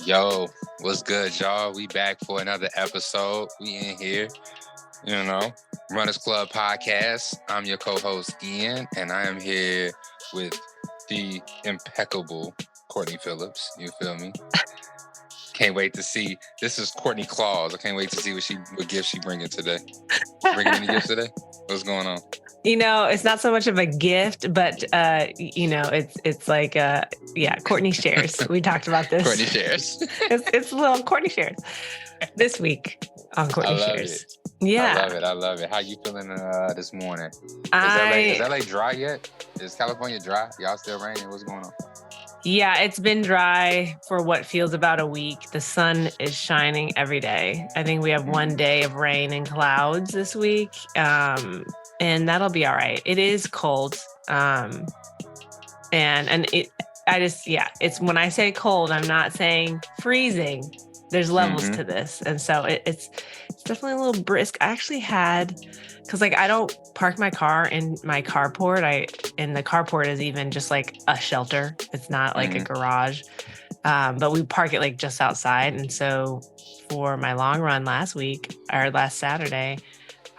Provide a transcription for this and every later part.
Yo, what's good, y'all? We back for another episode. We in here, you know, Runners Club Podcast. I'm your co-host, Ian, and I am here with the impeccable Courtney Phillips. You feel me? Can't wait to see. This is Courtney Claus. I can't wait to see what gifts she bringing today. Bringing any gifts today? What's going on? It's not so much of a gift, but it's like Courtney shares. We talked about this. Courtney shares. it's a little Courtney shares this week on Courtney shares. It. Yeah, I love it. How you feeling this morning? Is LA dry yet? Is California dry? Y'all still raining? What's going on? Yeah, it's been dry for what feels about a week. The sun is shining every day. I think we have one day of rain and clouds this week. And that'll be all right. It is cold. It's when I say cold, I'm not saying freezing. There's levels to this. And so it's definitely a little brisk. I actually because I don't park my car in my carport. And the carport is even just like a shelter. It's not like a garage. But we park it like just outside. And so for my long run last Saturday,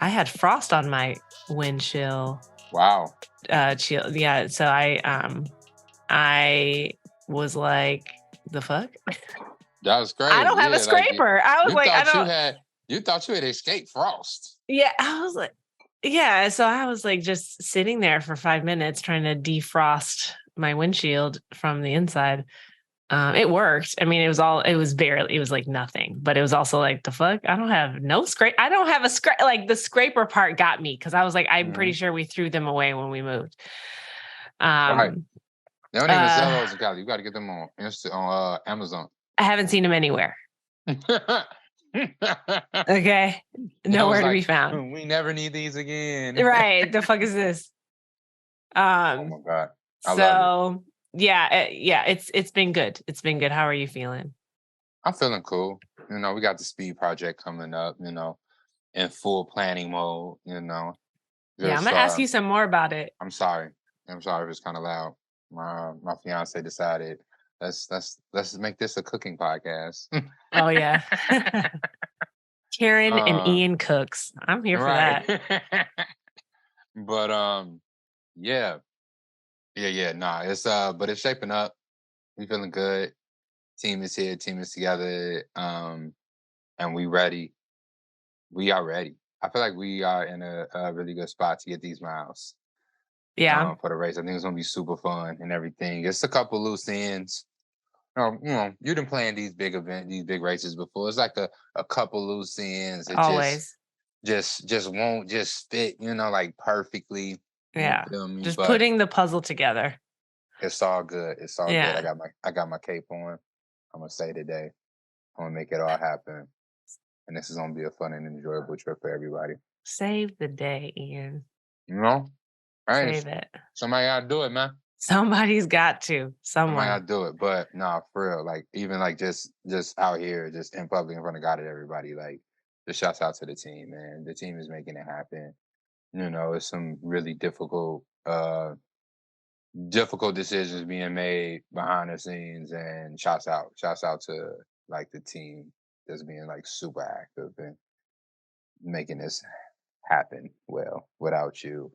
I had frost on my windshield. Wow. Chill. Yeah. So I was like, the fuck? That was crazy. I don't have a scraper. I was like, you thought you had escaped frost. Yeah. I was like, yeah. So I was like just sitting there for 5 minutes trying to defrost my windshield from the inside. It worked. I mean, it was like nothing, but it was also like, the fuck? I don't have a scrape. Like the scraper part got me because I was like, I'm pretty sure we threw them away when we moved. Right. They don't even sell those in Cali. You got to get them on Amazon. I haven't seen them anywhere. Okay. Nowhere to be found. We never need these again. Right. The fuck is this? Oh my God. I love it. It's been good. It's been good. How are you feeling? I'm feeling cool. We got the speed project coming up, in full planning mode, I'm going to ask you some more about it. I'm sorry if it's kind of loud. My fiance decided let's make this a cooking podcast. Oh yeah. Karen and Ian cooks. I'm here for that. But yeah. Nah, but it's shaping up. We feeling good. Team is here. Team is together. And we ready. We are ready. I feel like we are in a really good spot to get these miles. Yeah. For the race, I think it's gonna be super fun and everything. It's a couple loose ends. You've been playing these big races before. It's like a couple loose ends. It always just won't just fit, like perfectly. Yeah. Just putting the puzzle together. It's all good. It's all good. I got my cape on. I'm gonna say today. I'm gonna make it all happen. And this is gonna be a fun and enjoyable trip for everybody. Save the day, Ian. Save it. Somebody gotta do it, man. Somebody's got to. Somebody gotta do it. But nah, for real. Like even like just out here, just in public in front of God and everybody, like just shouts out to the team, man. The team is making it happen. It's some really difficult decisions being made behind the scenes, and shouts out to like the team that's being like super active and making this happen. Well, without you,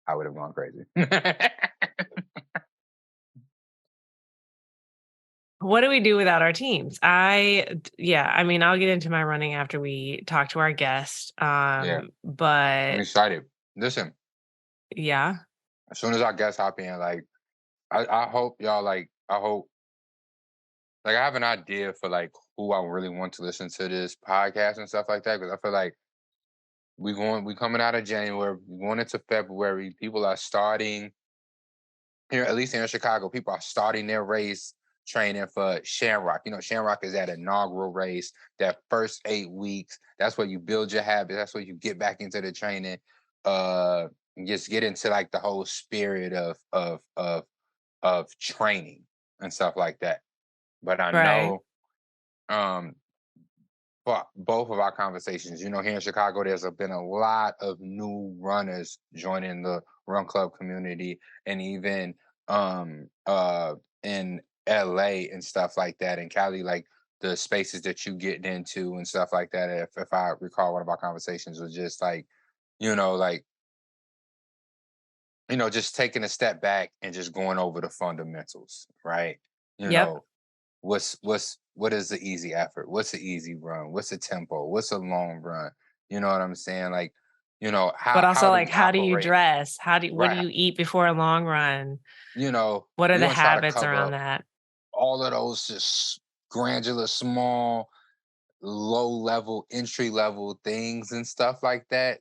I would have gone crazy. What do we do without our teams? I'll get into my running after we talk to our guest. But I'm excited. Listen. Yeah. As soon as our guests hop in, like I hope y'all I have an idea for like who I really want to listen to this podcast and stuff like that, because I feel like we coming out of January, we're going into February. People are starting here, at least here in Chicago. People are starting their race training for Shamrock. Shamrock is that inaugural race, that first 8 weeks. That's where you build your habits. That's where you get back into the training. And just get into like the whole spirit of training and stuff like that. But I know for both of our conversations, here in Chicago, there's been a lot of new runners joining the run club community, and even in LA and stuff like that, and Cali, like the spaces that you get into and stuff like that. If I recall, one of our conversations was just like, you know, like, just taking a step back and just going over the fundamentals, right? You Yep. know, what is the easy effort? What's the easy run? What's the tempo? What's a long run? You know what I'm saying? Like, But how also, do like, we how do you operate? dress? What do Right. you eat before a long run? What are We're the gonna try to habits around cover that? all of those just granular, small, low level, entry level things and stuff like that,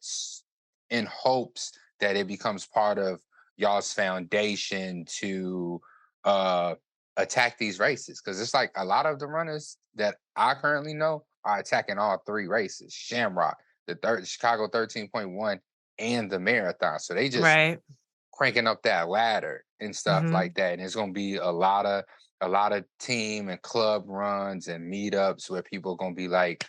in hopes that it becomes part of y'all's foundation to uh attack these races. Because it's like a lot of the runners that I currently know are attacking all three races: Shamrock, the third Chicago 13.1, and the marathon. So they just Right. cranking up that ladder and stuff Hmm. like that. And it's gonna be a lot of team and club runs and meetups where people are gonna be like,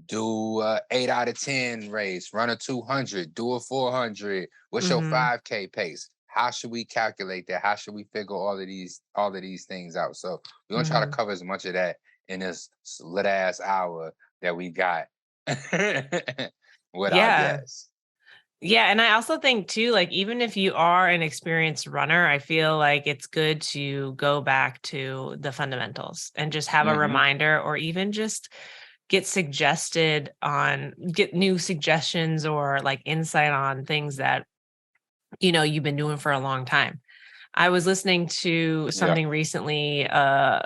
do a 8 out of 10 race, run a 200, do a 400. What's your Hmm. 5K pace? How should we calculate that? How should we figure all of these things out? So we're gonna try to Hmm. cover as much of that in this lit ass hour that we got with our Yeah. guests. Yeah. And I also think too, like, even if you are an experienced runner, I feel like it's good to go back to the fundamentals and just have a Mm-hmm. reminder, or even just get new suggestions or like insight on things that, you've been doing for a long time. I was listening to Yep. something recently, a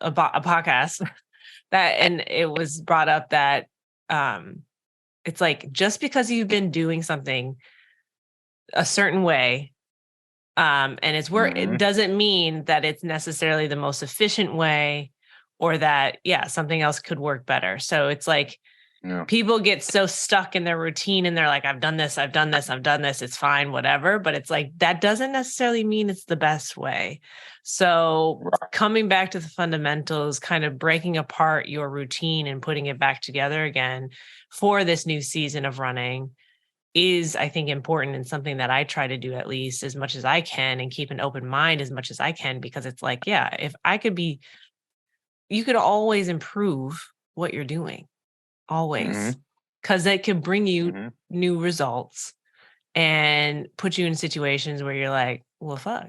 podcast that, and it was brought up that, um, it's like, just because you've been doing something a certain way, and it's work, it Mm-hmm. doesn't mean that it's necessarily the most efficient way, or that, yeah, something else could work better. So it's like, Yeah. people get so stuck in their routine and they're like, I've done this, I've done this, I've done this, it's fine, whatever. But it's like, that doesn't necessarily mean it's the best way. So Right. coming back to the fundamentals, kind of breaking apart your routine and putting it back together again for this new season of running is, I think, important, and something that I try to do at least as much as I can, and keep an open mind as much as I can, because it's like, yeah, if I could be, you could always improve what you're doing, always, Mm-hmm. because it can bring you Mm-hmm. new results and put you in situations where you're like, well, fuck,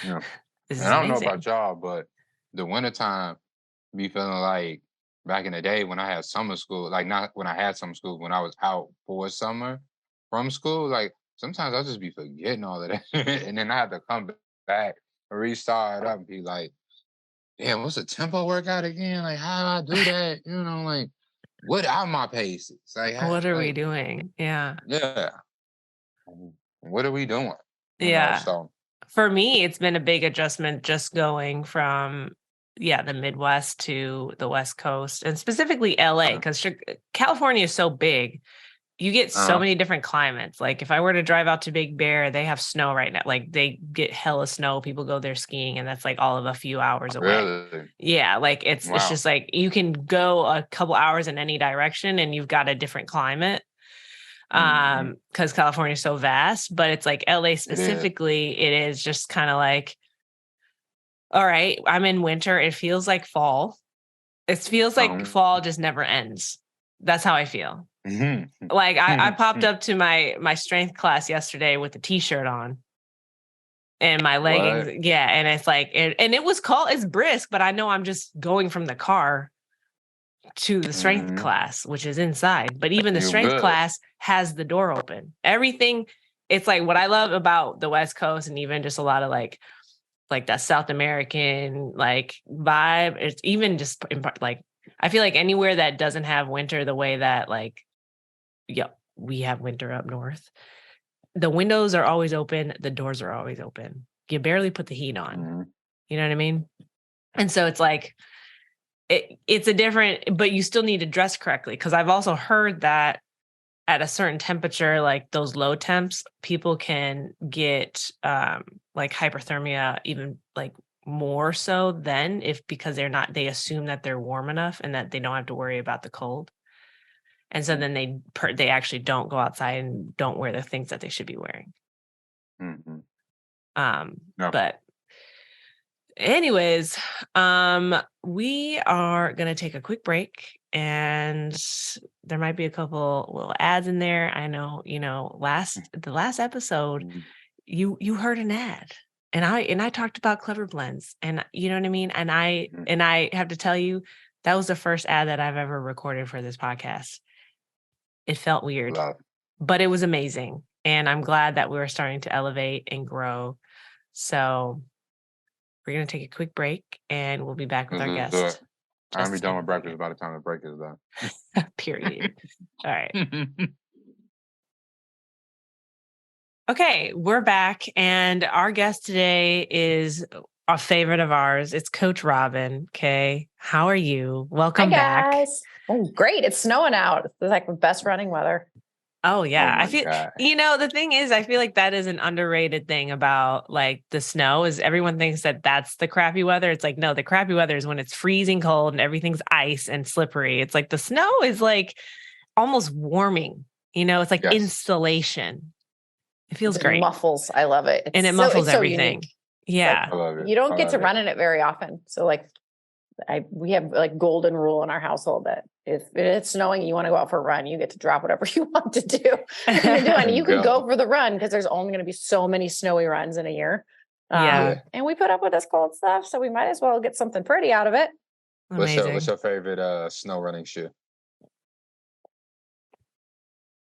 Yeah. this And is I don't know about amazing. y'all, but the wintertime be feeling like back in the day when I had summer school, like not when I had summer school, when I was out for summer from school, like sometimes I just be forgetting all of that. And then I have to come back, restart up and be like, damn, what's a tempo workout again? Like, how do I do that? Like, what are my paces? Like, What are we like, doing? Yeah. yeah, what are we doing? Yeah. So, For me, it's been a big adjustment just going from, yeah, the Midwest to the West Coast, and specifically LA, uh, because California is so big. You get so uh many different climates. Like, if I were to drive out to Big Bear, they have snow right now. Like, they get hella snow. People go there skiing, and that's like all of a few hours away. really, Yeah, like, it's wow, just like you can go a couple hours in any direction and you've got a different climate, hmm, because California is so vast. But it's like LA it is. specifically, it is just kind of like, all right, I'm in winter. It feels like fall. It feels like Um, fall just never ends. That's how I feel. mhm, Like, I mhm, popped mhm. up to my strength class yesterday with a t-shirt on and my leggings. What? Yeah, and it's like, and it was cold, it's brisk, but I know I'm just going from the car to the strength Mhm. class, which is inside. But even the You're strength good. class has the door open. Everything, it's like what I love about the West Coast, and even just a lot of like that South American like vibe. It's even just like, I feel like anywhere that doesn't have winter the way that, like, yeah, we have winter up north, the windows are always open, the doors are always open. You barely put the heat on. Mhm. You know what I mean? And so it's like, it's a different, but you still need to dress correctly, because I've also heard that at a certain temperature, like those low temps, people can get like hyperthermia, even like more so than if, because they assume that they're warm enough and that they don't have to worry about the cold. And so then they actually don't go outside and don't wear the things that they should be wearing. Mhm. Um, No. but Anyways, we are going to take a quick break, and there might be a couple little ads in there. I know, the last episode, you heard an ad, and I talked about Clever Blends, and you know what I mean? And I have to tell you, that was the first ad that I've ever recorded for this podcast. It felt weird, but it was amazing. And I'm glad that we're starting to elevate and grow. So we're going to take a quick break, and we'll be back with our guest. I'll be done with breakfast by the time the break is done. Period. All right. Okay, we're back, and our guest today is a favorite of ours. It's Coach Robyn. Okay, how are you? Welcome back. Hi, guys. Oh, great. It's snowing out. It's like the best running weather. Oh yeah. I feel, the thing is, I feel like that is an underrated thing about like the snow is everyone thinks that that's the crappy weather. It's like, no, the crappy weather is when it's freezing cold and everything's ice and slippery. It's like the snow is like almost warming, it's like insulation. It feels great. It muffles. I love it. And it muffles everything. Yeah. Like, I love it. You don't get to run in it very often. So like we have like golden rule in our household that if it's snowing and you want to go out for a run, you get to drop whatever you want to do. You can go for the run because there's only going to be so many snowy runs in a year. And we put up with this cold stuff, so we might as well get something pretty out of it. What's your favorite snow running shoe?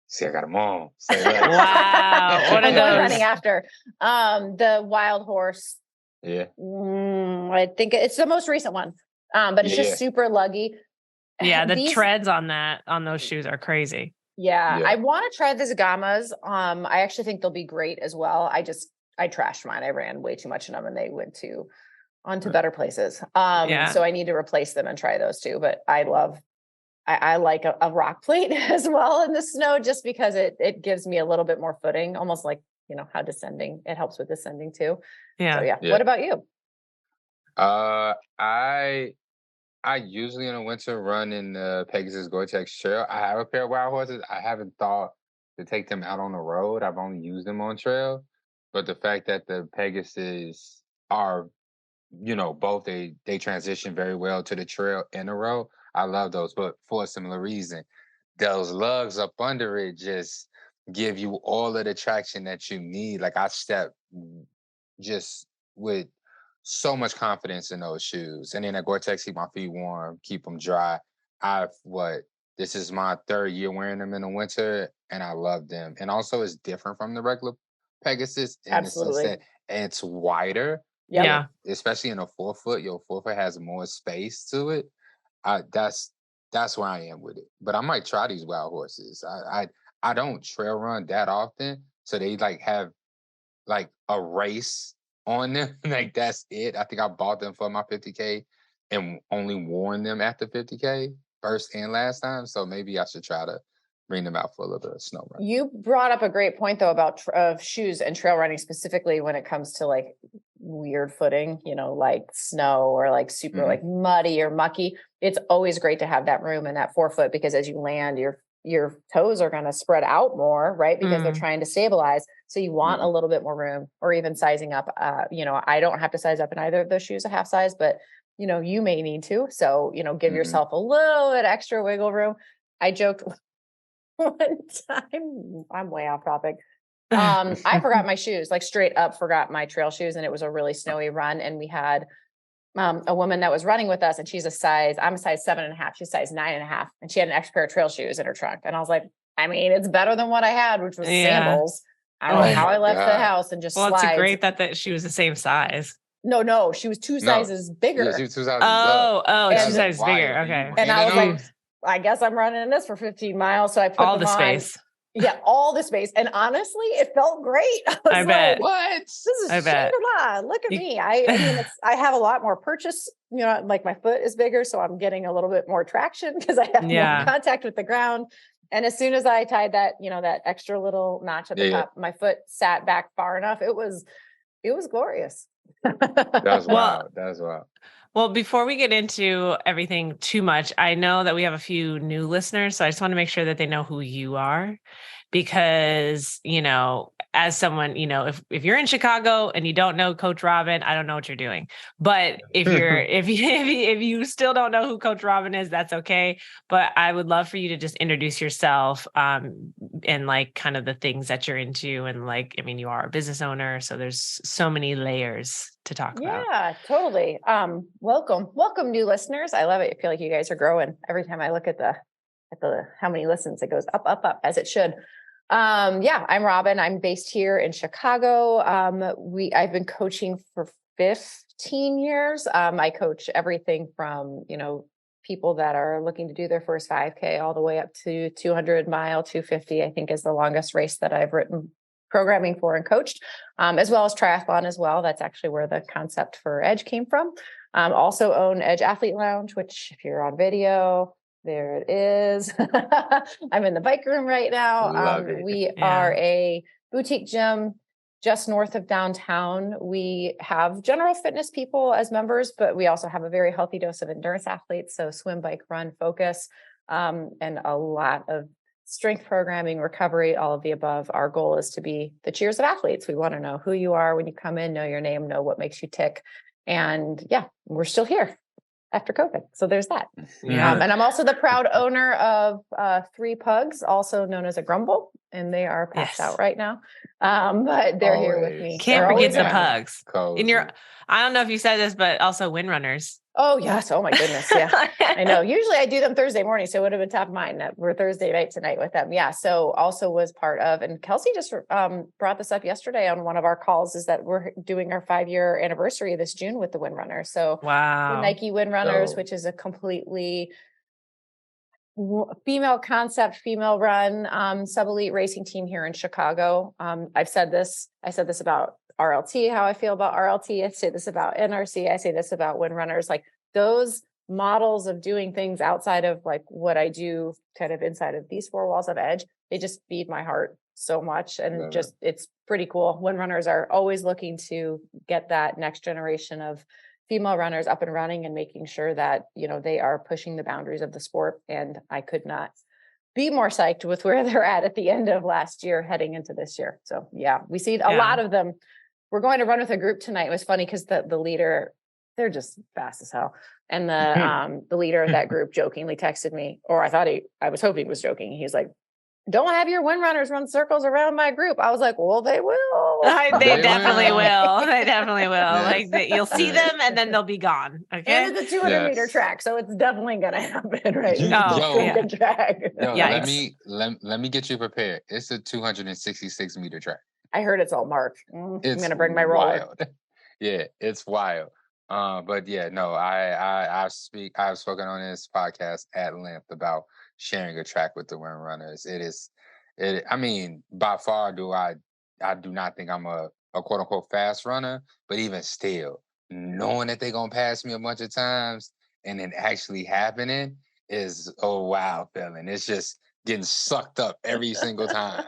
See, I got them all. Wow. What are those? Running after the Wild Horse. Yeah. I think it's the most recent one. But it's just super luggy. Yeah, the treads on those shoes are crazy. Yeah. I want to try the Zagamas. I actually think they'll be great as well. I trashed mine. I ran way too much in them and they went onto better places. So I need to replace them and try those too. But I like a rock plate as well in the snow, just because it gives me a little bit more footing, almost like, how descending, it helps with descending too. Yeah. So, What about you? I usually in the winter run in the Pegasus Gore-Tex Trail. I have a pair of Wild Horses. I haven't thought to take them out on the road. I've only used them on trail. But the fact that the Pegasus are, both they transition very well to the trail and the road. I love those, but for a similar reason. Those lugs up under it just give you all of the traction that you need. Like I step just with so much confidence in those shoes. And then at Gore-Tex, keep my feet warm, keep them dry. This is my third year wearing them in the winter, and I love them. And also it's different from the regular Pegasus. Absolutely. It's wider. Yeah. Especially in a forefoot. Your forefoot has more space to it. That's where I am with it. But I might try these Wild Horses. I don't trail run that often. So they like have like a race on them. Like that's it. I think I bought them for my 50K and only worn them at the 50K first and last time. So maybe I should try to bring them out for a little bit of snow run. You brought up a great point though about shoes and trail running, specifically when it comes to like weird footing, like snow or like super like muddy or mucky. It's always great to have that room in that forefoot, because as you land, your toes are going to spread out more, right? Because they're trying to stabilize. So you want a little bit more room, or even sizing up. I don't have to size up in either of those shoes a half size, but you may need to. So, give yourself a little bit extra wiggle room. I joked one time, I'm way off topic. I forgot my shoes, like straight up forgot my trail shoes. And it was a really snowy run. And we had a woman that was running with us, and I'm a size 7.5. She's size 9.5. And she had an extra pair of trail shoes in her trunk. And I was like, it's better than what I had, which was sandals. I don't know how I left the house and just slides. It's great that she was the same size. No, she was two sizes bigger. Yeah, she was 2 sizes two sizes bigger. Okay. And I was like, I guess I'm running in this for 15 miles. So I put all them the on. Space. Yeah, all the space. And honestly, it felt great. I bet. What? This is Shangri-La. Look at me. I have a lot more purchase, like my foot is bigger. So I'm getting a little bit more traction because I have more contact with the ground. And as soon as I tied that, that extra little notch at the top, my foot sat back far enough. It was glorious. That was wild. Well, before we get into everything too much, I know that we have a few new listeners, so I just want to make sure that they know who you are, because, as someone, if you're in Chicago and you don't know Coach Robyn, I don't know what you're doing. But if you still don't know who Coach Robyn is, that's okay. But I would love for you to just introduce yourself, and like kind of the things that you're into. And like, I mean, you are a business owner, so there's so many layers to talk about. Yeah, totally. Welcome new listeners. I love it. I feel like you guys are growing every time I look at the how many listens. It goes up as it should. Yeah, I'm Robyn. I'm based here in Chicago. I've been coaching for 15 years. I coach everything from, people that are looking to do their first 5K all the way up to 200 mile, 250, I think is the longest race that I've written programming for and coached, as well as triathlon as well. That's actually where the concept for Edge came from. Also own Edge Athlete Lounge, which if you're on video, there it is. I'm in the bike room right now. We are a boutique gym just north of downtown. We have general fitness people as members, but we also have a very healthy dose of endurance athletes. So swim, bike, run, focus, and a lot of strength programming, recovery, all of the above. Our goal is to be the cheers of athletes. We want to know who you are when you come in, know your name, know what makes you tick. And yeah, we're still here after COVID. So there's that. Yeah. And I'm also the proud owner of 3 pugs, also known as a grumble, and they are passed out right now. But they're here with me. Can't forget the pugs. Cozy. I don't know if you said this, but also windrunners. Oh, yes. Oh, my goodness. Yeah, I know. Usually I do them Thursday morning, so it would have been top of mind. We're Thursday night tonight with them. Yeah. So also was part of, and Kelsey just brought this up yesterday on one of our calls, is that we're doing our 5-year anniversary this June with the Windrunners. So wow, the Nike Windrunners, which is a completely female concept, female run, sub-elite racing team here in Chicago. I said this about RLT, how I feel about RLT. I say this about NRC. I say this about Windrunners. Like those models of doing things outside of like what I do kind of inside of these 4 walls of Edge, they just feed my heart so much. And it's pretty cool. Windrunners are always looking to get that next generation of female runners up and running and making sure that, they are pushing the boundaries of the sport. And I could not be more psyched with where they're at the end of last year, heading into this year. So yeah, we see a lot of them. We're going to run with a group tonight. It was funny because the leader, they're just fast as hell. And the leader of that group jokingly texted me, or I was hoping he was joking. He's like, "Don't have your Windrunners run circles around my group." I was like, "Well, they will." They definitely will. They definitely will. Yes. Like you'll see them and then they'll be gone. Okay. And it's a 200 meter track, so it's definitely going to happen, right? Track. Let me get you prepared. It's a 266 meter track. I heard it's all marked. I'm going to bring my roller. Yeah, it's wild. But yeah, no, I've spoken on this podcast at length about sharing a track with the Windrunners. I mean, by far I do not think I'm a quote unquote fast runner, but even still, knowing that they're gonna pass me a bunch of times and then actually happening is a wild feeling. It's just getting sucked up every single time.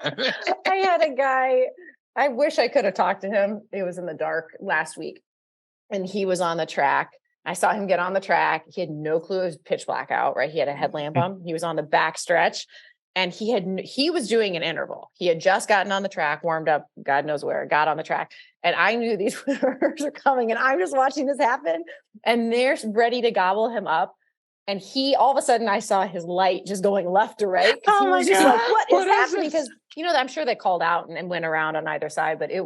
I had a guy, I wish I could have talked to him. It was in the dark last week and he was on the track. I saw him get on the track. He had no clue it was pitch black out, right? He had a headlamp on. He was on the back stretch and he was doing an interval. He had just gotten on the track, warmed up, God knows where, got on the track. And I knew these runners are coming and I'm just watching this happen and they're ready to gobble him up. And all of a sudden I saw his light just going left to right. Oh my God. Like, what is happening? Because, I'm sure they called out and went around on either side, but I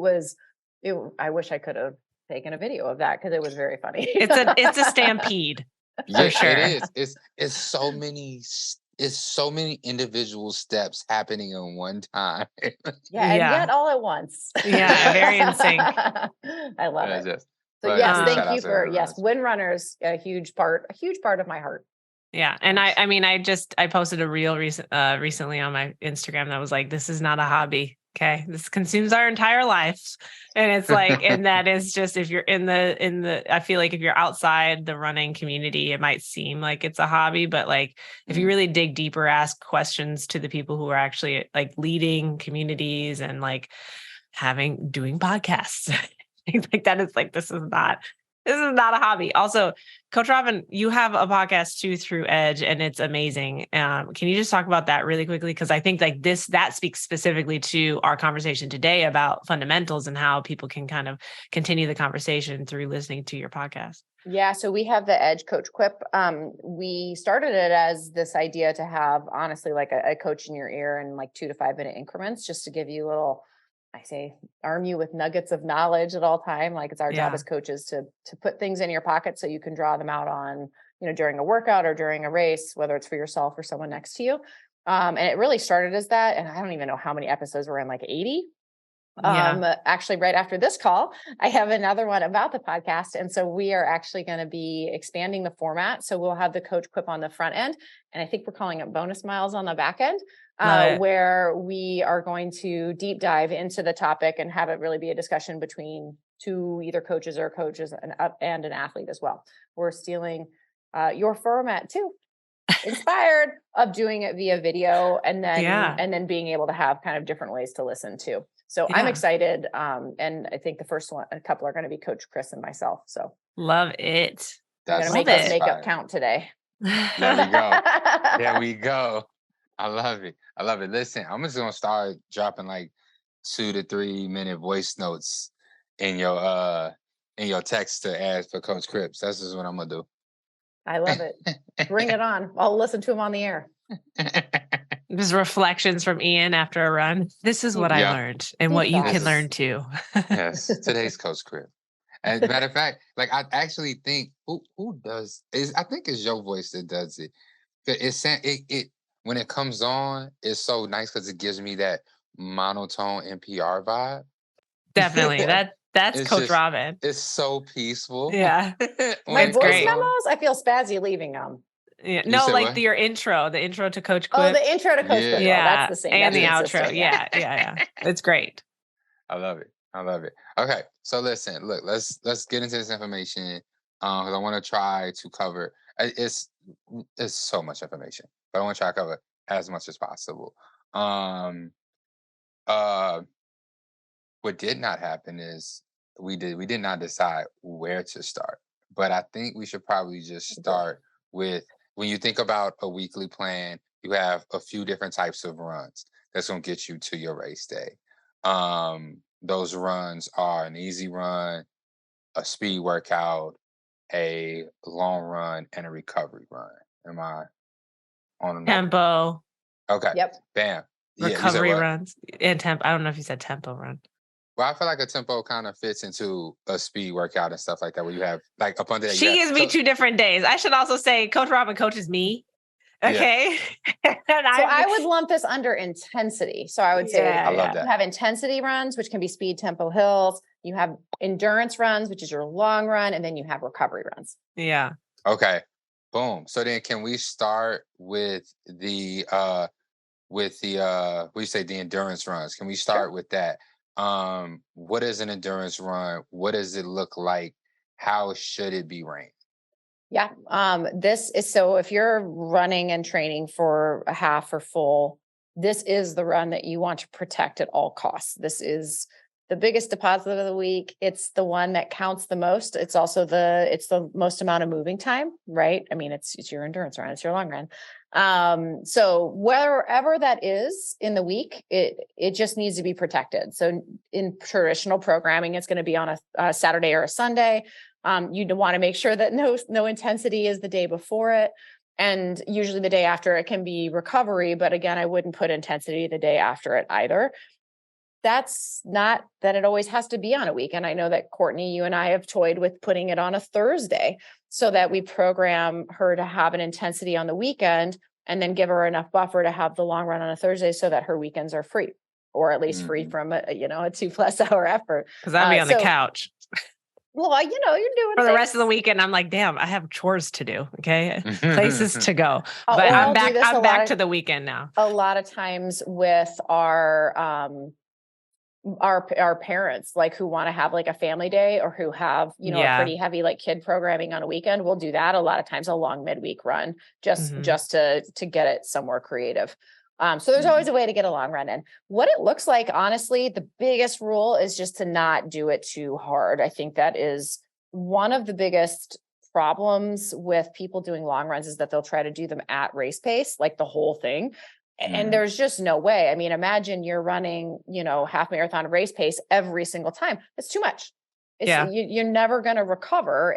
wish I could have taken a video of that because it was very funny. It's a stampede. For sure. It is. It's so many individual steps happening in one time. And yet all at once. Yeah, very in sync. I love it. So yes, thank you for Windrunners, a huge part of my heart. Yeah. And I posted a reel recently on my Instagram that was like, this is not a hobby. Okay. This consumes our entire lives. And it's like, and that is just, if you're I feel like if you're outside the running community, it might seem like it's a hobby, but like, if you really dig deeper, ask questions to the people who are actually like leading communities and like doing podcasts, like that is like, this is This is not a hobby. Also, Coach Robyn, you have a podcast too through Edge, and it's amazing. Can you just talk about that really quickly? Because I think like that speaks specifically to our conversation today about fundamentals and how people can kind of continue the conversation through listening to your podcast. Yeah. So we have the Edge Coach Quip. We started it as this idea to have honestly like a coach in your ear in like 2 to 5 minute increments, just to give you a little, I say, arm you with nuggets of knowledge at all time. Like it's our job as coaches to put things in your pocket so you can draw them out on, during a workout or during a race, whether it's for yourself or someone next to you. And it really started as that. And I don't even know how many episodes we're in, like 80. Actually, right after this call, I have another one about the podcast. And so we are actually going to be expanding the format. So we'll have the Coach Quip on the front end. And I think we're calling it bonus miles on the back end, where we are going to deep dive into the topic and have it really be a discussion between two either coaches and an athlete as well. We're stealing your format too. Inspired of doing it via video and then being able to have kind of different ways to listen to. So I'm excited. And I think the first one, a couple are going to be Coach Chris and myself. So love it. I'm going to make this makeup count today. There we go. There we go. I love it. I love it. Listen, I'm just going to start dropping like 2 to 3 minute voice notes in your text to ask for Coach Crips. That's just what I'm going to do. I love it. Bring it on. I'll listen to him on the air. Just reflections from Ian after a run. This is what I learned and what you can learn too. Yes. Today's Coach Crip. As a matter of fact, like I actually think I think it's your voice that does it. It when it comes on, it's so nice because it gives me that monotone NPR vibe. Definitely. That's Coach Robyn. It's so peaceful. Yeah. My voice memos, I feel spazzy leaving them. Yeah. No, like the intro to Coach Quip. Oh, the intro to Coach Quip. Yeah. That's the same. And the outro. Yeah. It's great. I love it. Okay. So listen, look, let's get into this information. Because I want to try to cover it's so much information, but I want to try to cover as much as possible. What did not happen is we did not decide where to start, but I think we should probably just start with, when you think about a weekly plan, you have a few different types of runs that's going to get you to your race day. Those runs are an easy run, a speed workout, a long run, and a recovery run. Am I on tempo? Okay. Yep. Bam. Recovery runs and tempo. I don't know if you said tempo run. Well, I feel like a tempo kind of fits into a speed workout and stuff like that, where you have like up under that. She gives me 2 different days. I should also say Coach Robyn coaches me. Okay. Yeah. So I would lump this under intensity. So I would say I love that. You have intensity runs, which can be speed, tempo, hills. You have endurance runs, which is your long run. And then you have recovery runs. Yeah. Okay. Boom. So then can we start with the the endurance runs? Can we start with that? What is an endurance run? What does it look like? How should it be ranked? Yeah. This is, so if you're running and training for a half or full, this is the run that you want to protect at all costs. This is the biggest deposit of the week. It's the one that counts the most. It's also the most amount of moving time, right? I mean, it's your endurance run, it's your long run. So wherever that is in the week, it just needs to be protected. So in traditional programming, it's going to be on a Saturday or a Sunday. You'd want to make sure that no intensity is the day before it. And usually the day after it can be recovery. But again, I wouldn't put intensity the day after it either. That's not that it always has to be on a weekend. I know that Courtney, you and I have toyed with putting it on a Thursday so that we program her to have an intensity on the weekend and then give her enough buffer to have the long run on a Thursday so that her weekends are free, or at least free from a 2+ hour effort. Because I'd be on the couch. Well, you're doing for the rest of the weekend. I'm like, damn, I have chores to do. Okay. Places to go. But I'm back to the weekend now. A lot of times with our parents, like who want to have like a family day or who have, a pretty heavy like kid programming on a weekend, we'll do that. A lot of times a long midweek run just to get it somewhere creative. So there's always a way to get a long run in. What it looks like, honestly, the biggest rule is just to not do it too hard. I think that is one of the biggest problems with people doing long runs is that they'll try to do them at race pace, like the whole thing. And there's just no way. I mean, imagine you're running, half marathon race pace every single time. It's too much. You're never going to recover.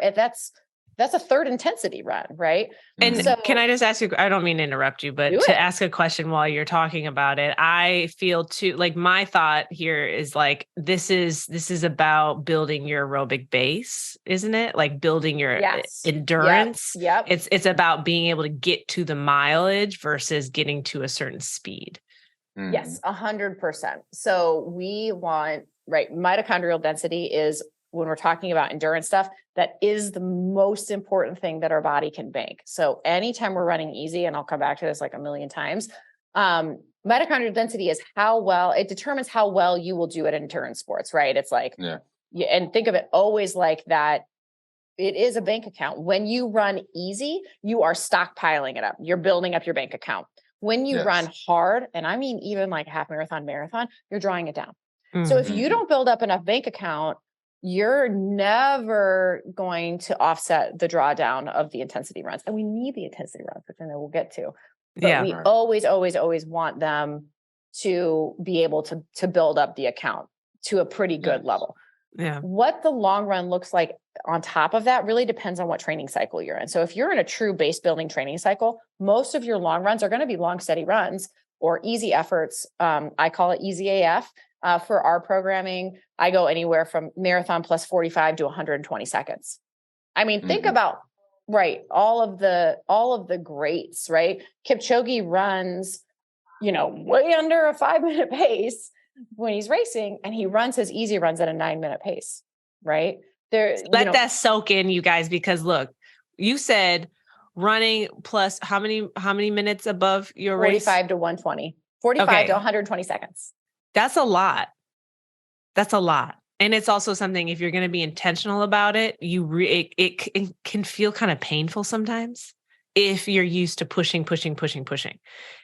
That's a third intensity run, right? And so, can I just ask you, I don't mean to interrupt you, but to ask a question while you're talking about it, I feel too, like my thought here is like, this is about building your aerobic base, isn't it? Like building your endurance. Yep. It's about being able to get to the mileage versus getting to a certain speed. Yes, 100%. So we want, mitochondrial density is, when we're talking about endurance stuff, that is the most important thing that our body can bank. So anytime we're running easy, and I'll come back to this like a million times, mitochondrial density is it determines how well you will do at endurance sports, right? It's like, and think of it always like that. It is a bank account. When you run easy, you are stockpiling it up. You're building up your bank account. When you run hard, and I mean, even like half marathon, you're drawing it down. So if you don't build up enough bank account, you're never going to offset the drawdown of the intensity runs. And we need the intensity runs, which I know we'll get to. But we always, always, always want them to be able to build up the account to a pretty good level. Yeah. What the long run looks like on top of that really depends on what training cycle you're in. So if you're in a true base building training cycle, most of your long runs are going to be long, steady runs or easy efforts. I call it easy AF. For our programming, I go anywhere from marathon plus 45 to 120 seconds. I mean, think about, all of the greats, right? Kipchoge runs, way under a 5-minute pace when he's racing, and he runs his easy runs at a 9-minute pace, right? Let that soak in, you guys, because look, you said running plus how many minutes above your 45 to 120, 45 to 120 seconds. That's a lot. That's a lot. And it's also something, if you're going to be intentional about it, it can feel kind of painful sometimes if you're used to pushing.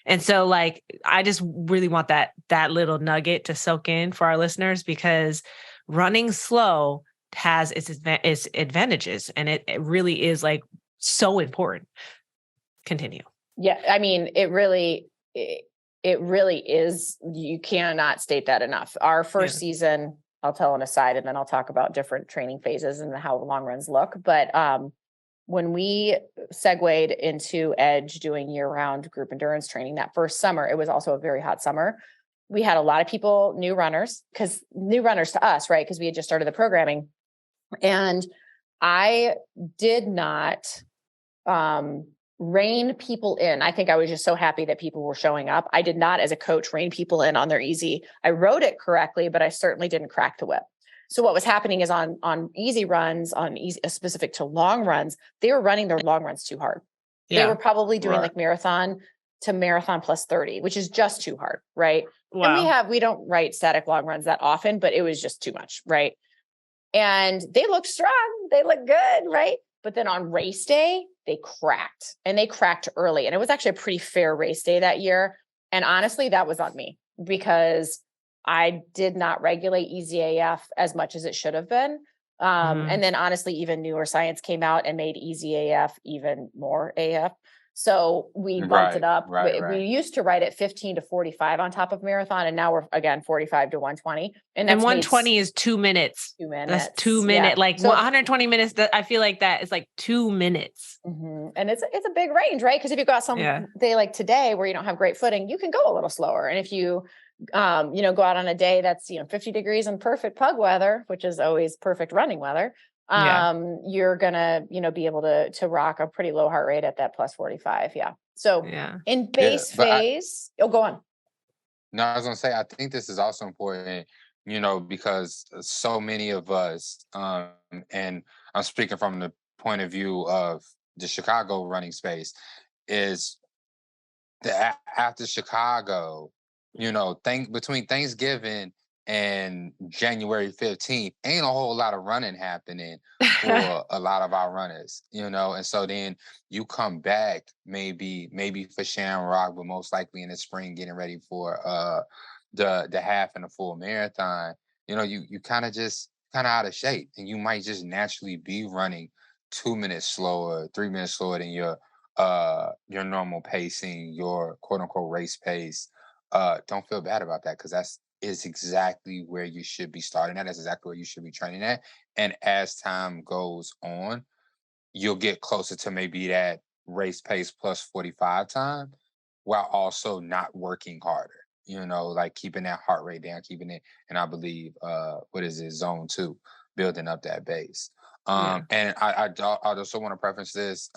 And so like, I just really want that little nugget to soak in for our listeners, because running slow has its advantages, and it really is like so important. Continue. Yeah. I mean, it really is. You cannot state that enough. Our first season, I'll tell an aside, and then I'll talk about different training phases and how long runs look. But when we segued into Edge doing year-round group endurance training that first summer, it was also a very hot summer. We had a lot of people, new runners to us, right? Because we had just started the programming. And I did not rein people in. I think I was just so happy that people were showing up. I did not, as a coach, rein people in on their easy. I wrote it correctly, but I certainly didn't crack the whip. So what was happening is on easy runs, specific to long runs, they were running their long runs too hard. They were probably doing like marathon to marathon plus 30, which is just too hard, right? Wow. And we don't write static long runs that often, but it was just too much, right? And they look strong, they look good, right? But then on race day, they cracked early. And it was actually a pretty fair race day that year. And honestly, that was on me, because I did not regulate easy AF as much as it should have been. And then honestly, even newer science came out and made easy AF even more AF. So we bumped it up. We used to write it 15 to 45 on top of marathon. And now we're again, 45 to 120. And 120 is 2 minutes. 2 minutes. That's 2 minutes. Yeah. Like, so 120 minutes. I feel like that is like 2 minutes. Mm-hmm. And it's a big range, right? Because if you've got some day like today where you don't have great footing, you can go a little slower. And if you, go out on a day that's, 50 degrees and perfect pug weather, which is always perfect running weather, you're gonna, be able to rock a pretty low heart rate at that plus 45. Yeah. So in base phase, go on. No, I was gonna say, I think this is also important, because so many of us, and I'm speaking from the point of view of the Chicago running space, is that after Chicago, between Thanksgiving and January 15th, ain't a whole lot of running happening for a lot of our runners, and so then you come back maybe for Shamrock, but most likely in the spring getting ready for the half and the full marathon. You kind of just kind of out of shape, and you might just naturally be running 2 minutes slower, 3 minutes slower than your normal pacing, your quote unquote race pace. Don't feel bad about that, because that's is exactly where you should be starting at. That's exactly where you should be training at. And as time goes on, you'll get closer to maybe that race pace plus 45 time, while also not working harder. Like keeping that heart rate down, keeping it, and I believe what is it, zone 2, building up that base. Yeah. And I also want to preference this.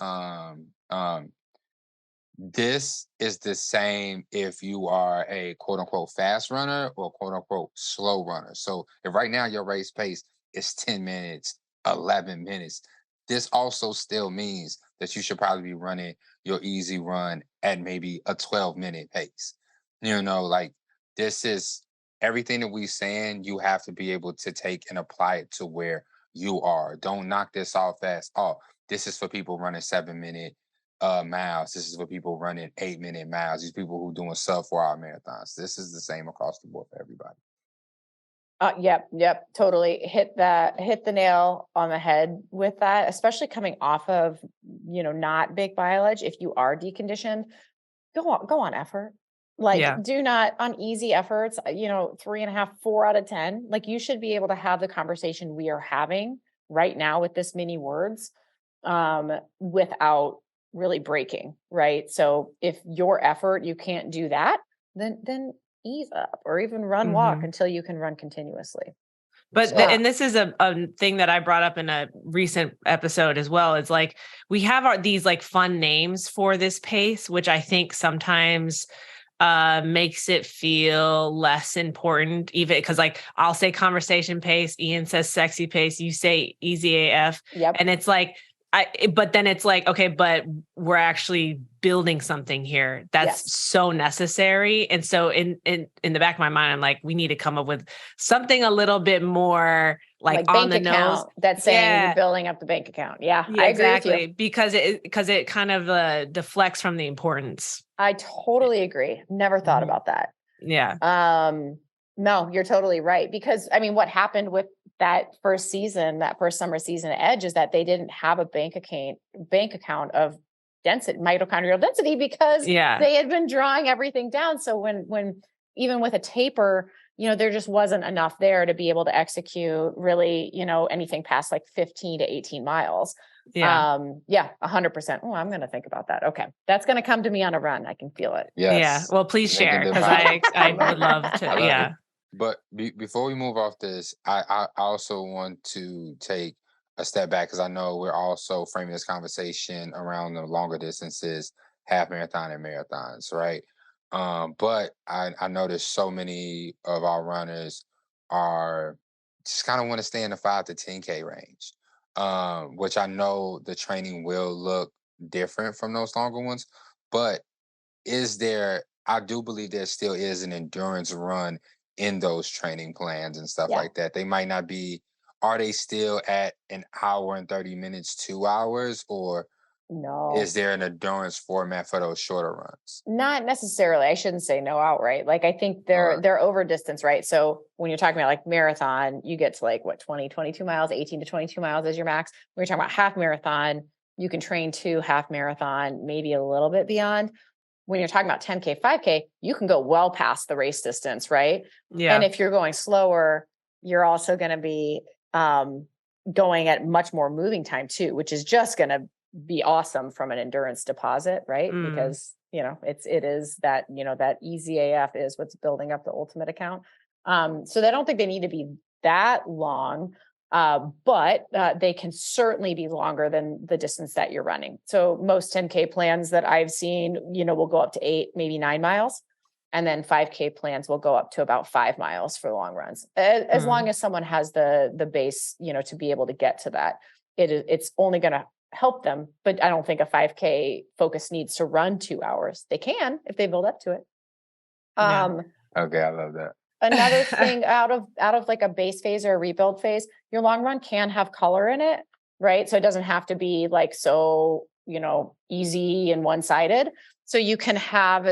This is the same if you are a quote unquote fast runner or quote unquote slow runner. So if right now your race pace is 10 minutes, 11 minutes, this also still means that you should probably be running your easy run at maybe a 12-minute pace. Like, this is everything that we saying, you have to be able to take and apply it to where you are. Don't knock this off as, oh, this is for people running 7-minute miles. This is for people running 8-minute miles. These people who doing sub 4-hour marathons. This is the same across the board for everybody. Yep. Totally hit the nail on the head with that, especially coming off of, not big mileage. If you are deconditioned, go on effort. Like, do not on easy efforts, 3.5, 4 out of 10. Like, you should be able to have the conversation we are having right now with this many words, without really breaking. Right. So if your effort, you can't do that, then ease up, or even walk until you can run continuously. But and this is a thing that I brought up in a recent episode as well. It's like, we have these like fun names for this pace, which I think sometimes makes it feel less important, even because like I'll say conversation pace, Ian says sexy pace, you say easy AF. Yep. And it's like, but then it's like, okay, but we're actually building something here that's so necessary. And so in the back of my mind, I'm like, we need to come up with something a little bit more like on the nose. That's saying you're building up the bank account. Yeah, I agree with you. Because it kind of deflects from the importance. I totally agree. Never thought about that. Yeah. No, you're totally right. Because I mean, what happened with that first summer season at Edge is that they didn't have a bank account of mitochondrial density, because they had been drawing everything down. So when even with a taper, there just wasn't enough there to be able to execute really, anything past like 15 to 18 miles. 100%. Oh, I'm going to think about that. Okay. That's going to come to me on a run. I can feel it. Yes. Yeah. Well, please share, because I would love to. Yeah. But before we move off this, I also want to take a step back, because I know we're also framing this conversation around the longer distances, half marathon and marathons, right? But I noticed so many of our runners are just kind of want to stay in the 5 to 10K range, which I know the training will look different from those longer ones. But I do believe there still is an endurance run in those training plans and stuff like that. They might not be, are they still at an hour and 30 minutes, 2 hours, or no, is there an endurance format for those shorter runs? Not necessarily. I shouldn't say no outright. Like, I think they're over distance, right? So when you're talking about like marathon, you get to like 20, 22 miles, 18 to 22 miles as your max. When you're talking about half marathon, you can train to half marathon, maybe a little bit beyond. When you're talking about 10K, 5K, you can go well past the race distance, right? Yeah. And if you're going slower, you're also going to be going at much more moving time too, which is just going to be awesome from an endurance deposit, right? Because it is that, that easy AF is what's building up the ultimate account. So I don't think they need to be that long. But they can certainly be longer than the distance that you're running. So most 10K plans that I've seen, will go up to 8, maybe 9 miles. And then 5K plans will go up to about 5 miles for long runs. As long as someone has the base, to be able to get to that, it's only going to help them. But I don't think a 5K focus needs to run 2 hours. They can if they build up to it. Okay, I love that. Another thing out of like a base phase or a rebuild phase, your long run can have color in it, right? So it doesn't have to be like so, easy and one-sided. So you can have,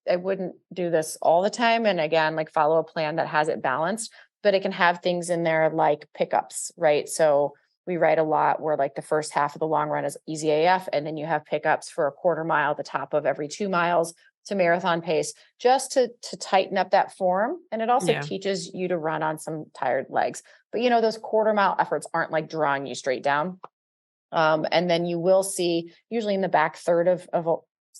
I wouldn't do this all the time, and again, like follow a plan that has it balanced, but it can have things in there like pickups, right? So we write a lot where like the first half of the long run is easy AF, and then you have pickups for a quarter mile at the top of every 2 miles to marathon pace, just to tighten up that form. And it also teaches you to run on some tired legs. But those quarter mile efforts aren't like drawing you straight down. And then you will see, usually in the back third of a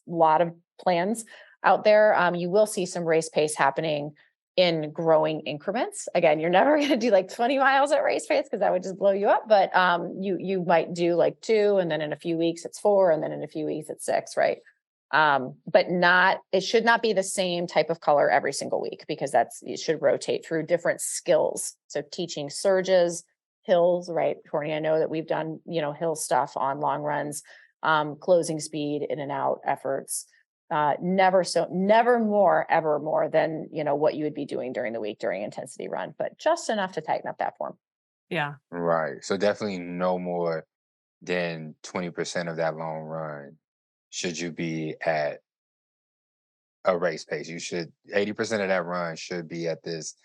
lot of plans out there, you will see some race pace happening in growing increments. Again, you're never going to do like 20 miles at race pace because that would just blow you up. But you might do like 2, and then in a few weeks it's 4, and then in a few weeks it's 6, right? But it should not be the same type of color every single week, because it should rotate through different skills. So teaching surges, hills, right? Courtney, I know that we've done, hill stuff on long runs, closing speed, in and out efforts. Never more, ever more than, what you would be doing during the week during intensity run, but just enough to tighten up that form. Yeah. Right. So definitely no more than 20% of that long run should you be at a race pace. 80% of that run should be at this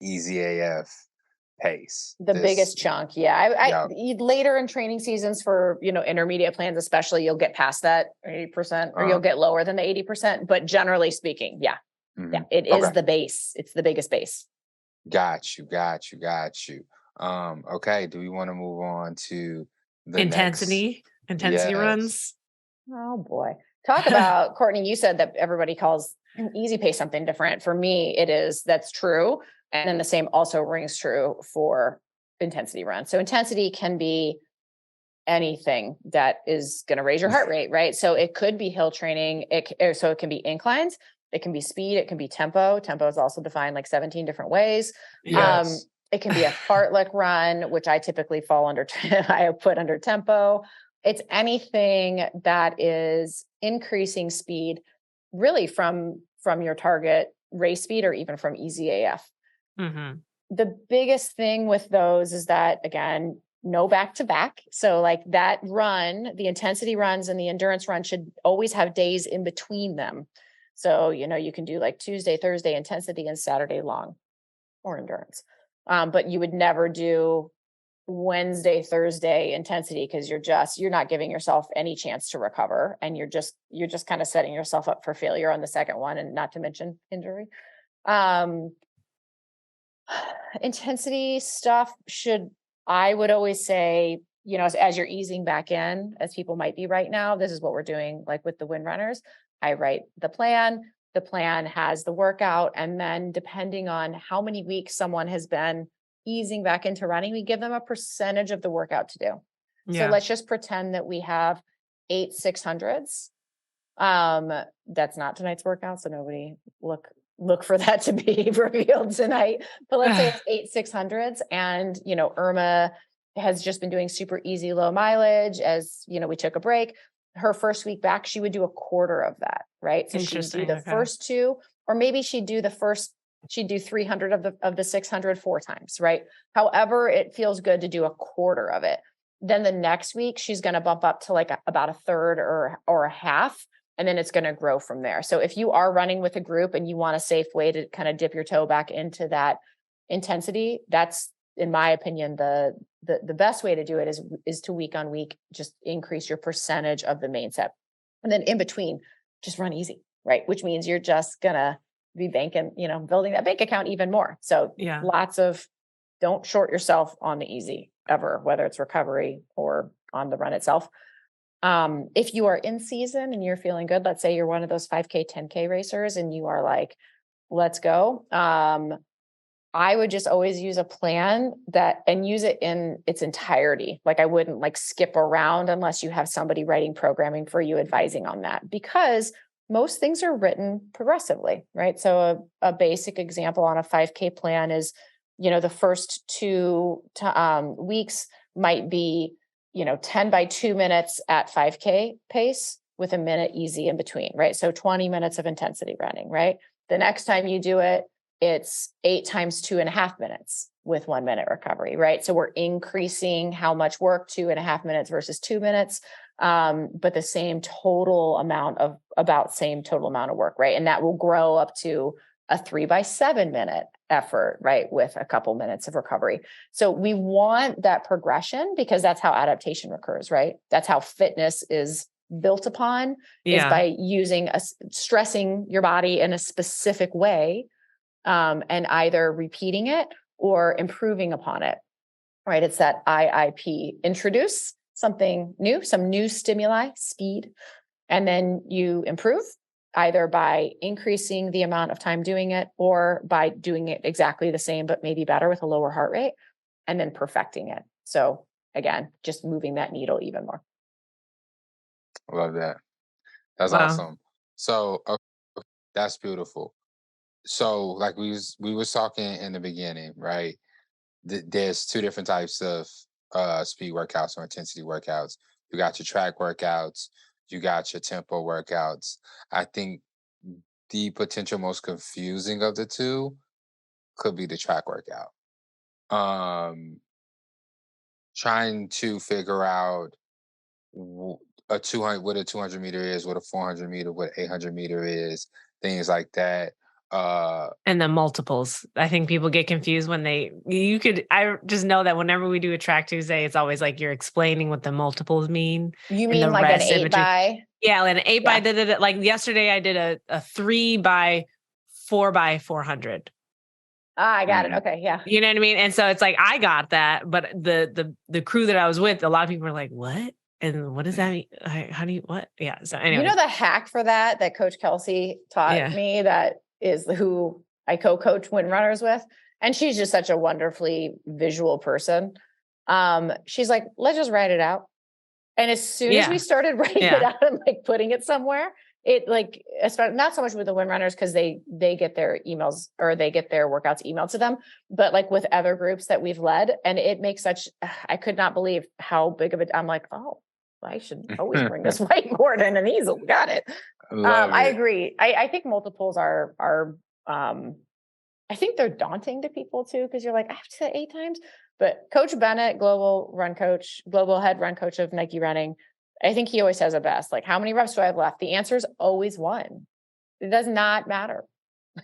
easy AF pace. The biggest chunk. Yeah. Later in training seasons for, intermediate plans, especially, you'll get past that 80%, or you'll get lower than the 80%. But generally speaking, yeah, it is the base. It's the biggest base. Got you. Okay. Do we want to move on to the intensity runs? Oh boy. Talk about, Courtney, you said that everybody calls an easy pace something different. For me, that's true. And then the same also rings true for intensity runs. So intensity can be anything that is going to raise your heart rate, right? So it could be hill training. So it can be inclines. It can be speed. It can be tempo. Tempo is also defined like 17 different ways. Yes. It can be a fartlek run, which I typically I put under tempo. It's anything that is increasing speed, really from your target race speed, or even from easy AF. Mm-hmm. The biggest thing with those is that, again, no back to back. So like that run, the intensity runs and the endurance run should always have days in between them. So, you can do like Tuesday, Thursday intensity, and Saturday long or endurance. But you would never do Wednesday, Thursday intensity, because you're not giving yourself any chance to recover. And you're just kind of setting yourself up for failure on the second one, and not to mention injury. Intensity stuff I would always say, as you're easing back in, as people might be right now, this is what we're doing, like with the wind runners. I write the plan has the workout, and then depending on how many weeks someone has been easing back into running, we give them a percentage of the workout to do. So let's just pretend that we have 8 600s. That's not tonight's workout, so nobody look for that to be revealed tonight. But let's say it's 8 600s, and Irma has just been doing super easy low mileage. As we took a break, her first week back, she would do a quarter of that, right? So she'd do the first 2, or maybe she'd do 300 of the 600 4 times, right? However, it feels good to do a quarter of it. Then the next week, she's going to bump up to like about a third or a half. And then it's going to grow from there. So if you are running with a group and you want a safe way to kind of dip your toe back into that intensity, that's, in my opinion, the best way to do it is to week on week, just increase your percentage of the main set. And then in between, just run easy, right? Which means you're just going to be banking, building that bank account even more. So don't short yourself on the easy ever, whether it's recovery or on the run itself. If you are in season and you're feeling good, let's say you're one of those 5K, 10K racers and you are like, let's go. I would just always use a plan and use it in its entirety. Like I wouldn't like skip around unless you have somebody writing programming for you, advising on that, because most things are written progressively, right? So a basic example on a 5K plan is, the first 2 weeks might be 10 by 2 minutes at 5K pace with a minute easy in between, right? So 20 minutes of intensity running, right? The next time you do it, it's 8 times 2.5 minutes with 1 minute recovery, right? So we're increasing how much work, 2.5 minutes versus 2 minutes, but the same total amount of work, right? And that will grow up to a 3x7 minute effort, right? With a couple minutes of recovery. So we want that progression because that's how adaptation occurs, right? That's how fitness is built upon, is by stressing your body in a specific way, and either repeating it or improving upon it, right? It's that IIP, introduce something new, some new stimuli, speed, and then you improve either by increasing the amount of time doing it or by doing it exactly the same, but maybe better with a lower heart rate, and then perfecting it. So again, just moving that needle even more. I love that. That's Wow. awesome. So that's beautiful. So like we was talking in the beginning, right? There's two different types of speed workouts or intensity workouts. You got your track workouts, you got your tempo workouts. I think the potential most confusing of the two could be the track workout. Trying to figure out a 200 what a 200 meter is, what a 400 meter, what 800 meter is, things like that. And the multiples. I think people get confused when I just know that whenever we do a track Tuesday, it's always like you're explaining what the multiples mean. You and mean the like an rest in 8 between. by? Yeah, like an 8 by like yesterday I did a 3 by 4 by 400. I got it. Okay. Yeah. You know what I mean? And so it's like I got that, but the crew that I was with, a lot of people were like, "What? And what does that mean? How do you what?" Yeah. So anyway. You know the hack for that Coach Kelsey taught me, that is who I co-coach Wind Runners with. And she's just such a wonderfully visual person. She's like, let's just write it out. And as soon as we started writing it out and like putting it somewhere, it like started, not so much with the Wind Runners because they get their emails or they get their workouts emailed to them, but like with other groups that we've led. And it makes I could not believe how big of it. I'm like, oh, I should always bring this whiteboard and an easel. Got it. I agree. I think multiples are I think they're daunting to people too, because you're like, I have to say it 8 times. But Coach Bennett, global head run coach of Nike Running, I think he always says it best. Like, how many reps do I have left? The answer is always 1. It does not matter.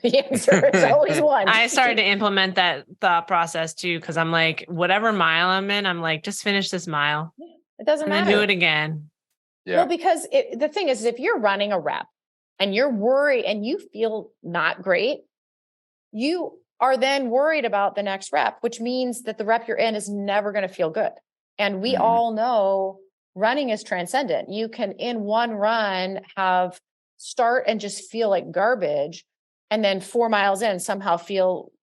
The answer is always 1. I started to implement that thought process too, because I'm like, whatever mile I'm in, I'm like, just finish this mile. It doesn't matter. Then do it again. Yeah. Well, because the thing is, if you're running a rep and you're worried and you feel not great, you are then worried about the next rep, which means that the rep you're in is never going to feel good. And we all know running is transcendent. You can in one run start and just feel like garbage. And then 4 miles in somehow feel,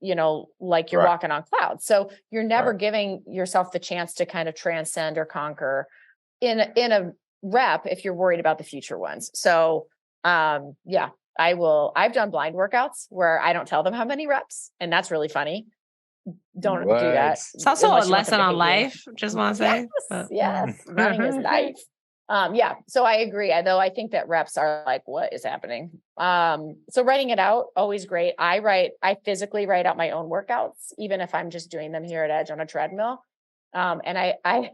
like you're walking on clouds. So you're never giving yourself the chance to kind of transcend or conquer in a rep if you're worried about the future ones. So, I've done blind workouts where I don't tell them how many reps, and that's really funny. Don't do that. It's also a lesson on life. Just want to say, yes, running is life. So I agree. Though I think that reps are like, what is happening? So writing it out, always great. I physically write out my own workouts, even if I'm just doing them here at Edge on a treadmill. And I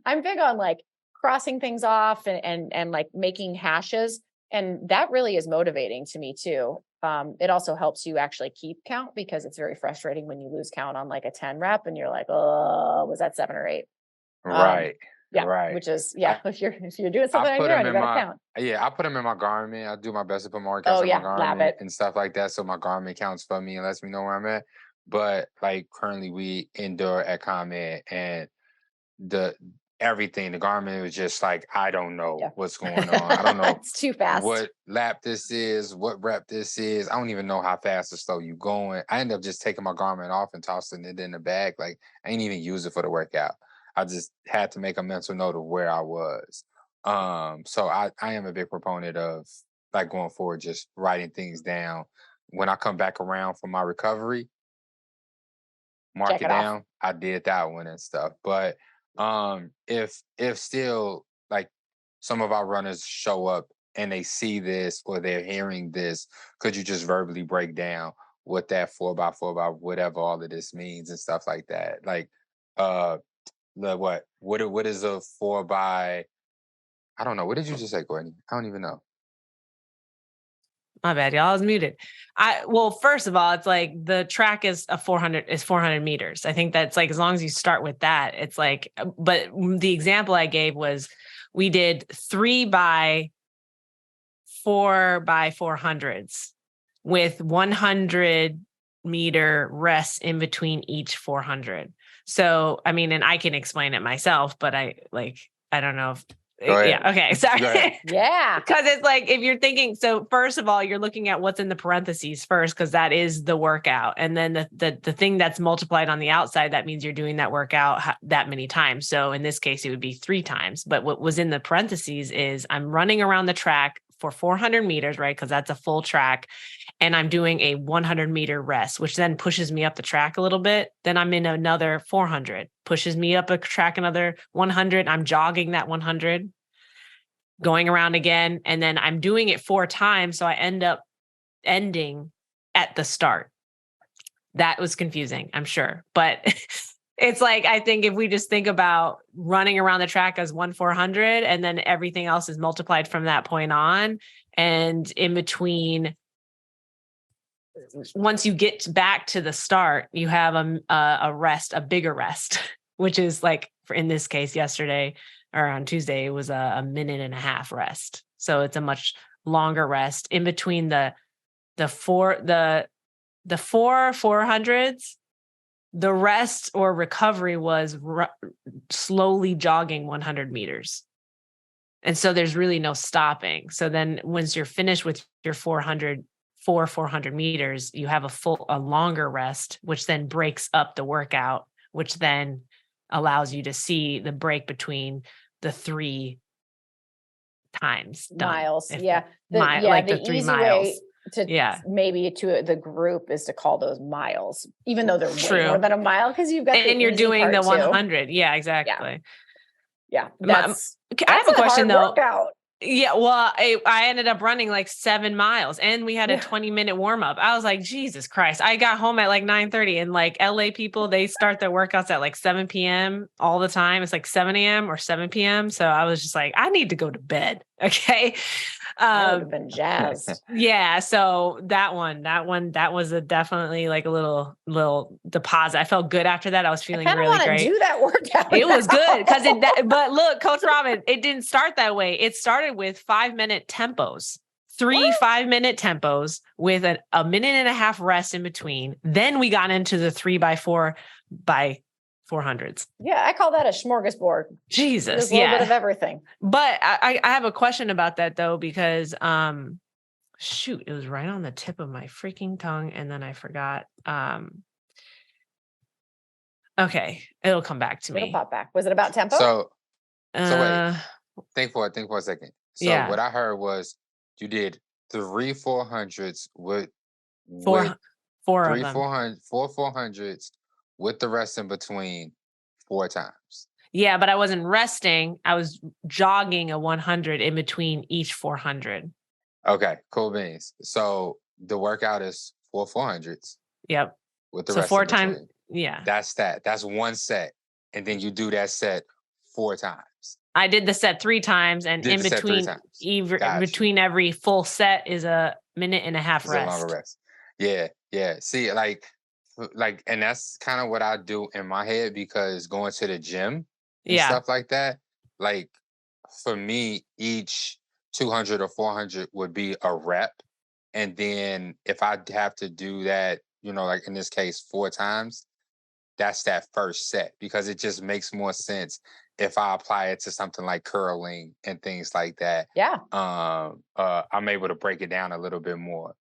I'm big on like crossing things off and like making hashes. And that really is motivating to me too. It also helps you actually keep count, because it's very frustrating when you lose count on like a 10 rep and you're like, oh, was that 7 or 8? Right. Which is, if you're doing something on your own, you gotta count. Yeah, I put them in my Garmin. I do my best to put my workouts in my Garmin and stuff like that. So my Garmin counts for me and lets me know where I'm at. But like currently we indoor at ComEd, and the Garmin was just like, I don't know what's going on. I don't know. It's too fast. What lap this is, what rep this is. I don't even know how fast or slow you going. I ended up just taking my Garmin off and tossing it in the bag. Like, I ain't even use it for the workout. I just had to make a mental note of where I was. So I am a big proponent of like going forward, just writing things down. When I come back around for my recovery, mark it down. I did that one and stuff. But if still like some of our runners show up and they see this or they're hearing this, could you just verbally break down what that 4x4 by whatever all of this means and stuff like that? Like what is a 4 by, I don't know, what did you just say, Courtney? I don't even know. My bad, y'all. I was muted. Well, first of all, it's like the track is 400 meters. I think that's like, as long as you start with that, it's like, but the example I gave was we did 3 by 4 by 400s with 100-meter rests in between each 400. So, I mean, and I can explain it myself, but I don't know if, yeah. Okay. Sorry. Yeah. Because it's like, if you're thinking, so first of all, you're looking at what's in the parentheses first, because that is the workout. And then the thing that's multiplied on the outside, that means you're doing that workout that many times. So in this case, it would be 3 times. But what was in the parentheses is I'm running around the track for 400 meters, right? Because that's a full track. And I'm doing a 100-meter rest, which then pushes me up the track a little bit. Then I'm in another 400, pushes me up a track, another 100. I'm jogging that 100, going around again. And then I'm doing it 4 times. So I end up ending at the start. That was confusing, I'm sure. But it's like, I think if we just think about running around the track as 400, and then everything else is multiplied from that point on. And in between, once you get back to the start, you have a rest, a bigger rest, which is like, in this case, yesterday or on Tuesday, it was a 1.5 minute rest. So it's a much longer rest in between the 4 400s. The rest or recovery was slowly jogging 100 meters. And so there's really no stopping. So then once you're finished with your 400 meters, you have a longer rest, which then breaks up the workout, which then allows you to see the break between the 3 times done. Miles. If, yeah. The 3 easy miles. Way to maybe to the group is to call those miles, even though they're way more than a mile, because you've got and you're doing the 100. Too. Yeah, exactly. Yeah. I have a question though. Workout. Yeah, well, I ended up running like 7 miles, and we had a 20-minute warm up. I was like, Jesus Christ. I got home at like 9:30, and like LA people, they start their workouts at like 7 p.m. all the time. It's like 7 a.m. or 7 p.m. So I was just like, I need to go to bed. Okay. I would have been jazzed. Yeah. So that was definitely like a little deposit. I felt good after that. I was feeling really great. Do that workout. It was good because but look, Coach Robyn, it didn't start that way. It started with 5-minute tempos, 3 5-minute tempos with a 1.5 minute rest in between. Then we got into the 3 by 4 by 400s. Yeah, I call that a smorgasbord. Jesus, there's a little bit of everything. But I have a question about that though, because shoot, it was right on the tip of my freaking tongue, and then I forgot. Okay, it'll come back to me. It'll pop back. Was it about tempo? So wait. Think for a second. So what I heard was you did 3 400s with 4 4 400s with the rest in between 4 times. Yeah, but I wasn't resting. I was jogging a 100 in between each 400. Okay, cool beans. So the workout is 4 400s. Yep. With the rest 4 times. Yeah. That's that. That's one set. And then you do that set 4 times. I did the set 3 times, and in between between every full set is a 1.5 minute rest. A longer rest. Yeah. See, like, and that's kind of what I do in my head, because going to the gym and stuff like that, like for me, each 200 or 400 would be a rep. And then if I have to do that, like in this case, 4 times, that's that first set, because it just makes more sense if I apply it to something like curling and things like that. Yeah. I'm able to break it down a little bit more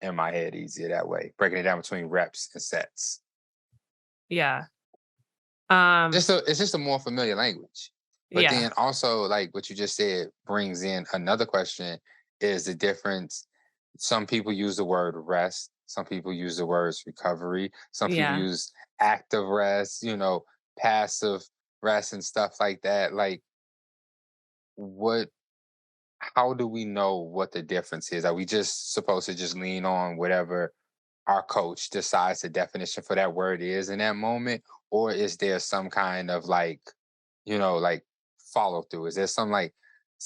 in my head easier that way, breaking it down between reps and sets. Yeah. It's just a more familiar language. But then also, like what you just said brings in another question, is the difference. Some people use the word rest. Some people use the words recovery. Some people use active rest, passive rest and stuff like that. Like, how do we know what the difference is? Are we just supposed to just lean on whatever our coach decides the definition for that word is in that moment? Or is there some kind of like follow through? Is there some like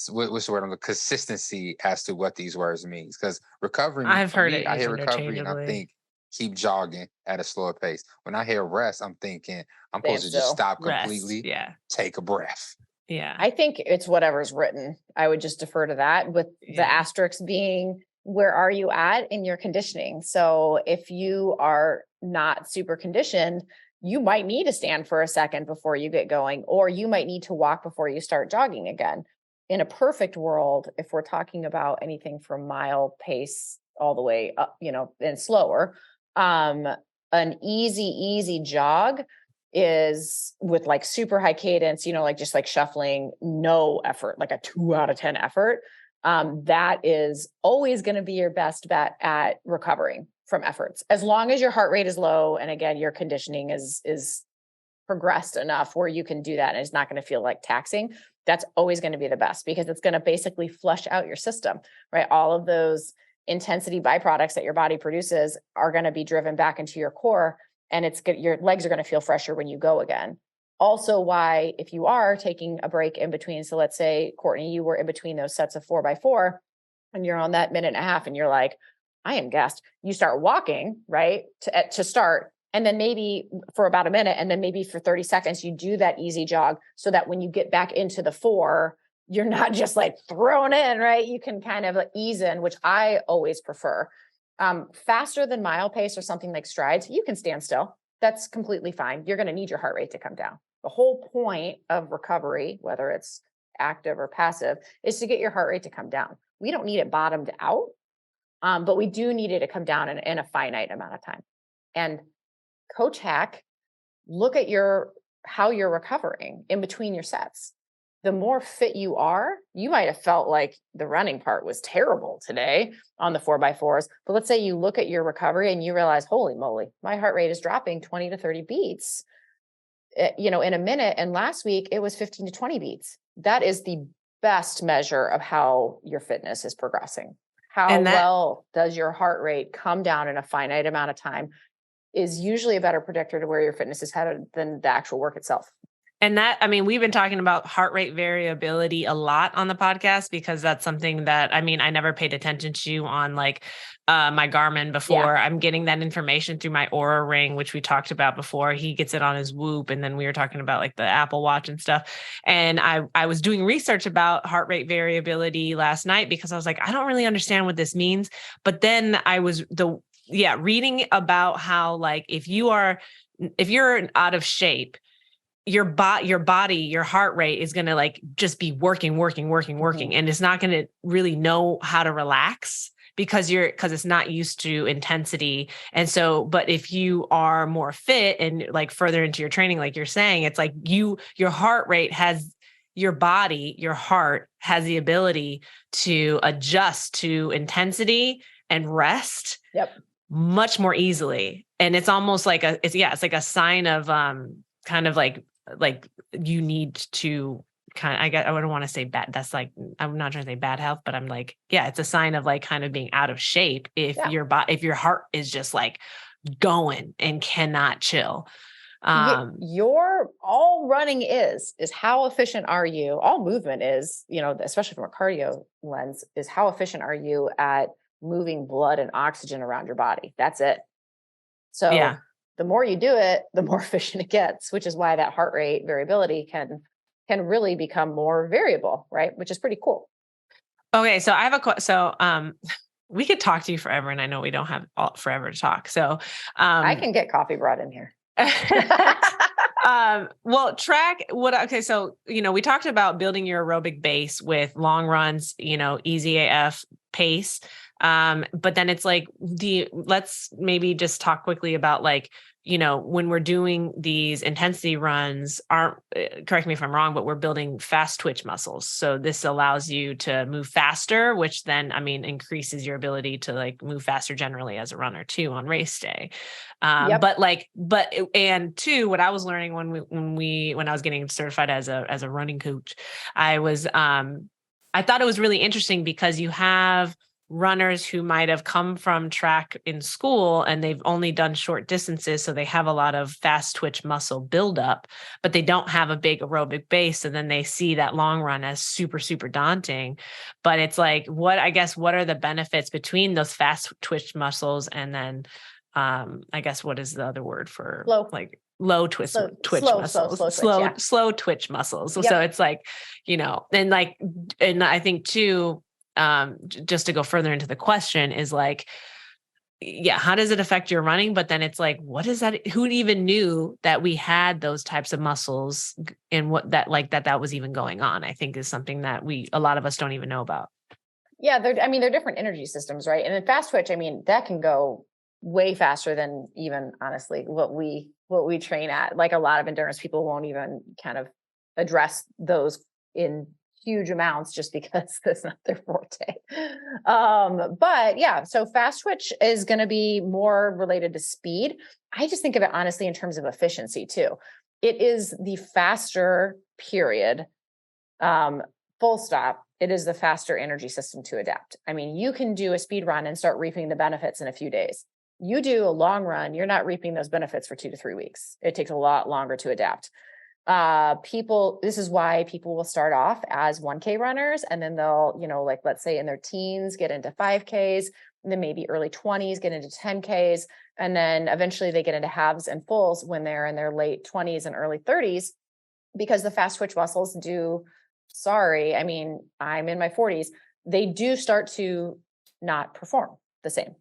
what's the word? The consistency as to what these words means. Because recovery, I've for heard me, it I used hear recovery and I interchangeably. think keep jogging at a slower pace. When I hear rest, I'm thinking I'm Stand supposed to just still. stop Rest. completely, Yeah. take a breath. Yeah. I think it's whatever's written. I would just defer to that, with the Yeah. asterisk being, where are you at in your conditioning? So if you are not super conditioned, you might need to stand for a second before you get going, or you might need to walk before you start jogging again. In a perfect world, if we're talking about anything from mile pace all the way up, and slower, an easy jog is with like super high cadence, like just like shuffling, no effort, like a 2 out of 10 effort. That is always going to be your best bet at recovering from efforts, as long as your heart rate is low. And again, your conditioning is progressed enough where you can do that and it's not going to feel like taxing. That's always going to be the best, because it's going to basically flush out your system, right? All of those intensity byproducts that your body produces are going to be driven back into your core, and it's good. Your legs are going to feel fresher when you go again. Also, why, if you are taking a break in between, so let's say, Courtney, you were in between those sets of 4x4 and you're on that minute and a half and you're like, I am gassed. You start walking, right, to start. And then maybe for about a minute, and then maybe for 30 seconds, you do that easy jog, so that when you get back into the 4, you're not just like thrown in, right? You can kind of like ease in, which I always prefer. Faster than mile pace or something like strides, you can stand still. That's completely fine. You're going to need your heart rate to come down. The whole point of recovery, whether it's active or passive, is to get your heart rate to come down. We don't need it bottomed out, but we do need it to come down in a finite amount of time. And coach hack, look at how you're recovering in between your sets. The more fit you are, you might have felt like the running part was terrible today on the 4x4s. But let's say you look at your recovery and you realize, holy moly, my heart rate is dropping 20 to 30 beats, in a minute. And last week it was 15 to 20 beats. That is the best measure of how your fitness is progressing. How well does your heart rate come down in a finite amount of time is usually a better predictor to where your fitness is headed than the actual work itself. And we've been talking about heart rate variability a lot on the podcast, because that's something that, I never paid attention to on like my Garmin before. Yeah. I'm getting that information through my Aura ring, which we talked about before. He gets it on his Whoop. And then we were talking about like the Apple Watch and stuff. And I was doing research about heart rate variability last night, because I was like, I don't really understand what this means. But then I was reading about how, like, if you're out of shape, your body, your heart rate is going to like just be working. Mm-hmm. And it's not going to really know how to relax, because it's not used to intensity. And so, but if you are more fit and like further into your training, like you're saying, it's like your heart rate has, your body, your heart has the ability to adjust to intensity and rest. Yep. Much more easily. And it's almost like it's like a sign of kind of like you need to I don't want to say bad. That's like, I'm not trying to say bad health, but I'm like, it's a sign of like kind of being out of shape. If if your heart is just like going and cannot chill. Your all running is how efficient are you? All movement is, especially from a cardio lens, is how efficient are you at moving blood and oxygen around your body? That's it. So the more you do it, the more efficient it gets, which is why that heart rate variability can really become more variable, right? Which is pretty cool. Okay, so I have we could talk to you forever, and I know we don't have forever to talk. So I can get coffee brought in here. So, we talked about building your aerobic base with long runs, easy AF pace. But then it's like let's maybe just talk quickly about like, when we're doing these intensity runs, correct me if I'm wrong, but we're building fast twitch muscles. So this allows you to move faster, which then, increases your ability to like move faster generally as a runner too on race day. And two, what I was learning when I was getting certified as a running coach, I thought it was really interesting, because you have runners who might have come from track in school and they've only done short distances. So they have a lot of fast twitch muscle buildup, but they don't have a big aerobic base. And then they see that long run as super, super daunting. But it's like, what are the benefits between those fast twitch muscles? And then I guess, what is the other word for low twitch muscles, slow twitch muscles. Yep. So it's like, and I think too, just to go further into the question is like, yeah, how does it affect your running? But then it's like, what is that? Who even knew that we had those types of muscles and what that was even going on? I think is something that a lot of us don't even know about. Yeah. They're different energy systems, right? And in fast twitch, that can go way faster than even honestly what we train at. Like a lot of endurance people won't even kind of address those in huge amounts just because that's not their forte. But yeah, so fast twitch is going to be more related to speed. I just think of it honestly in terms of efficiency too. It is the faster period, full stop. It is the faster energy system to adapt. You can do a speed run and start reaping the benefits in a few days. You do a long run, you're not reaping those benefits for 2 to 3 weeks. It takes a lot longer to adapt. This is why people will start off as 1K runners, and then they'll, let's say in their teens, get into 5Ks, and then maybe early 20s, get into 10Ks. And then eventually they get into halves and fulls when they're in their late 20s and early 30s, because the fast twitch muscles I'm in my 40s. They do start to not perform the same.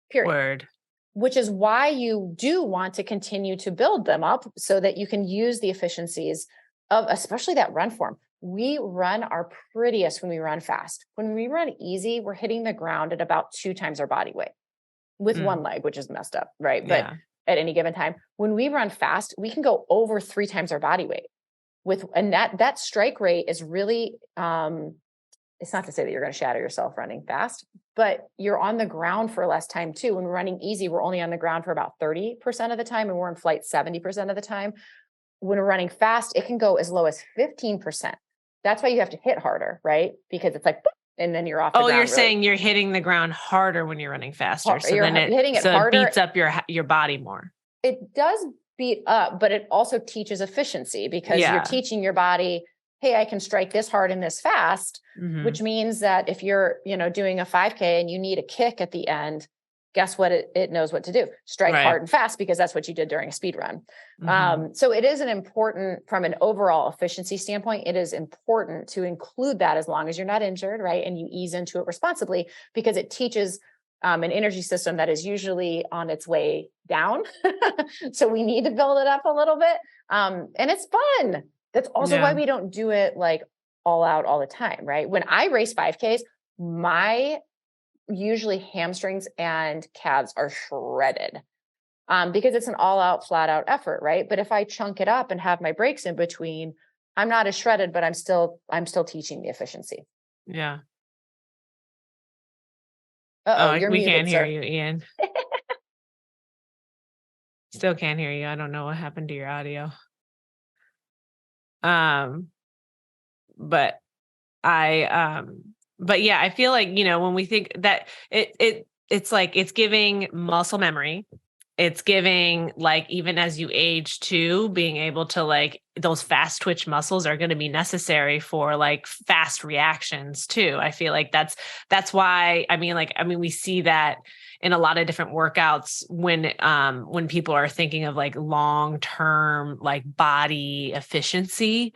Period. Word. Which is why you do want to continue to build them up so that you can use the efficiencies of especially that run form. We run our prettiest when we run fast. When we run easy, we're hitting the ground at about 2 times our body weight with one leg, which is messed up, right? But at any given time, when we run fast, we can go over 3 times our body weight. And that strike rate is really, it's not to say that you're going to shatter yourself running fast, but you're on the ground for less time too. When we're running easy, we're only on the ground for about 30% of the time, and we're in flight 70% of the time. When we're running fast, it can go as low as 15%. That's why you have to hit harder, right? Because it's like, boop, and then you're off the ground. You're saying you're hitting the ground harder when you're running faster. So you're then it beats up your body more. It does beat up, but it also teaches efficiency because you're teaching your body, hey, I can strike this hard and this fast, which means that if you're, doing a 5K and you need a kick at the end, guess what? It knows what to do. Strike hard and fast, because that's what you did during a speed run. So it is from an overall efficiency standpoint, it is important to include that as long as you're not injured, right? And you ease into it responsibly, because it teaches an energy system that is usually on its way down. So we need to build it up a little bit. And it's fun. That's also why we don't do it like all out all the time, right? When I race 5Ks, my usually hamstrings and calves are shredded because it's an all out, flat out effort, right? But if I chunk it up and have my breaks in between, I'm not as shredded, but I'm still teaching the efficiency. Yeah. You're we muted, can't hear sir. you, Ian. Still can't hear you. I don't know what happened to your audio. But yeah, I feel like, when we think that it's like, it's giving muscle memory. It's giving, like, even as you age too, being able to, like, those fast twitch muscles are going to be necessary for like fast reactions too. I feel like that's why, we see that in a lot of different workouts when people are thinking of like long-term, like body efficiency,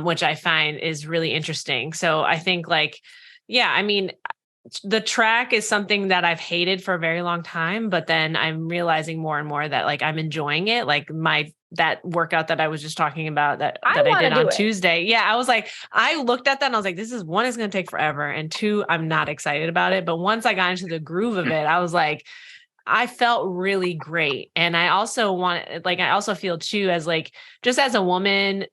which I find is really interesting. So I think the track is something that I've hated for a very long time, but then I'm realizing more and more that like I'm enjoying it. Like that workout that I was just talking about that I did on Tuesday. Yeah. I was like, I looked at that and I was like, this is one is going to take forever. And 2, I'm not excited about it. But once I got into the groove of it, I was like, I felt really great. And I also I also feel too, as like, just as a woman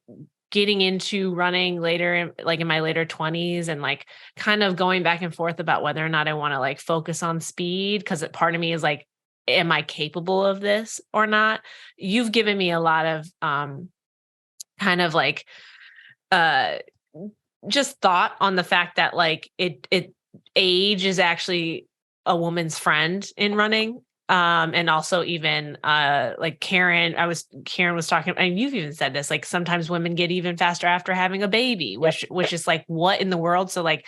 getting into running later in my later 20s and like kind of going back and forth about whether or not I want to like focus on speed. Cause part of me is like, am I capable of this or not? You've given me a lot of kind of like just thought on the fact that like it age is actually a woman's friend in running. And also even like Karen was talking, and you've even said this, like sometimes women get even faster after having a baby, which is like, what in the world? So like,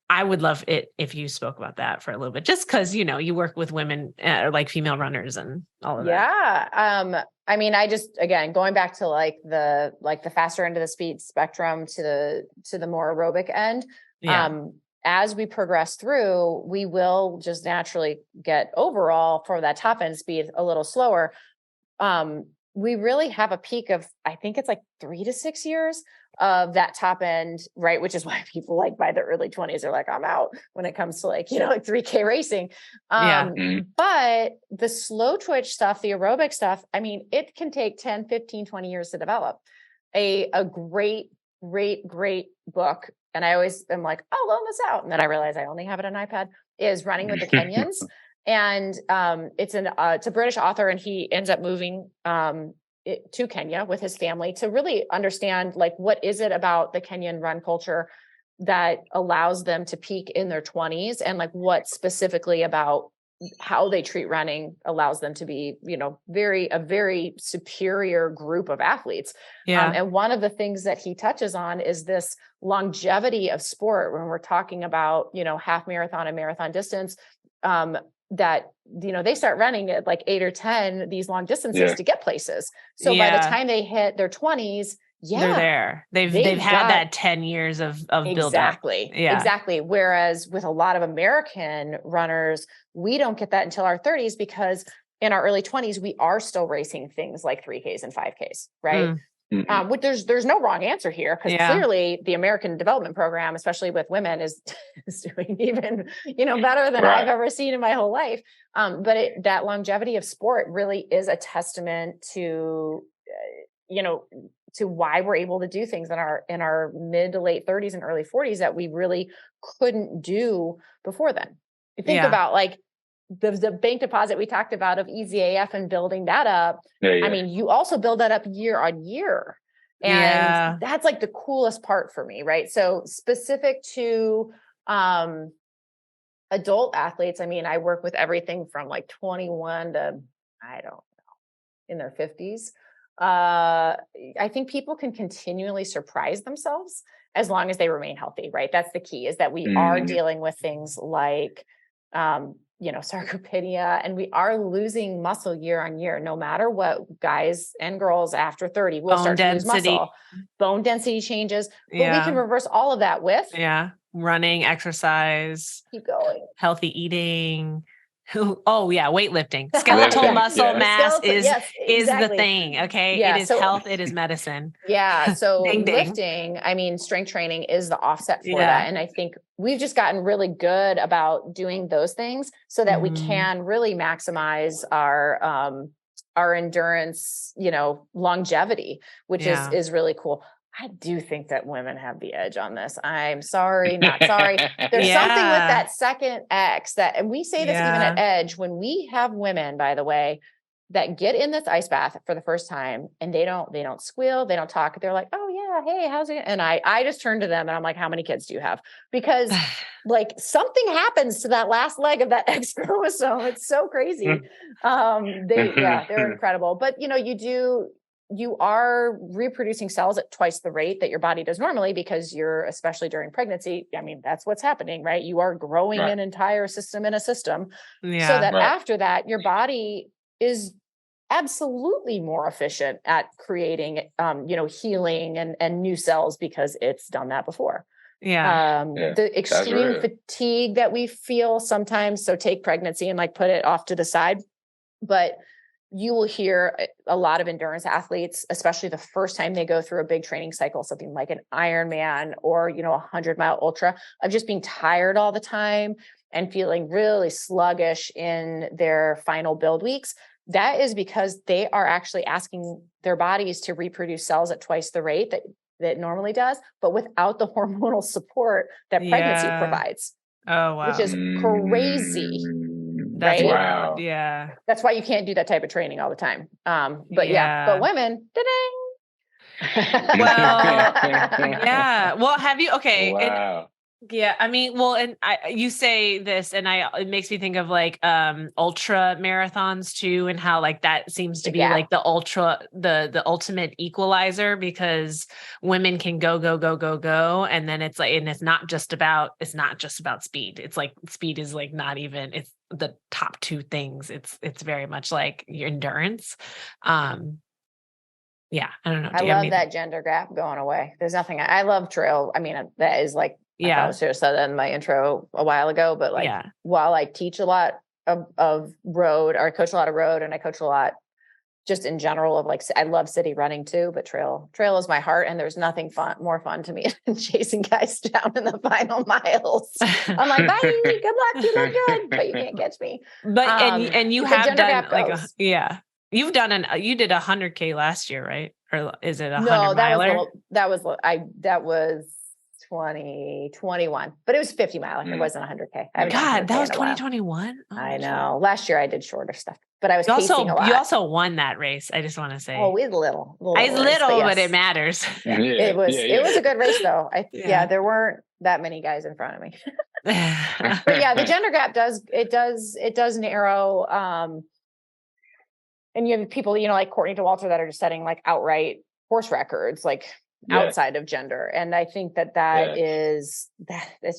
I would love it if you spoke about that for a little bit, just because, you know, you work with women like female runners and all of that. Yeah. I mean, again, going back to like the faster end of the speed spectrum to the more aerobic end. Yeah. As we progress through, we will just naturally get overall for that top end speed a little slower. We really have a peak of, I think it's like 3 to 6 years of that top end, right? Which is why people like by the early 20s are like, I'm out when it comes to like, you know, like 3K racing. But the slow twitch stuff, the aerobic stuff, I mean, it can take 10, 15, 20 years to develop. A great book. And I always am like, I'll loan this out. And then I realize I only have it on iPad, is Running with the Kenyans. And it's a British author, and he ends up moving to Kenya with his family to really understand, like, what is it about the Kenyan run culture that allows them to peak in their 20s, and like what specifically about how they treat running allows them to be, you know, a very superior group of athletes. And one of the things that he touches on is this longevity of sport when we're talking about, you know, half marathon and marathon distance, that, you know, they start running at like 8 or 10, these long distances to get places. So by the time they hit their 20s, they're there. They've had that 10 years of build up. Exactly. Whereas with a lot of American runners, we don't get that until our 30s, because in our early 20s, we are still racing things like 3Ks and 5Ks, right? Which there's no wrong answer here, because clearly the American development program, especially with women, is doing even, you know, better than I've ever seen in my whole life. But that longevity of sport really is a testament to, you know, to why we're able to do things in our mid to late 30s and early 40s that we really couldn't do before then. You think about like the bank deposit we talked about of EZAF and building that up. I mean, you also build that up year on year. And that's like the coolest part for me, right? So specific to adult athletes, I mean, I work with everything from like 21 to, I don't know, in their 50s. I think people can continually surprise themselves as long as they remain healthy, right? That's the key, is that we are dealing with things like, you know, sarcopenia, and we are losing muscle year on year, no matter what. Guys and girls after 30 will start to lose muscle. Bone density changes, but we can reverse all of that with running, exercise, keep going, healthy eating. Weightlifting. Skeletal muscle mass is the thing. Okay. It is health. It is medicine. So lifting, I mean, strength training is the offset for that. And I think we've just gotten really good about doing those things so that we can really maximize our endurance, you know, longevity, which is really cool. I do think that women have the edge on this. I'm sorry, not sorry. There's something with that second X and we say this even at Edge, when we have women, by the way, that get in this ice bath for the first time, and they don't squeal, they don't talk. They're like, oh yeah, hey, how's it? And I just turn to them and I'm like, how many kids do you have? Because like something happens to that last leg of that X chromosome. It's so crazy. They're incredible. But you know, you are reproducing cells at twice the rate that your body does normally, because you're, especially during pregnancy, I mean, that's what's happening, right? You are growing an entire system in a system. So that after that, your body is absolutely more efficient at creating, you know, healing and new cells, because it's done that before. The extreme fatigue that we feel sometimes. So take pregnancy and like put it off to the side, but you will hear a lot of endurance athletes, especially the first time they go through a big training cycle, something like an Ironman or, you know, 100-mile ultra, of just being tired all the time and feeling really sluggish in their final build weeks. That is because they are actually asking their bodies to reproduce cells at twice the rate that it normally does, but without the hormonal support that pregnancy provides. Oh, wow. Which is crazy. That's wow. Yeah. That's why you can't do that type of training all the time. But women, well, Well, have you, okay. Wow. Yeah, I mean, well, and you say this, and it makes me think of like ultra marathons too, and how like that seems to be like the ultimate equalizer, because women can go, and then it's like, and it's not just about speed. It's like speed is like not even, it's the top two things. It's very much like your endurance. Yeah, I don't know. I love that gender gap going away. There's nothing. I love trail. I mean, that is like, I probably should have said that in my intro a while ago, but like, while I teach a lot of road, or I coach a lot of road, and I coach a lot just in general of like, I love city running too, but trail is my heart. And there's nothing more fun to me than chasing guys down in the final miles. I'm like, bye, good luck, you look good, but you can't catch me. But and you have done like you've done you did 100K last year, right? Or is it 100 miler? That was 2021, but it was 50 miler. It wasn't 100K. God, that was 2021. Oh, I know. Last year I did shorter stuff, but I was pacing a lot. You also won that race. I just want to say. Oh, we had a little, but it matters. Yeah. It was a good race though. There weren't that many guys in front of me. But yeah, the gender gap does narrow. And you have people, like Courtney DeWalter, that are just setting like outright horse records, like outside of gender. And I think it's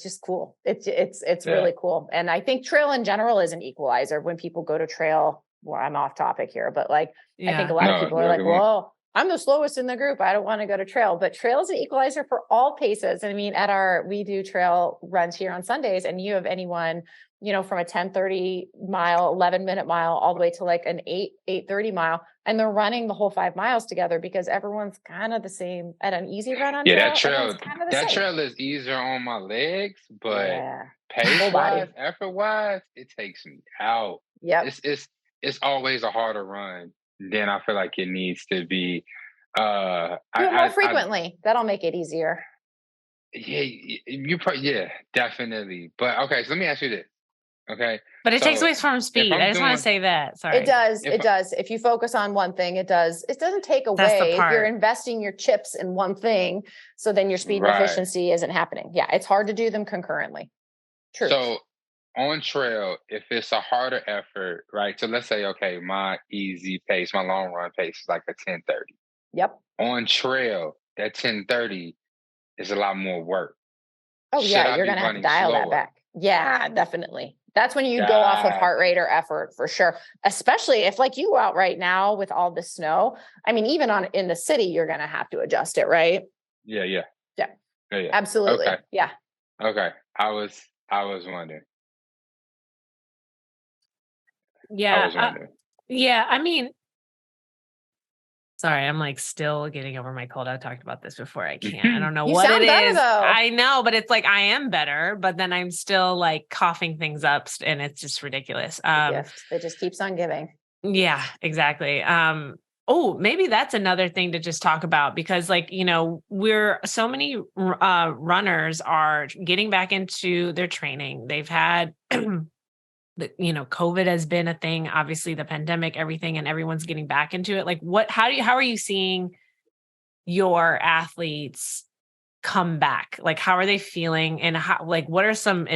just cool. It's really cool. And I think trail in general is an equalizer. When people go to trail, well, I'm off topic here, but like, I think a lot of people are like, well, I'm the slowest in the group, I don't want to go to trail, but trail is an equalizer for all paces. I mean, we do trail runs here on Sundays, and you have anyone, from a 10:30 mile, 11-minute mile, all the way to like an 8:30 mile. And they're running the whole 5 miles together, because everyone's kind of the same at an easy run on trail. That trail is easier on my legs, but pace-wise, effort-wise, it takes me out. Yeah. It's always a harder run than I feel like it needs to be. Do it more frequently. That'll make it easier. Yeah, definitely. But okay, so let me ask you this. Okay. But it takes away from speed. I just want to say that. Sorry. It does. It does. If you focus on one thing, it does. It doesn't take away if you're investing your chips in one thing. So then your speed and efficiency isn't happening. Yeah. It's hard to do them concurrently. True. So on trail, if it's a harder effort, right? So let's say, okay, my easy pace, my long run pace is like a 10:30. Yep. On trail, that 10:30 is a lot more work. Oh yeah. You're going to have to dial that back. Yeah, definitely. That's when you go off of heart rate or effort for sure. Especially if like you go out right now with all the snow. I mean, even in the city, you're going to have to adjust it, right? Yeah. Absolutely. Okay. Yeah. Okay. I was wondering. Yeah. I mean, sorry, I'm like still getting over my cold. I've talked about this before. I can't. I don't know what it is. I know, but it's like I am better, but then I'm still like coughing things up, and it's just ridiculous. It just keeps on giving. Yeah, exactly. Maybe that's another thing to just talk about, because like, we're so many runners are getting back into their training. They've had COVID has been a thing, obviously the pandemic, everything, and everyone's getting back into it. Like how are you seeing your athletes come back? Like, how are they feeling, and what are some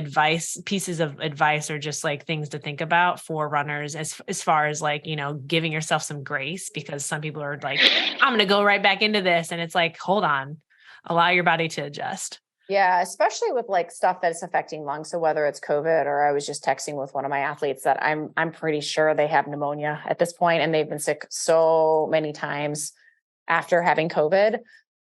pieces of advice, or just like things to think about for runners as far as like, giving yourself some grace, because some people are like, I'm going to go right back into this. And it's like, hold on, allow your body to adjust. Yeah, especially with like stuff that's affecting lungs. So whether it's COVID, or I was just texting with one of my athletes that I'm pretty sure they have pneumonia at this point, and they've been sick so many times after having COVID.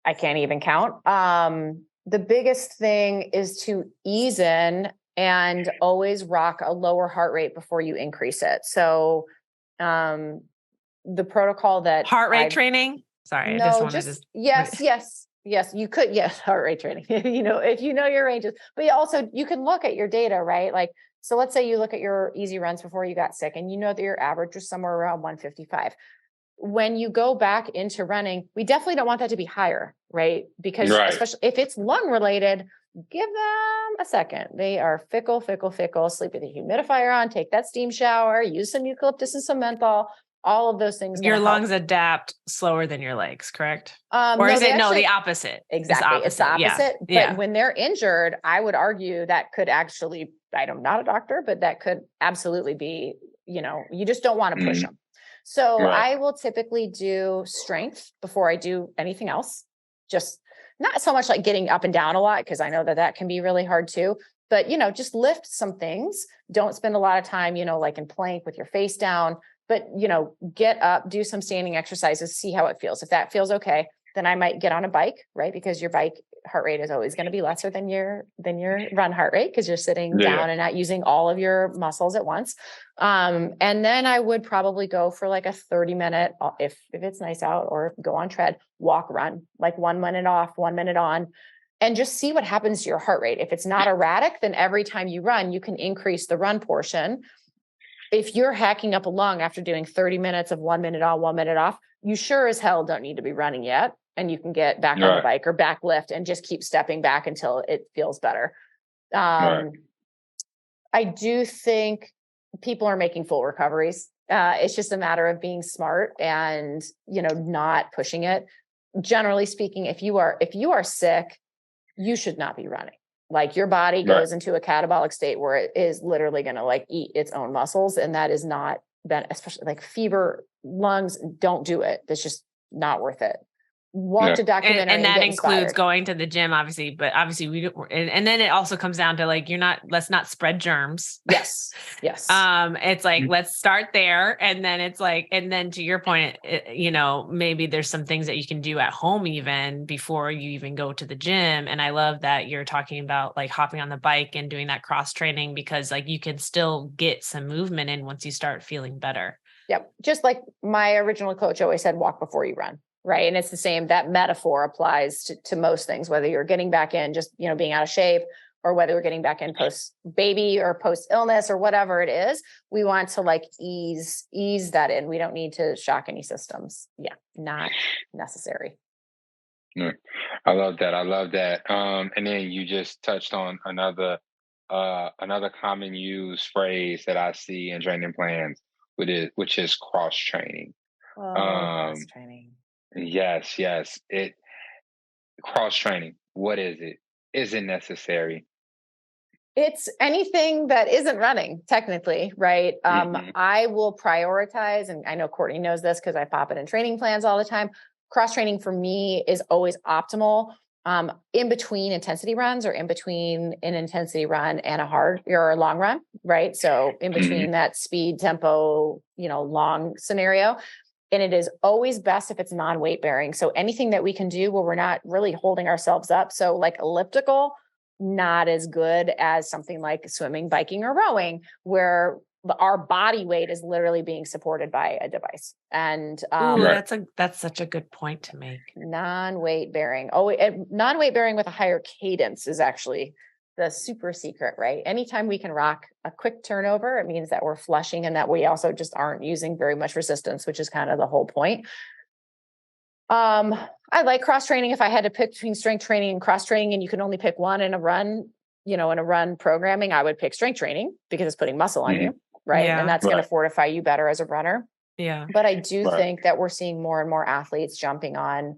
I can't even count. The biggest thing is to ease in and always rock a lower heart rate before you increase it. So the protocol that training. Sorry, no, I just wanted to. Yes, you could. Yes, heart rate training, if you know your ranges, but you can look at your data, right? Like, so let's say you look at your easy runs before you got sick, and you know that your average was somewhere around 155. When you go back into running, we definitely don't want that to be higher, right? Because especially if it's lung related, give them a second. They are fickle. Sleep with a humidifier on, take that steam shower, use some eucalyptus and some menthol. All of those things. Your lungs adapt slower than your legs, correct? Or No, is it the opposite? Exactly. It's the opposite. Yeah. But when they're injured, I would argue that could actually, I'm not a doctor, but that could absolutely be, you just don't want to push them. So I will typically do strength before I do anything else. Just not so much like getting up and down a lot, because I know that can be really hard too. But, just lift some things. Don't spend a lot of time, like in plank with your face down. But, get up, do some standing exercises, see how it feels. If that feels okay, then I might get on a bike, right? Because your bike heart rate is always going to be lesser than your run heart rate, because you're sitting down and not using all of your muscles at once. And then I would probably go for like a 30-minute, if it's nice out, or go on tread, walk, run, like 1 minute off, 1 minute on, and just see what happens to your heart rate. If it's not erratic, then every time you run, you can increase the run portion. If you're hacking up a lung after doing 30 minutes of 1 minute on, 1 minute off, you sure as hell don't need to be running yet. And you can get back on the bike or back lift and just keep stepping back until it feels better. I do think people are making full recoveries. It's just a matter of being smart and, not pushing it. Generally speaking, if you are sick, you should not be running. Like your body goes into a catabolic state where it is literally going to like eat its own muscles. And that is not, especially like fever, lungs, don't do it. That's just not worth it. Watch a documentary and that get includes inspired. going to the gym, obviously, but obviously we don't, and then it also comes down to like, let's not spread germs. Yes. It's like, let's start there. And then it's like, and then to your point, maybe there's some things that you can do at home even before you even go to the gym. And I love that you're talking about like hopping on the bike and doing that cross training, because like you can still get some movement in once you start feeling better. Yep. Just like my original coach always said, walk before you run. Right. And it's the same, that metaphor applies to most things, whether you're getting back in, just, being out of shape, or whether we're getting back in post baby or post illness or whatever it is. We want to like ease that in. We don't need to shock any systems. Yeah. Not necessary. I love that. And then you just touched on another common used phrase that I see in training plans, which is cross training. Cross training. Yes. Cross training. What is it? Is it necessary? It's anything that isn't running, technically, right? I will prioritize, and I know Courtney knows this because I pop it in training plans all the time. Cross training for me is always optimal in between intensity runs, or in between an intensity run and a hard or a long run, right? So in between that speed, tempo, long scenario. And it is always best if it's non-weight bearing. So anything that we can do where we're not really holding ourselves up. So like elliptical, not as good as something like swimming, biking, or rowing, where our body weight is literally being supported by a device. And that's such a good point to make. Non-weight bearing. Non-weight bearing with a higher cadence is actually the super secret, right? Anytime we can rock a quick turnover, it means that we're flushing and that we also just aren't using very much resistance, which is kind of the whole point. I like cross training. If I had to pick between strength training and cross training, and you can only pick one in a run, in a run programming, I would pick strength training because it's putting muscle on you, right? Yeah. And that's going to fortify you better as a runner. Yeah. But I do think that we're seeing more and more athletes jumping on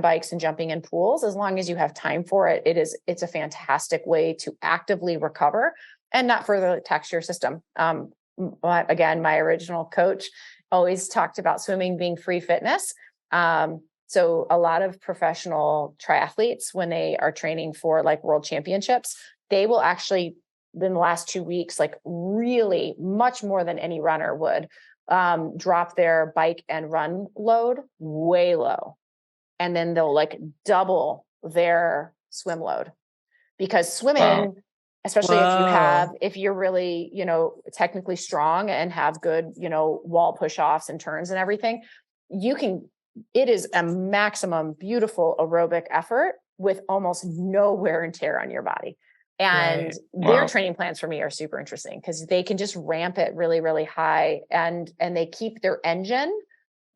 bikes and jumping in pools. As long as you have time for it, it's a fantastic way to actively recover and not further tax your system. Again, my original coach always talked about swimming being free fitness. So a lot of professional triathletes, when they are training for like world championships, they will actually, in the last 2 weeks, like really much more than any runner would, drop their bike and run load way low. And then they'll like double their swim load, because swimming, especially if you're really, technically strong and have good, wall push-offs and turns and everything, it is a maximum beautiful aerobic effort with almost no wear and tear on your body. And their training plans for me are super interesting because they can just ramp it really, really high, and they keep their engine,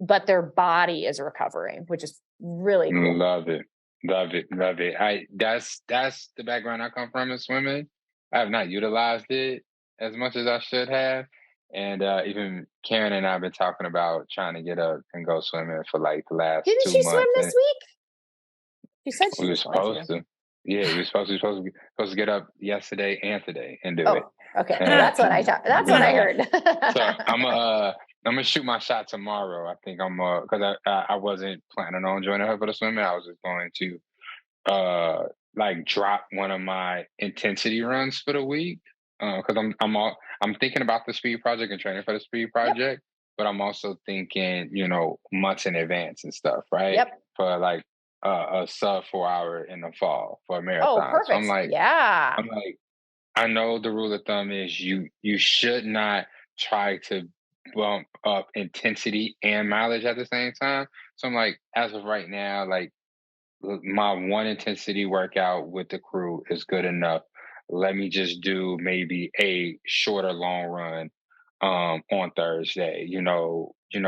but their body is recovering, which is really cool. Love it. That's the background I come from in swimming. I have not utilized it as much as I should have. And even Karen and I have been talking about trying to get up and go swimming for like the last Didn't two she swim months, this and week? She said she we were was going supposed to. to. Yeah, we were supposed to get up yesterday and today and do it. Oh, okay. And That's what I thought. That's what I heard. so I'm gonna shoot my shot tomorrow. I think I'm because I wasn't planning on joining her for the swimming. I was just going to like drop one of my intensity runs for the week because I'm thinking about the speed project and training for the speed Yep. project, but I'm also thinking months in advance and stuff, right? Yep. For like a sub 4 hour in the fall for a Oh, marathon. So perfect. Yeah. I'm like, I know the rule of thumb is you should not try to bump up intensity and mileage at the same time. So I'm like, as of right now, like my one intensity workout with the crew is good enough. Let me just do maybe a shorter long run on Thursday.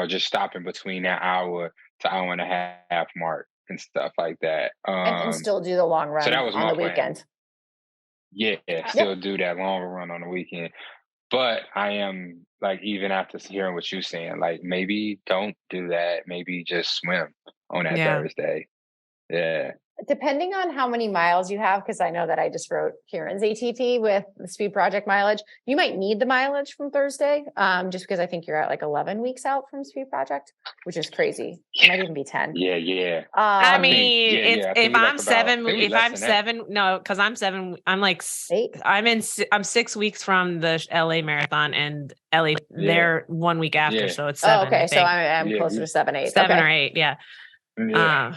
Just stopping between that hour to hour and a half mark and stuff like that. And still do the long So run that was on my the plan. weekend. Yeah, Yep. still do that longer run on the weekend. But I am like, even after hearing what you're saying, like maybe don't do that. Maybe just swim on that Yeah. Thursday. Yeah. Depending on how many miles you have, because I know that I just wrote Kieran's ATT with the speed project mileage. You might need the mileage from Thursday, just because I think you're at like 11 weeks out from speed project, which is crazy. It might even be 10. Yeah. I I think, mean, it's I think if we I'm like about, I seven, think we if less I'm than that. seven, no, because I'm seven, I'm like, 8. I'm 6 weeks from the LA marathon, and LA, they're 1 week after. Yeah. So it's Oh, 7, I okay. So think. I'm Yeah. closer to 7, 8. 7 Okay. or 8. Yeah. Yeah.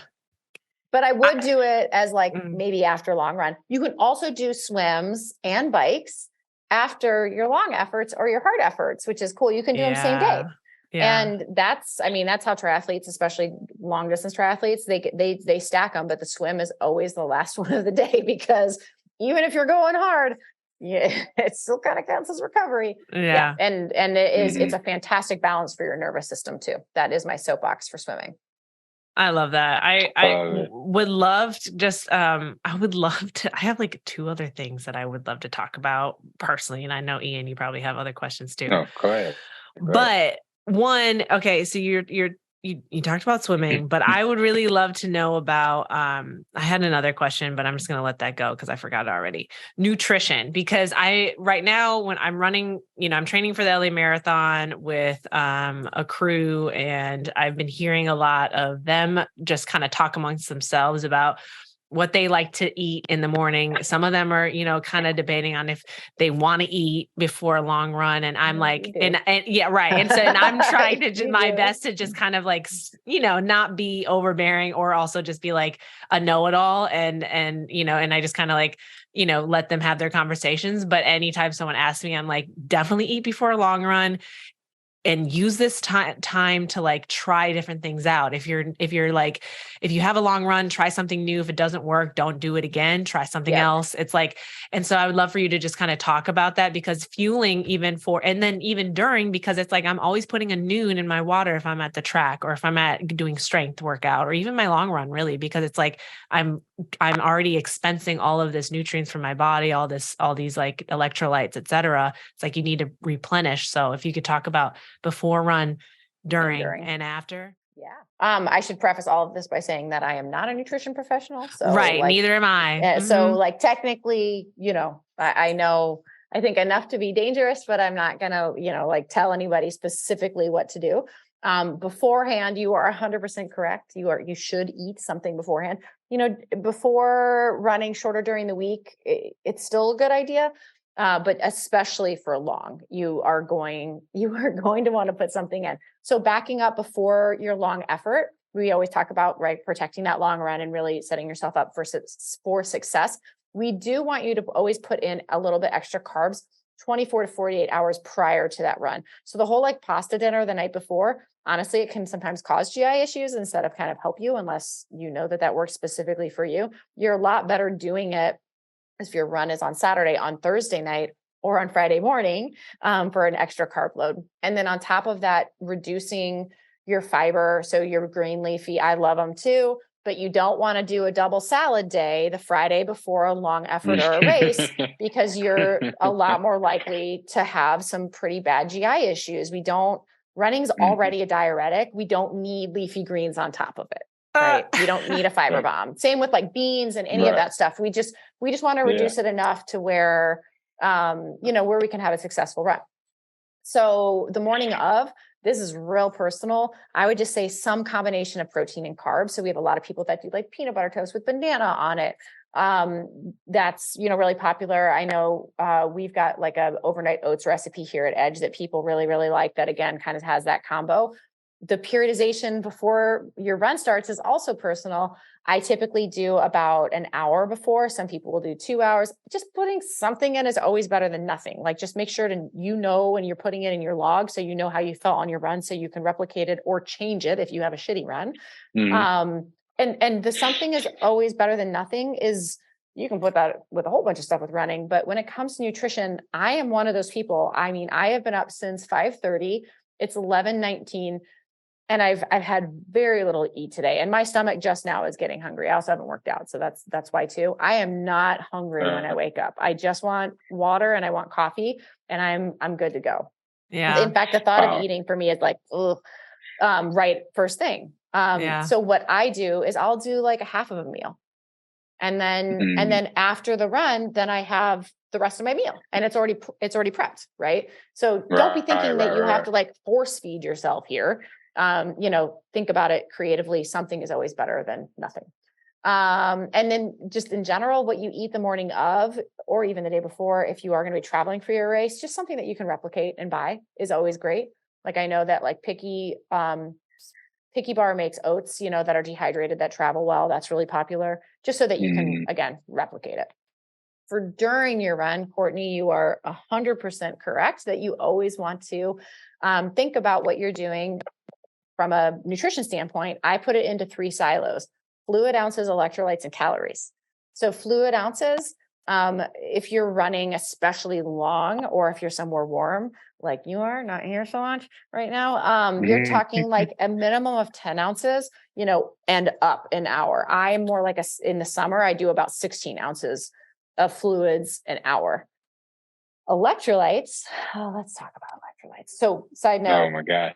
But I would do it as like Mm. maybe after long run. You can also do swims and bikes after your long efforts or your hard efforts, which is cool. You can do them same day. Yeah. And that's how triathletes, especially long distance triathletes, they stack them, but the swim is always the last one of the day, because even if you're going hard, it still kind of counts as recovery. Yeah. And it's a fantastic balance for your nervous system too. That is my soapbox for swimming. I love that. Would love to just, I would love to, I have like 2 other things that I would love to talk about personally. And I know, Ian, you probably have other questions too. No, go ahead. But one, okay, so you talked about swimming, but I would really love to know about, I had another question, but I'm just going to let that go because I forgot it already. Nutrition, because right now when I'm running, I'm training for the LA Marathon with a crew, and I've been hearing a lot of them just kind of talk amongst themselves about what they like to eat in the morning. Some of them are, kind of debating on if they want to eat before a long run. And I'm like, and yeah, right. And so, and I'm trying to do my best to just kind of like, not be overbearing, or also just be like a know-it-all. And I just kind of like, let them have their conversations. But anytime someone asks me, I'm like, definitely eat before a long run. And use this time to like try different things out. If you have a long run, try something new. If it doesn't work, don't do it again. Try something else. It's like, and so I would love for you to just kind of talk about that, because fueling and then even during, because it's like, I'm always putting a noon in my water if I'm at the track, or if I'm doing strength workout, or even my long run, really, because it's like, I'm already expensing all of this nutrients from my body, all these like electrolytes, et cetera. It's like, you need to replenish. So if you could talk about before run, during and after. Yeah. I should preface all of this by saying that I am not a nutrition professional. So right. Neither am I. So like technically, I know, I think enough to be dangerous, but I'm not going to, like tell anybody specifically what to do. Beforehand, you are 100% correct. You should eat something beforehand. Before running shorter during the week, it's still a good idea. But especially for long, you are going to want to put something in. So backing up before your long effort, we always talk about, right, protecting that long run and really setting yourself up for success. We do want you to always put in a little bit extra carbs 24 to 48 hours prior to that run. So the whole like pasta dinner the night before, honestly, it can sometimes cause GI issues instead of kind of help you, unless you know that works specifically for you. You're a lot better doing it if your run is on Saturday, on Thursday night, or on Friday morning, for an extra carb load. And then on top of that, reducing your fiber. So your green leafy, I love them too. but you don't want to do a double salad day the Friday before a long effort or a race, because you're a lot more likely to have some pretty bad GI issues. Running's already a diuretic. We don't need leafy greens on top of it. Right. We don't need a fiber bomb. Same with like beans and any of that stuff. We just want to reduce it enough to where, where we can have a successful run. So the morning of, this is real personal. I would just say some combination of protein and carbs. So we have a lot of people that do like peanut butter toast with banana on it. That's, really popular. I know, we've got like a overnight oats recipe here at Edge that people really, really like, that again, kind of has that combo. The periodization before your run starts is also personal. I typically do about an hour before. Some people will do 2 hours. Just putting something in is always better than nothing. Like, just make sure when you're putting it in your log, so you know how you felt on your run, so you can replicate it or change it if you have a shitty run. And the something is always better than nothing is, you can put that with a whole bunch of stuff with running. But when it comes to nutrition, I am one of those people. I mean, I have been up since 5:30. It's 11:19. And I've had very little to eat today, and my stomach just now is getting hungry. I also haven't worked out, so that's why too. I am not hungry when I wake up. I just want water and I want coffee, and I'm good to go. Yeah. In fact, the thought of eating for me is like, right first thing. So what I do is I'll do like a half of a meal, and then after the run, then I have the rest of my meal, and it's already prepped, right? So don't be thinking that you have to like force feed yourself here. Think about it creatively. Something is always better than nothing. And then just in general, what you eat the morning of, or even the day before, if you are going to be traveling for your race, just something that you can replicate and buy is always great. Like, I know that like Picky Bar makes oats, that are dehydrated, that travel well. That's really popular, just so that you can, again, replicate it. For during your run, Courtney, you are 100% correct that you always want to think about what you're doing from a nutrition standpoint. I put it into 3 silos: fluid ounces, electrolytes, and calories. So fluid ounces, if you're running especially long, or if you're somewhere warm, like you are, not here so much right now, you're talking like a minimum of 10 ounces, and up an hour. I'm more like in the summer, I do about 16 ounces of fluids an hour. Electrolytes. Let's talk about electrolytes. So side note. Oh my God.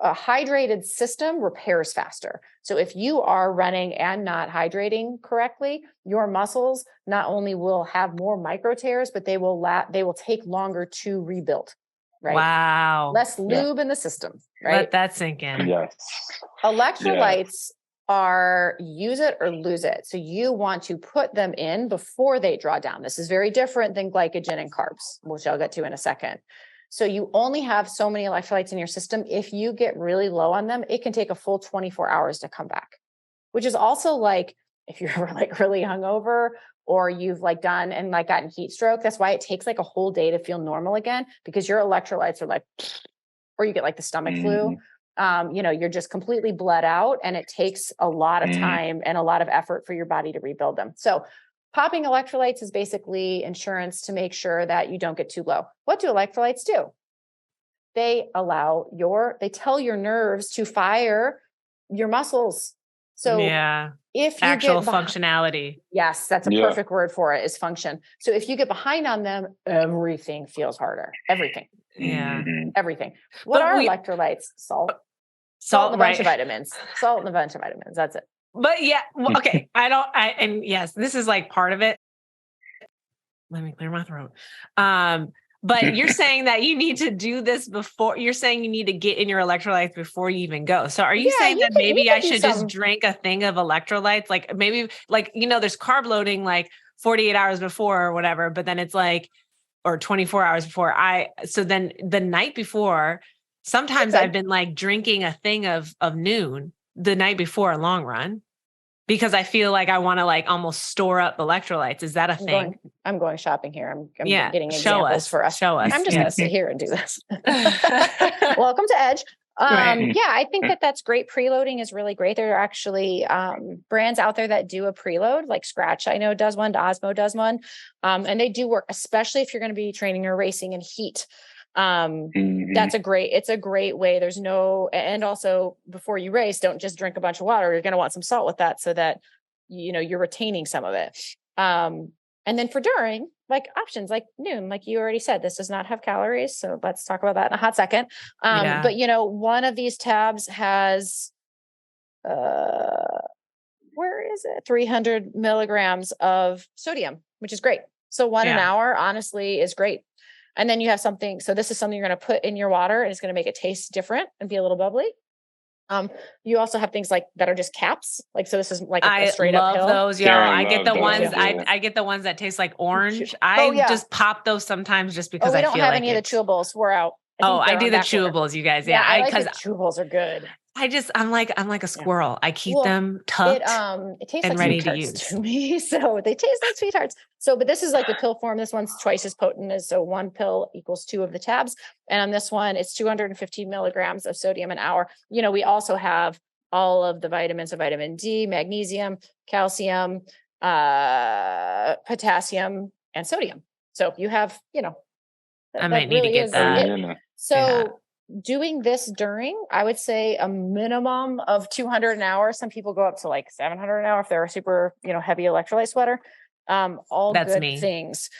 A hydrated system repairs faster. So if you are running and not hydrating correctly, your muscles not only will have more micro tears, but they will take longer to rebuild. Right? Wow. Less lube in the system. Right? Let that sink in. Yes. Electrolytes are use it or lose it. So you want to put them in before they draw down. This is very different than glycogen and carbs, which I'll get to in a second. So you only have so many electrolytes in your system. If you get really low on them, it can take a full 24 hours to come back, which is also like, if you're ever like really hungover, or you've like done and like gotten heat stroke, that's why it takes like a whole day to feel normal again, because your electrolytes are like, or you get like the stomach flu, you're just completely bled out, and it takes a lot of time and a lot of effort for your body to rebuild them. So popping electrolytes is basically insurance to make sure that you don't get too low. What do electrolytes do? They tell your nerves to fire your muscles. So if you actual get functionality. Yes, that's a perfect word for it, is function. So if you get behind on them, everything feels harder. Everything. Yeah. Everything. What are electrolytes? Salt and a bunch of vitamins. Salt and a bunch of vitamins. That's it. But okay. And yes, this is like part of it. Let me clear my throat. But you're saying that you need to do this before. You're saying you need to get in your electrolytes before you even go. So are you saying that maybe I should just drink a thing of electrolytes? Like maybe there's carb loading like 48 hours before or whatever, but then it's like, or 24 hours before. So then the night before, sometimes I've been like drinking a thing of noon the night before a long run, because I feel like I want to like almost store up electrolytes. Is that a thing? I'm going shopping here. I'm getting examples for us. Show us. I'm just going to sit here and do this. Welcome to Edge. I think that's great. Preloading is really great. There are actually brands out there that do a preload, like Scratch, I know does one, Osmo does one. And they do work, especially if you're going to be training or racing in heat. It's a great way. And also before you race, don't just drink a bunch of water. You're going to want some salt with that so that, you're retaining some of it. And then for during, like options like noon, like you already said, this does not have calories. So let's talk about that in a hot second. But one of these tabs has, where is it? 300 milligrams of sodium, which is great. So one an hour, honestly, is great. And then you have something. So this is something you're going to put in your water and it's going to make it taste different and be a little bubbly. You also have things like that are just caps. Like, so this is like a straight up pill. Those, y'all. I get the ones, I get the ones that taste like orange. Just pop those sometimes just because we don't have any of the chewables. We're out. I do the chewables, you guys. Yeah. I like the chewables are good. I'm like a squirrel. I keep them tucked it tastes and like ready to use to me. So they taste like sweethearts. So, but this is like the pill form. This one's twice as potent as, so one pill equals 2 of the tabs. And on this one, it's 250 milligrams of sodium an hour. We also have all of the vitamins, of vitamin D, magnesium, calcium, potassium, and sodium. So you have, I might need to get that. So doing this during, I would say a minimum of 200 an hour. Some people go up to like 700 an hour if they're a super, heavy electrolyte sweater. That's good things.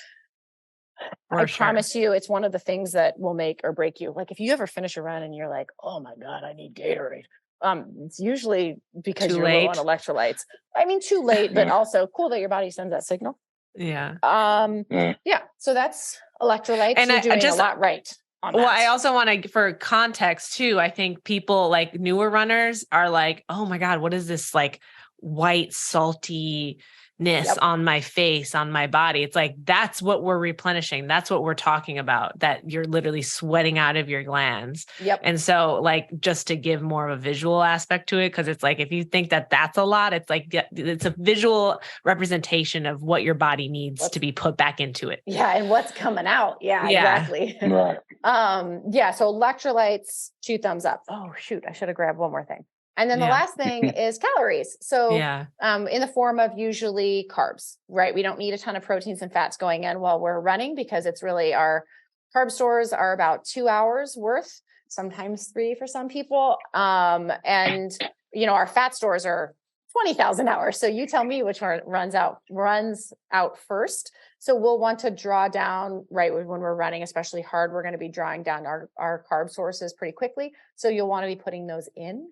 I promise you, it's one of the things that will make or break you. Like if you ever finish a run and you're like, oh my God, I need Gatorade. It's usually because you're low on electrolytes. I mean, too late, but also cool that your body sends that signal. Yeah. So that's electrolytes. And you're doing a lot right. Well, I also want to, for context too, I think people like newer runners are like, oh my God, what is this like white saltiness on my face, on my body? It's like, that's what we're replenishing. That's what we're talking about, that you're literally sweating out of your glands. And so like, just to give more of a visual aspect to it, because it's like, if you think that that's a lot, it's like, it's a visual representation of what your body needs to be put back into it. Yeah. And what's coming out. Yeah. Exactly. Right. So electrolytes, 2 thumbs up. Oh shoot. I should have grabbed one more thing. And then the last thing is calories. So in the form of usually carbs, right? We don't need a ton of proteins and fats going in while we're running because it's really, our carb stores are about 2 hours worth, sometimes 3 for some people. And our fat stores are 20,000 hours. So you tell me which one runs out first. So we'll want to draw down, right, when we're running, especially hard, we're going to be drawing down our carb sources pretty quickly. So you'll want to be putting those in.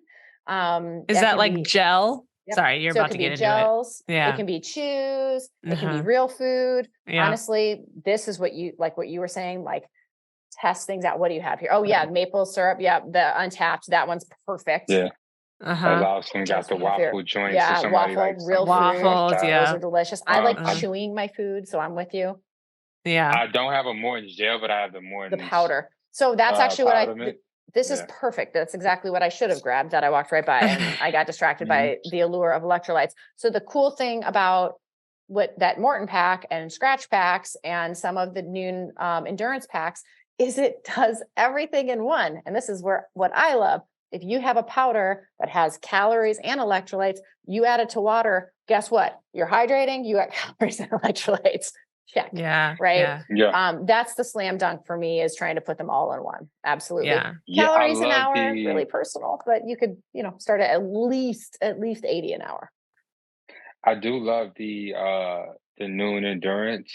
Is that like gel? Sorry, you're about to get into gels, it. Yeah. It can be chews. It can be real food. Honestly, this is what you were saying, like test things out. What do you have here? Oh yeah. Maple syrup. Yeah. The Untapped, that one's perfect. Yeah. Lawson got the waffle joints. Yeah. Real waffles. Food. Those are delicious. I like chewing my food. So I'm with you. Yeah. I don't have a Morton's gel, but I have the powder. So that's actually what this is perfect. That's exactly what I should have grabbed that I walked right by and I got distracted by the allure of electrolytes. So the cool thing about what that Morton pack and scratch packs and some of the Noon endurance packs is it does everything in one. And this is what I love. If you have a powder that has calories and electrolytes, you add it to water, guess what? You're hydrating, you got calories and electrolytes. Check. Yeah. Right. Yeah. That's the slam dunk for me, is trying to put them all in one. Absolutely. Yeah. Calories an hour, really personal, but you could, start at least 80 an hour. I do love the Noon endurance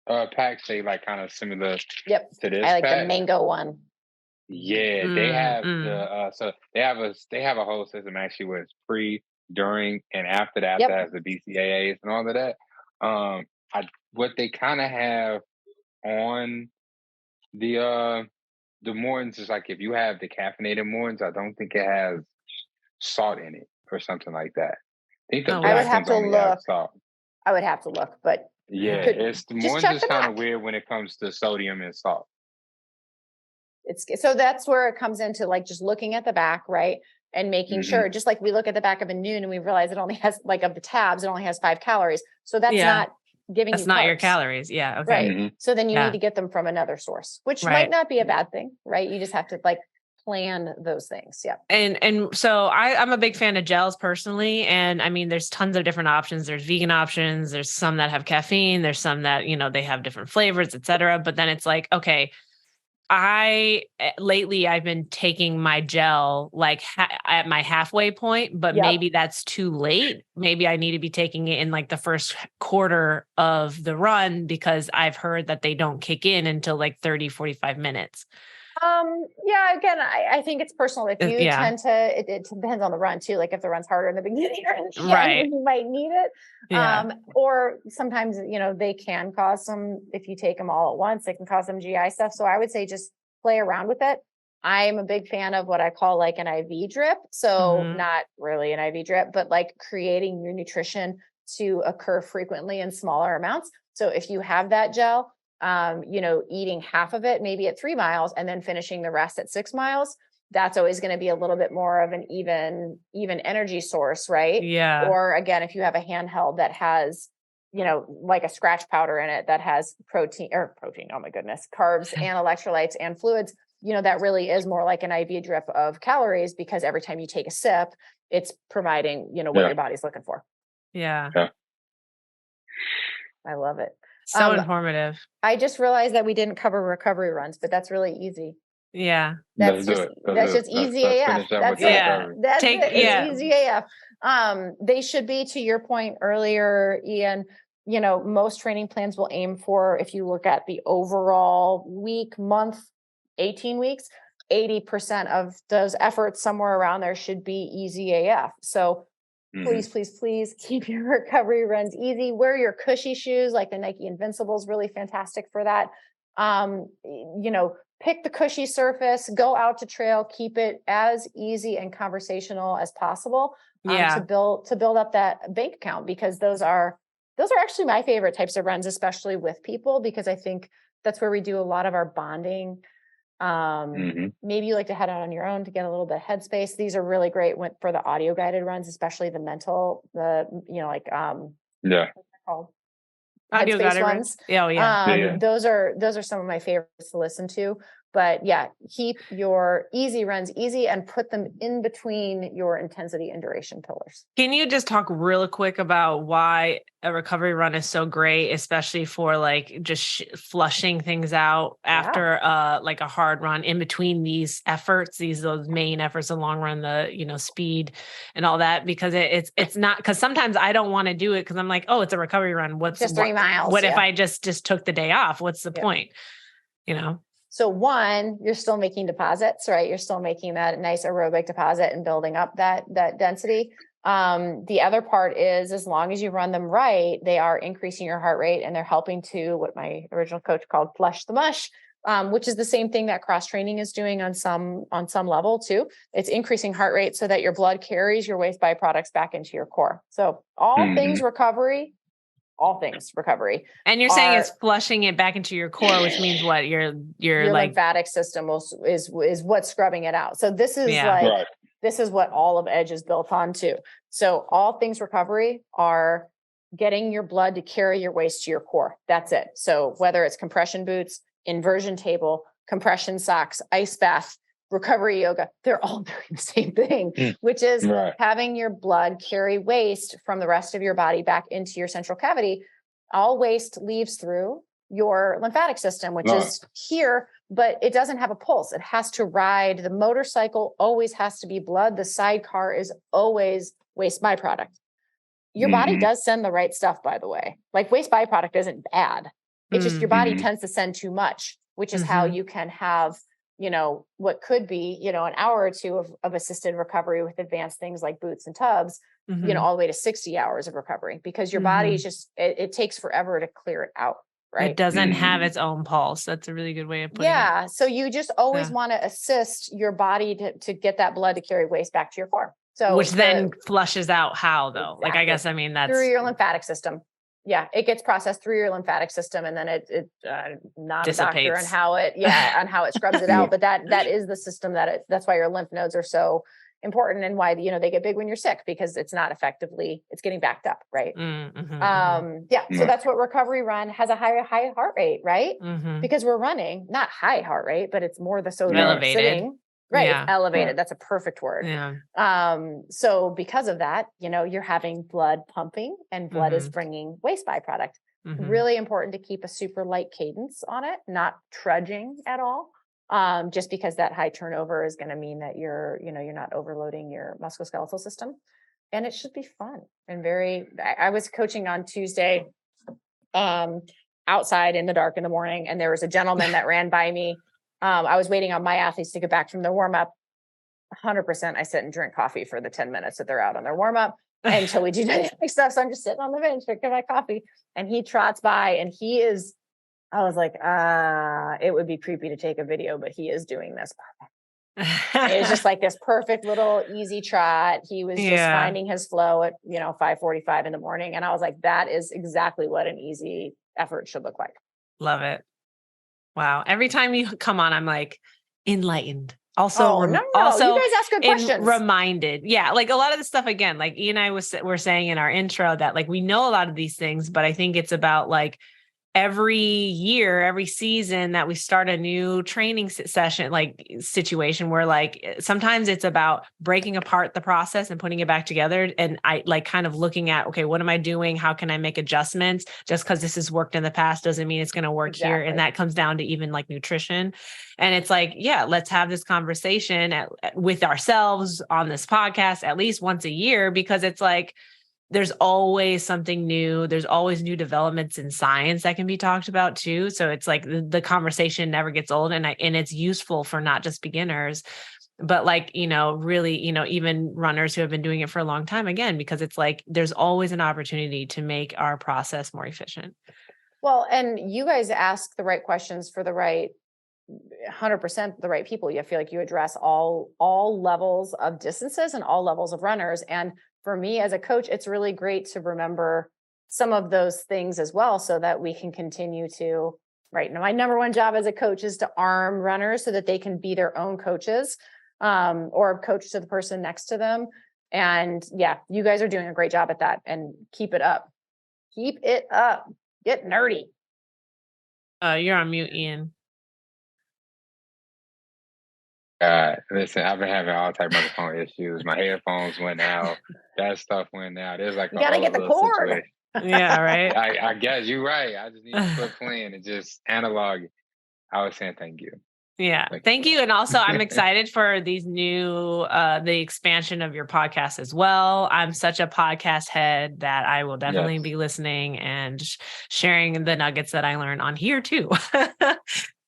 packs. They like kind of similar to this. I like the mango one. Yeah, they have so they have a whole system actually where it's pre, during, and after that. That has the BCAAs and all of that. What they kind of have on the Mortons is like, if you have the caffeinated Mortons, I don't think it has salt in it or something like that. I think the black ones only have salt. I would have to look, but it's the Mortons is kind of weird when it comes to sodium and salt. So that's where it comes into like just looking at the back, right? And making sure, just like we look at the back of a Noon and we realize it only has, like, of the tabs, it only has 5 calories. So that's not giving that's you not carbs. your calories. Yeah. Okay. Right. So then you need to get them from another source, which might not be a bad thing, right? You just have to like plan those things. Yeah. And so I'm a big fan of gels personally. And I mean, there's tons of different options. There's vegan options. There's some that have caffeine. There's some that, they have different flavors, et cetera. But then it's like, okay, Lately I've been taking my gel like at my halfway point, but maybe that's too late. Maybe I need to be taking it in like the first quarter of the run because I've heard that they don't kick in until like 30, 45 minutes. Yeah, again, I think it's personal. If you tend to, it depends on the run too. Like if the run's harder in the beginning or in the end, you might need it. Or sometimes, they can cause some, if you take them all at once, they can cause some GI stuff. So I would say just play around with it. I'm a big fan of what I call like an IV drip. So not really an IV drip, but like creating your nutrition to occur frequently in smaller amounts. So if you have that gel, eating half of it, maybe at 3 miles and then finishing the rest at 6 miles, that's always going to be a little bit more of an even energy source. Right. Yeah. Or again, if you have a handheld that has, like a scratch powder in it that has protein, oh my goodness, carbs and electrolytes and fluids, that really is more like an IV drip of calories because every time you take a sip, it's providing, what your body's looking for. Yeah. I love it. So informative. I just realized that we didn't cover recovery runs, but that's really easy. Yeah. That's just easy AF. That's it. That's it. It's easy AF. They should be, to your point earlier, Ian, most training plans will aim for, if you look at the overall week, month, 18 weeks, 80% of those efforts somewhere around there should be easy AF. So please keep your recovery runs easy. Wear your cushy shoes, like the Nike Invincible is really fantastic for that. Pick the cushy surface, go out to trail, keep it as easy and conversational as possible to build up that bank account, because those are actually my favorite types of runs, especially with people, because I think that's where we do a lot of our bonding. Maybe you like to head out on your own to get a little bit of headspace. These are really great for the audio guided runs, especially the mental, what's it called? Audio guided ones. Those are some of my favorites to listen to. But keep your easy runs easy and put them in between your intensity and duration pillars. Can you just talk real quick about why a recovery run is so great, especially for like just flushing things out after like a hard run, in between these efforts, those main efforts, the long run, the speed and all that, because it's not, because sometimes I don't want to do it because I'm like, oh, it's a recovery run. What's just 3 miles? What if I just took the day off? What's the point? So one, you're still making deposits, right? You're still making that nice aerobic deposit and building up that density. The other part is, as long as you run them right, they are increasing your heart rate and they're helping to, what my original coach called, flush the mush, which is the same thing that cross training is doing on some level too. It's increasing heart rate so that your blood carries your waste byproducts back into your core. So all things recovery. And you're saying it's flushing it back into your core, which means what? Your like lymphatic system is what's scrubbing it out. So this is this is what all of Edge is built on too. So all things recovery are getting your blood to carry your waste to your core. That's it. So whether it's compression boots, inversion table, compression socks, ice bath, recovery yoga, they're all doing the same thing, which is having your blood carry waste from the rest of your body back into your central cavity. All waste leaves through your lymphatic system, which is here, but it doesn't have a pulse. It has to ride. The motorcycle always has to be blood. The sidecar is always waste byproduct. Your body does send the right stuff, by the way. Like waste byproduct isn't bad. It's just your body tends to send too much, which is how you can have what could be, an hour or two of assisted recovery with advanced things like boots and tubs, all the way to 60 hours of recovery, because your body is just, it takes forever to clear it out. Right. It doesn't have its own pulse. That's a really good way of putting it. So you just always want to assist your body to get that blood to carry waste back to your core. So which then flushes out how though? Exactly. Like, I guess, that's through your lymphatic system. Yeah, it gets processed through your lymphatic system, and then it not dissipates. A doctor on how it scrubs it out, but that is the system that's why your lymph nodes are so important, and why they get big when you're sick, because it's not effectively, it's getting backed up, right? So that's what recovery run has, a high heart rate, right? Because we're running, not high heart rate, but it's more elevated. Sitting. Right. It's elevated. That's a perfect word. So because of that, you're having blood pumping, and blood is bringing waste byproduct. Really important to keep a super light cadence on it, not trudging at all. just because that high turnover is going to mean that you're not overloading your musculoskeletal system. And it should be fun and I was coaching on Tuesday, outside in the dark in the morning. And there was a gentleman that ran by me. I was waiting on my athletes to get back from their warm up. 100%. I sit and drink coffee for the 10 minutes that they're out on their warm up until we do dynamic stuff. So I'm just sitting on the bench drinking my coffee, and he trots by, and I was like, it would be creepy to take a video, but he is doing this. It was just like this perfect little easy trot. He was just finding his flow at 5:45 in the morning. And I was like, that is exactly what an easy effort should look like. Love it. Wow. Every time you come on, I'm like enlightened. Also, you guys ask good questions. Reminded. Yeah. Like a lot of the stuff, again, like Ian and I were saying in our intro that like, we know a lot of these things, but I think it's about like every year, every season that we start a new training session, like situation where like, sometimes it's about breaking apart the process and putting it back together. And I like kind of looking at, okay, what am I doing? How can I make adjustments? Just because this has worked in the past doesn't mean it's going to work here. And that comes down to even like nutrition. And it's like, yeah, let's have this conversation with ourselves on this podcast at least once a year, because it's like, there's always something new. There's always new developments in science that can be talked about too. So it's like the conversation never gets old, and it's useful for not just beginners, but like, really, even runners who have been doing it for a long time, again, because it's like, there's always an opportunity to make our process more efficient. Well, and you guys ask the right questions for the right 100% the right people. You feel like you address all levels of distances and all levels of runners. And for me as a coach, it's really great to remember some of those things as well, so that we can continue to, right now, my number one job as a coach is to arm runners so that they can be their own coaches, or coach to the person next to them. And yeah, you guys are doing a great job at that, and keep it up. Keep it up. Get nerdy. You're on mute, Ian. Listen, I've been having all type of microphone issues. My headphones went out. That stuff went out. There's like you gotta get the cord. Situation. Yeah, right. I guess you're right. I just need to quit playing and just analog. I was saying thank you. Yeah, thank you. And also, I'm excited for these new, the expansion of your podcast as well. I'm such a podcast head that I will definitely be listening and sharing the nuggets that I learn on here too.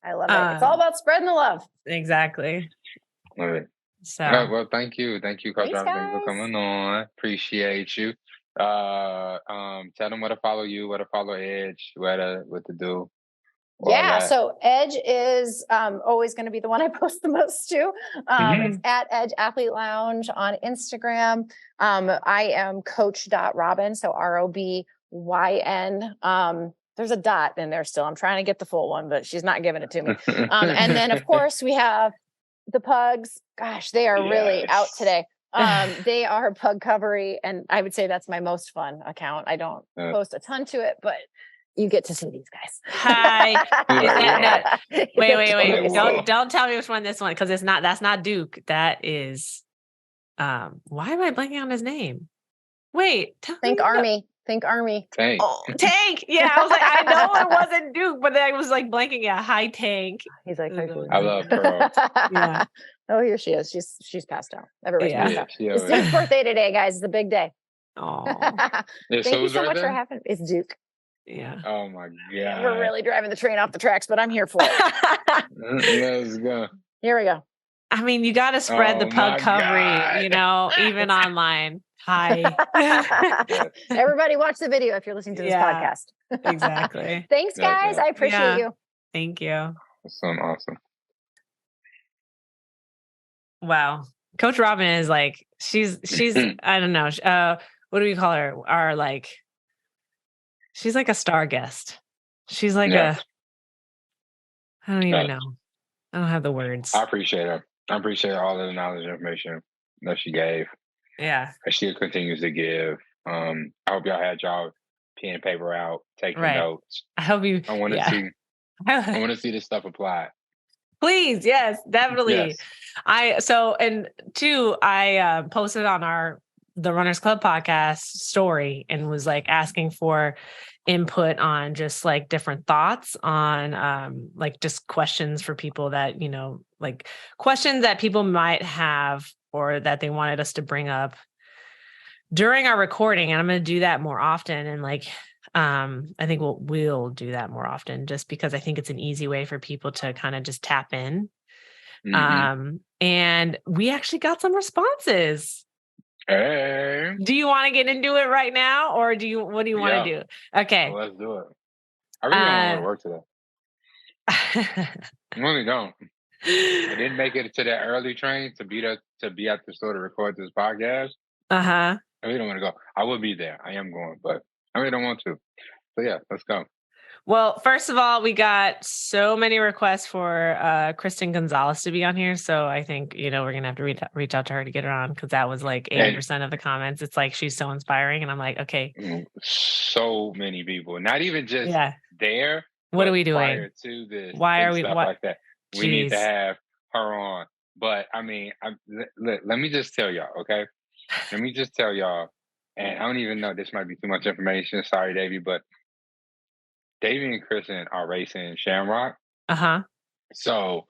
I love it. It's all about spreading the love. Exactly. Love it. So, well, thank you, Coach Robyn, for coming on. Appreciate you. Tell them where to follow you, where to follow Edge, what to do. Yeah, so Edge is always going to be the one I post the most to. It's at Edge Athlete Lounge on Instagram. I am Coach.Robyn, so ROBYN. There's a dot in there still. I'm trying to get the full one, but she's not giving it to me. And then, of course, we have the pugs. Gosh, they are really out today. They are Pug Covery, and I would say that's my most fun account. I don't post a ton to it, but you get to see these guys. Hi. Wait. Don't tell me which one this one, because that's not Duke. That is why am I blanking on his name? Wait, Think Army. Tank. Oh, Tank. Yeah, I was like, I know it wasn't Duke, but then I was like blanking at Hi Tank. He's like, I love Pearl. Yeah. Oh, here she is. She's passed out. Everybody's passed out. It's Duke's birthday today, guys. It's a big day. Oh, thank you so much for having me. It's Duke. Yeah. Oh my God. We're really driving the train off the tracks, but I'm here for it. Let's go. Here we go. I mean, you got to spread the Pug Covery, even online. Hi. Everybody watch the video if you're listening to this podcast. Exactly. Thanks, guys. I appreciate you. Thank you. That's so awesome. Wow. Coach Robyn is like, she's I don't know. What do we call her? She's like a star guest. She's like I don't even know. I don't have the words. I appreciate her. I appreciate all of the knowledge and information that she gave. Yeah. And she continues to give. I hope y'all had y'all pen and paper out, taking notes. I hope you. I want to see. I want to see this stuff applied. Please, yes, definitely. Yes. I posted on the Runners Club podcast story and was like asking for input on just like different thoughts on like just questions for people that, like questions that people might have or that they wanted us to bring up during our recording. And I'm going to do that more often. And like, I think we'll do that more often just because I think it's an easy way for people to kind of just tap in. And we actually got some responses. Hey. Do you want to get into it right now or what do you want to do? Okay. Well, let's do it. I really don't want to work today. I really don't. I didn't make it to that early train to be at the store to record this podcast. I really don't want to go. I will be there. I am going, but I really don't want to. So yeah, let's go. Well, first of all, we got so many requests for Kristen Gonzalez to be on here. So I think, we're going to have to reach out to her to get her on because that was like 80% of the comments. It's like, she's so inspiring. And I'm like, okay. So many people, not even just there. What are we doing? Prior to this, why are we stuff like that? We need to have her on. But I mean, let me just tell y'all, okay? Let me just tell y'all, and I don't even know, this might be too much information. Sorry, Davey, but Davey and Kristen are racing Shamrock. So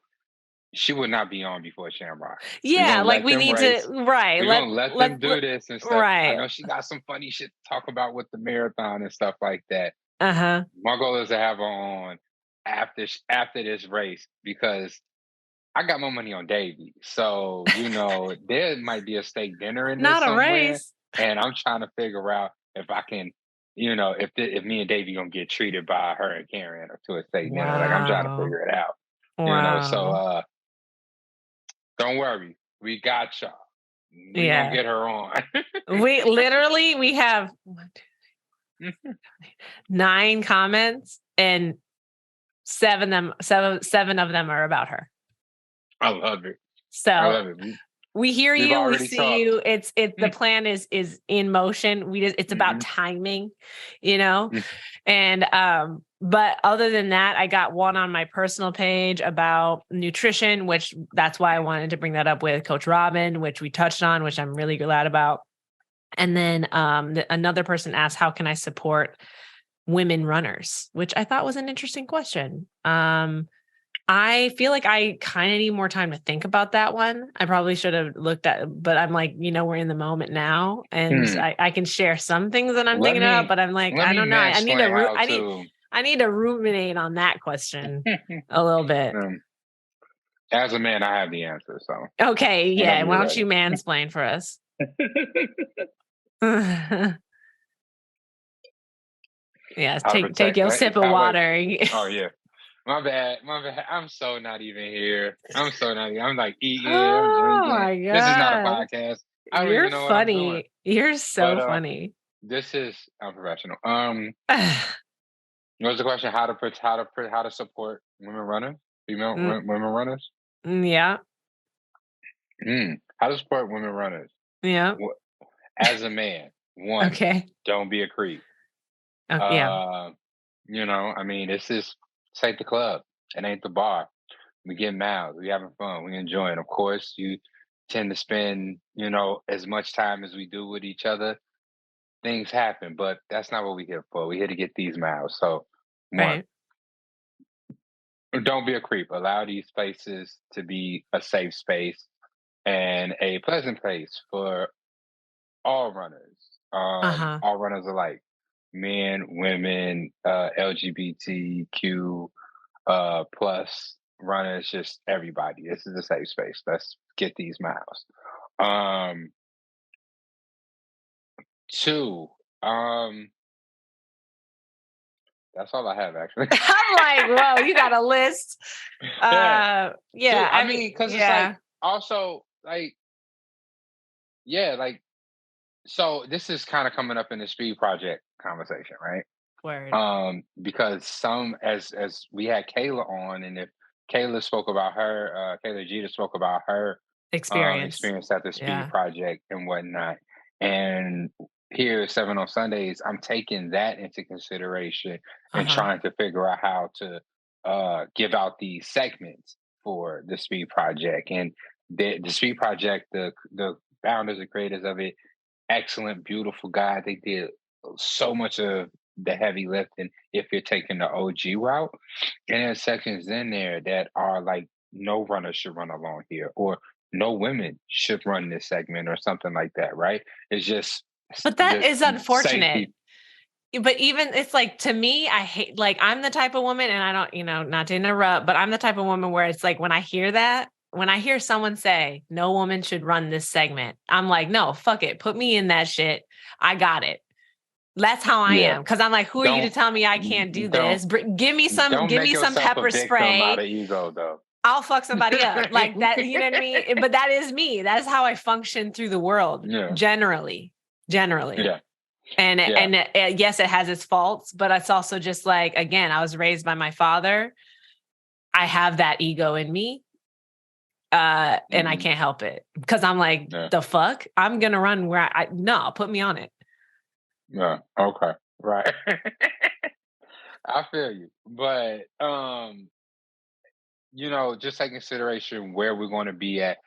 she would not be on before Shamrock. Yeah, like we need to, right. We're going to let them do this and stuff. Right. I know she got some funny shit to talk about with the marathon and stuff like that. My goal is to have her on after this race because I got more money on Davey. So, there might be a steak dinner in this somewhere. Race. And I'm trying to figure out if I can, if me and Davey gonna get treated by her and Karen or to a steak dinner. Like I'm trying to figure it out. So don't worry. We got y'all. We gonna get her on. we have 9 comments and 7 of them are about her. I love it. So we hear you, we see you. It's the plan is in motion. It's about timing, and but other than that, I got one on my personal page about nutrition, which that's why I wanted to bring that up with Coach Robyn, which we touched on, which I'm really glad about. And then another person asked, how can I support women runners, which I thought was an interesting question. I feel like I kind of need more time to think about that one. I probably should have looked at, but I'm like, we're in the moment now, and I can share some things that I'm thinking about, but I'm like, I don't know. I need to ruminate on that question a little bit. As a man, I have the answer. So okay, yeah. Why don't you mansplain for us? Yes, take your sip of water. Oh yeah. My bad. I'm so not even here. I'm like eating. I'm drinking. My God. This is not a podcast. I don't even know funny. What I'm doing. You're so funny. This is unprofessional. What was the question? How to support women runners, female women runners? Yeah. How to support women runners? Yeah. As a man, one. Okay. Don't be a creep. Yeah. I mean, this is the club. It ain't the bar. We get miles. We having fun. We enjoying. Of course, you tend to spend, as much time as we do with each other. Things happen, but that's not what we're here for. We're here to get these miles. So, one, don't be a creep. Allow these spaces to be a safe space and a pleasant place for all runners. All runners alike. Men, women, LGBTQ plus runners, just everybody. This is a safe space. Let's get these miles. 2, that's all I have actually. I'm like, whoa, you got a list. Yeah. I mean, because it's like also like, so this is kind of coming up in the speed project conversation, right? Word. Because as we had Kayla on, and if Kayla spoke about her, Kayla Jeter spoke about her experience at the speed project and whatnot. And here at 7 on Sundays, I'm taking that into consideration and trying to figure out how to give out these segments for the speed project. And the speed project, the founders and creators of it, excellent, beautiful guy. They did so much of the heavy lifting if you're taking the OG route. And there's sections in there that are like, no runner should run along here, or no women should run this segment, or something like that, right? It's But that just is unfortunate. safety. But even it's like, to me, I hate, like, I'm the type of woman, and I don't, not to interrupt, but I'm the type of woman where it's like, when I hear someone say no woman should run this segment, I'm like, no, fuck it. Put me in that shit. I got it. That's how I Yeah. am. Cause I'm like, who are you to tell me I can't do this? Give me Don't make some yourself a pepper victim out spray. of ego, though. I'll fuck somebody up like that. You know what I mean? But that is me. That is how I function through the world. Yeah. Generally. Yeah. And Yeah. yes, it has its faults, but it's also just like, again, I was raised by my father. I have that ego in me. And I can't help it because I'm like, the fuck? I'm going to run where no, put me on it. Yeah. Okay. Right. I feel you. But, just take consideration where we're going to be at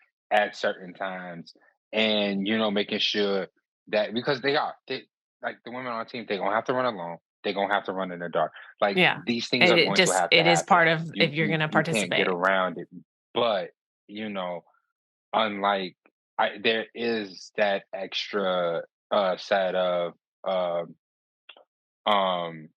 certain times, and, making sure that, because like the women on the team, they're going to have to run alone. They're going to have to run in the dark. Like, Yeah. these things are going to have to it is happen. part of, if you're going to You can't get participate. around it. But, unlike, there is that extra set of, um,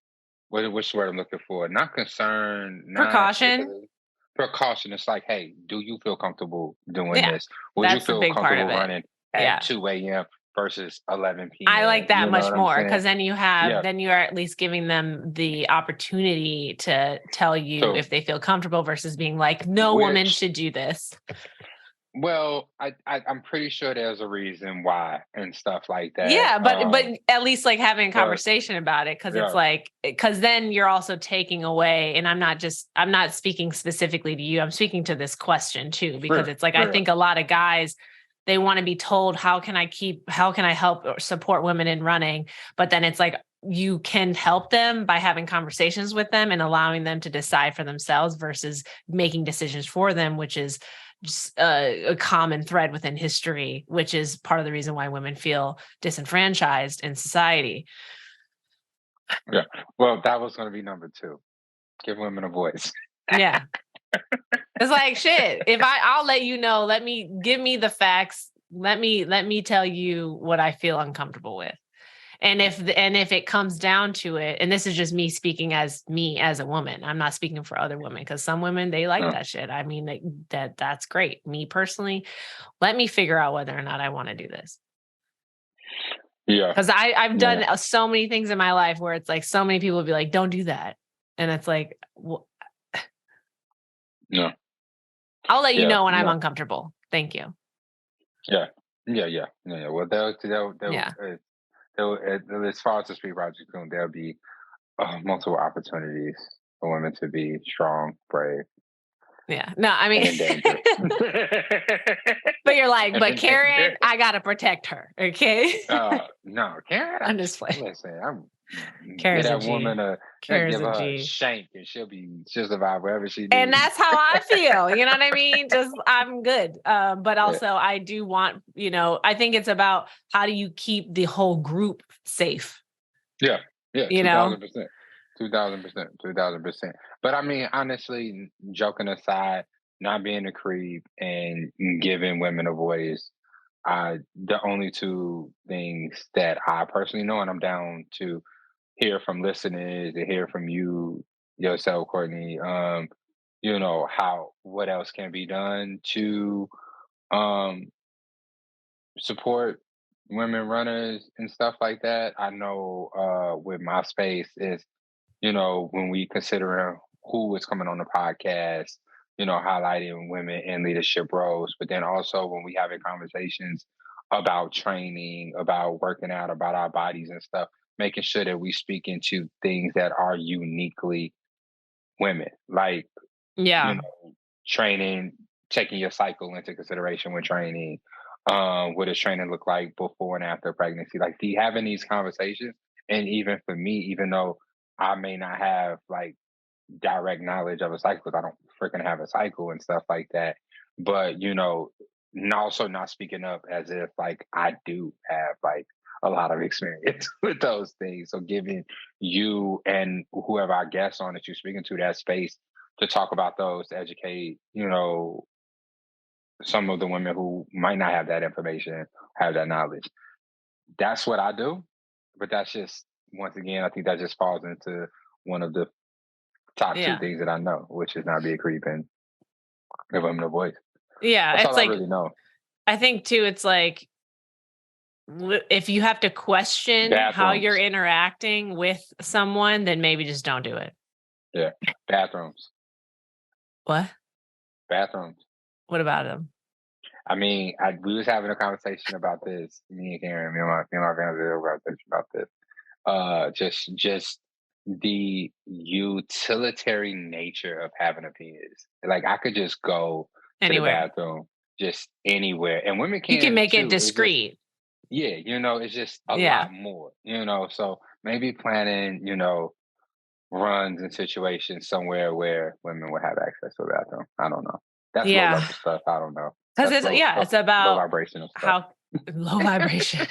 what's the word I'm looking for? Not concern, not Precaution. precaution. It's like, hey, do you feel comfortable doing Yeah. this? Would you That's the feel big part comfortable of it. running Yeah. at 2 a.m. versus 11 p.m.? I like that much more, because then you Yeah. then you're at least giving them the opportunity to tell you So, if they feel comfortable versus being like, no woman should do this. Well, I'm pretty sure there's a reason why and stuff like that. Yeah, but at least like having a conversation about it, because it's yeah. like, because then you're also taking away, and I'm not speaking specifically to you. I'm speaking to this question too, because it's like, I think a lot of guys, they want to be told, how can I help or support women in running? But then it's like, you can help them by having conversations with them and allowing them to decide for themselves versus making decisions for them, which is just a common thread within history, which is part of the reason why women feel disenfranchised in society. Yeah. Well, that was going to be number 2. Give women a voice. Yeah. It's like, shit, if I'll let you know, give me the facts. Let me tell you what I feel uncomfortable with. And if it comes down to it, and this is just me speaking as a woman, I'm not speaking for other women, because some women, they like that shit. I mean, that's great. Me personally, let me figure out whether or not I want to do this. Yeah. Because I've done so many things in my life where it's like, so many people will be like, don't do that. And it's like, no. I'll let you know when I'm uncomfortable. Thank you. Yeah. Well, as far as the Street Project goes, there'll be multiple opportunities for women to be strong, brave. Yeah. No, I mean, but you're like, but Karen, I gotta protect her. Okay. No, Karen. I'm just playing. Listen, Karen's get that a G. woman Karen's give a her G. a shank, and she'll survive wherever she needs. And that's how I feel. You know what I mean? Just, I'm good. But also, I do want, I think it's about, how do you keep the whole group safe? Yeah. 2000%. 2000%. But I mean, honestly, joking aside, not being a creep and giving women a voice, the only 2 things that I personally know, and I'm down to hear from listeners, to hear from you yourself, Courtney, what else can be done to support women runners and stuff like that. I know with my space is, when we consider who is coming on the podcast, highlighting women in leadership roles, but then also when we having conversations about training, about working out, about our bodies and stuff, making sure that we speak into things that are uniquely women, like, training, taking your cycle into consideration when training. What does training look like before and after pregnancy? Like, having these conversations, and even for me, even though I may not have like direct knowledge of a cycle, because I don't freaking have a cycle and stuff like that, but and also not speaking up as if like I do have like a lot of experience with those things. So giving you and whoever our guests on that you're speaking to that space to talk about those, to educate, some of the women who might not have that information, have that knowledge. That's what I do. But that's just, once again, I think that just falls into one of the top two Yeah. things that I know, which is not be a creep and give them a voice. Yeah. That's It's all I like, really know. I think too, it's like, if you have to question how you're Bathrooms. interacting with someone, then maybe just don't do it. Yeah. Bathrooms. What? Bathrooms. What about them? I mean, we was having a conversation about this. Me and Karen, me and my family had a conversation about this. Just the utilitarian nature of having a penis. Like I could just go to the Anywhere. bathroom just anywhere, and women You can can make it too. It's just, discreet. yeah, it's just a Yeah. lot more. So maybe planning, runs and situations somewhere where women would have access to a bathroom. I don't know. That's low Yeah. level stuff. I don't know. Because That's it's low about vibrational stuff. how low vibration.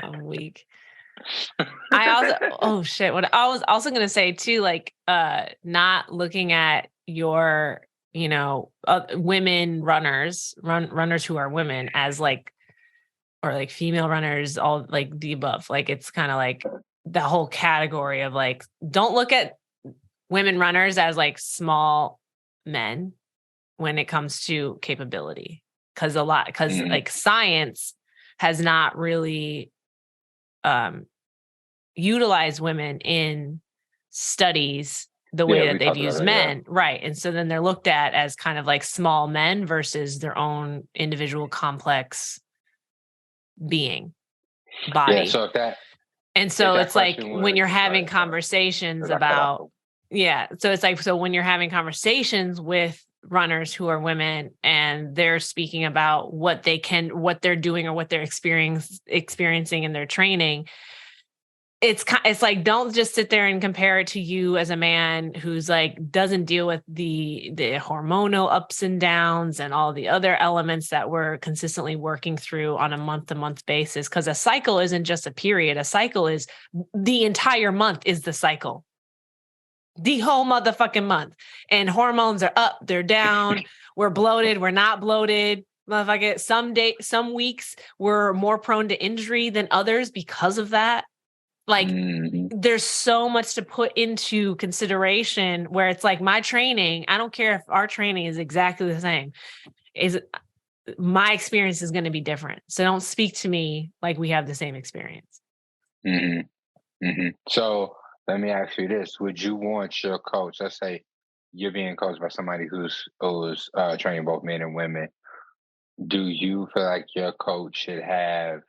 I'm weak. I also, oh shit. What I was also going to say too, like, not looking at your, women runners who are women as like, or like female runners, all like the above. Like, it's kind of like the whole category of like, don't look at women runners as like small men when it comes to capability. Because like science has not really utilized women in studies the way that they've used men. Right. And so then they're looked at as kind of like small men versus their own individual complex body. Yeah, so so it's like when you're having conversations about, so it's like, so when you're having conversations with runners who are women and they're speaking about what they're doing or what they're experiencing in their training, it's like, don't just sit there and compare it to you as a man who's like, doesn't deal with the hormonal ups and downs and all the other elements that we're consistently working through on a month-to-month basis. Because a cycle isn't just a period. A cycle is the entire month is the cycle. The whole motherfucking month. And hormones are up, they're down, we're bloated, we're not bloated. Motherfucker, some weeks we're more prone to injury than others because of that. Like, there's so much to put into consideration where it's like my training, I don't care if our training is exactly the same, my experience is going to be different. So don't speak to me like we have the same experience. So let me ask you this. Would you want your coach, let's say you're being coached by somebody who's training both men and women, do you feel like your coach should have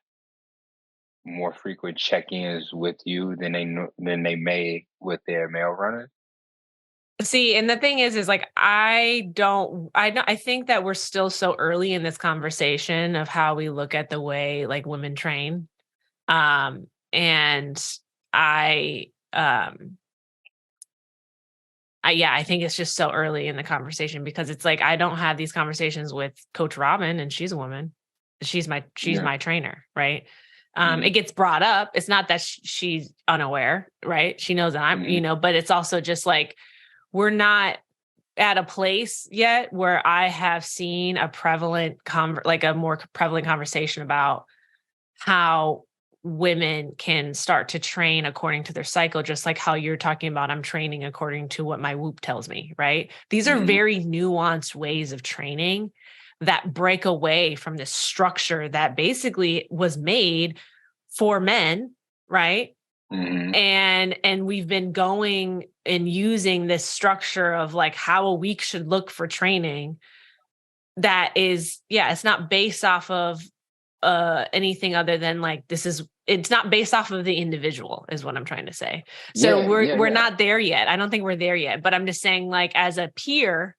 more frequent check-ins with you than they may with their male runners? See, and the thing is like, I think that we're still so early in this conversation of how we look at the way like women train. And I think it's just so early in the conversation because it's like, I don't have these conversations with Coach Robyn and she's a woman. She's my trainer. Right. It gets brought up. It's not that she's unaware, right? She knows that I'm, but it's also just like, we're not at a place yet where I have seen a more prevalent conversation about how women can start to train according to their cycle, just like how you're talking about, I'm training according to what my Whoop tells me, right? These are very nuanced ways of training that break away from this structure that basically was made for men, right? And we've been going and using this structure of like how a week should look for training that is, it's not based off of anything other than like, it's not based off of the individual is what I'm trying to say. So we're not there yet. I don't think we're there yet, but I'm just saying, like, as a peer,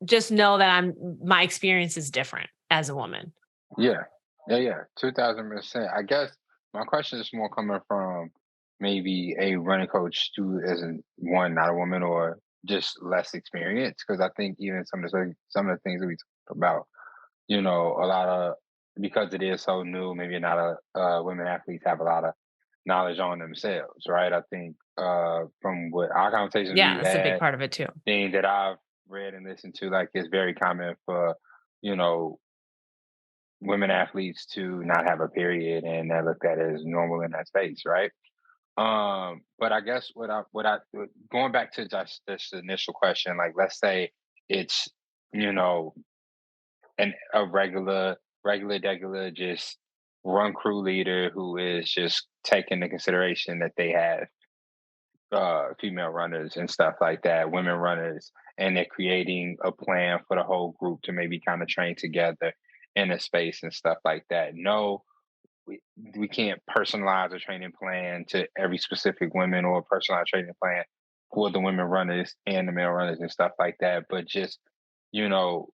just know that my experience is different as a woman. Yeah. 2000%. I guess my question is more coming from maybe a running coach who isn't not a woman or just less experienced. Because I think even some of the things that we talked about, a lot of because it is so new, maybe not women athletes have a lot of knowledge on themselves, right? I think from what our conversations Yeah, we've that's a big had, part of it too. things that I've read and listened to, like it's very common for, you know, women athletes to not have a period and that looked at as normal in that space, right? But I guess going back to just this initial question, like let's say it's, you know, a regular just run crew leader who is just taking into consideration that they have female runners and stuff like that, women runners, and they're creating a plan for the whole group to maybe kind of train together in a space and stuff like that. No, we, we can't personalize a training plan to every specific women or a personalized training plan for the women runners and the male runners and stuff like that. But just, you know,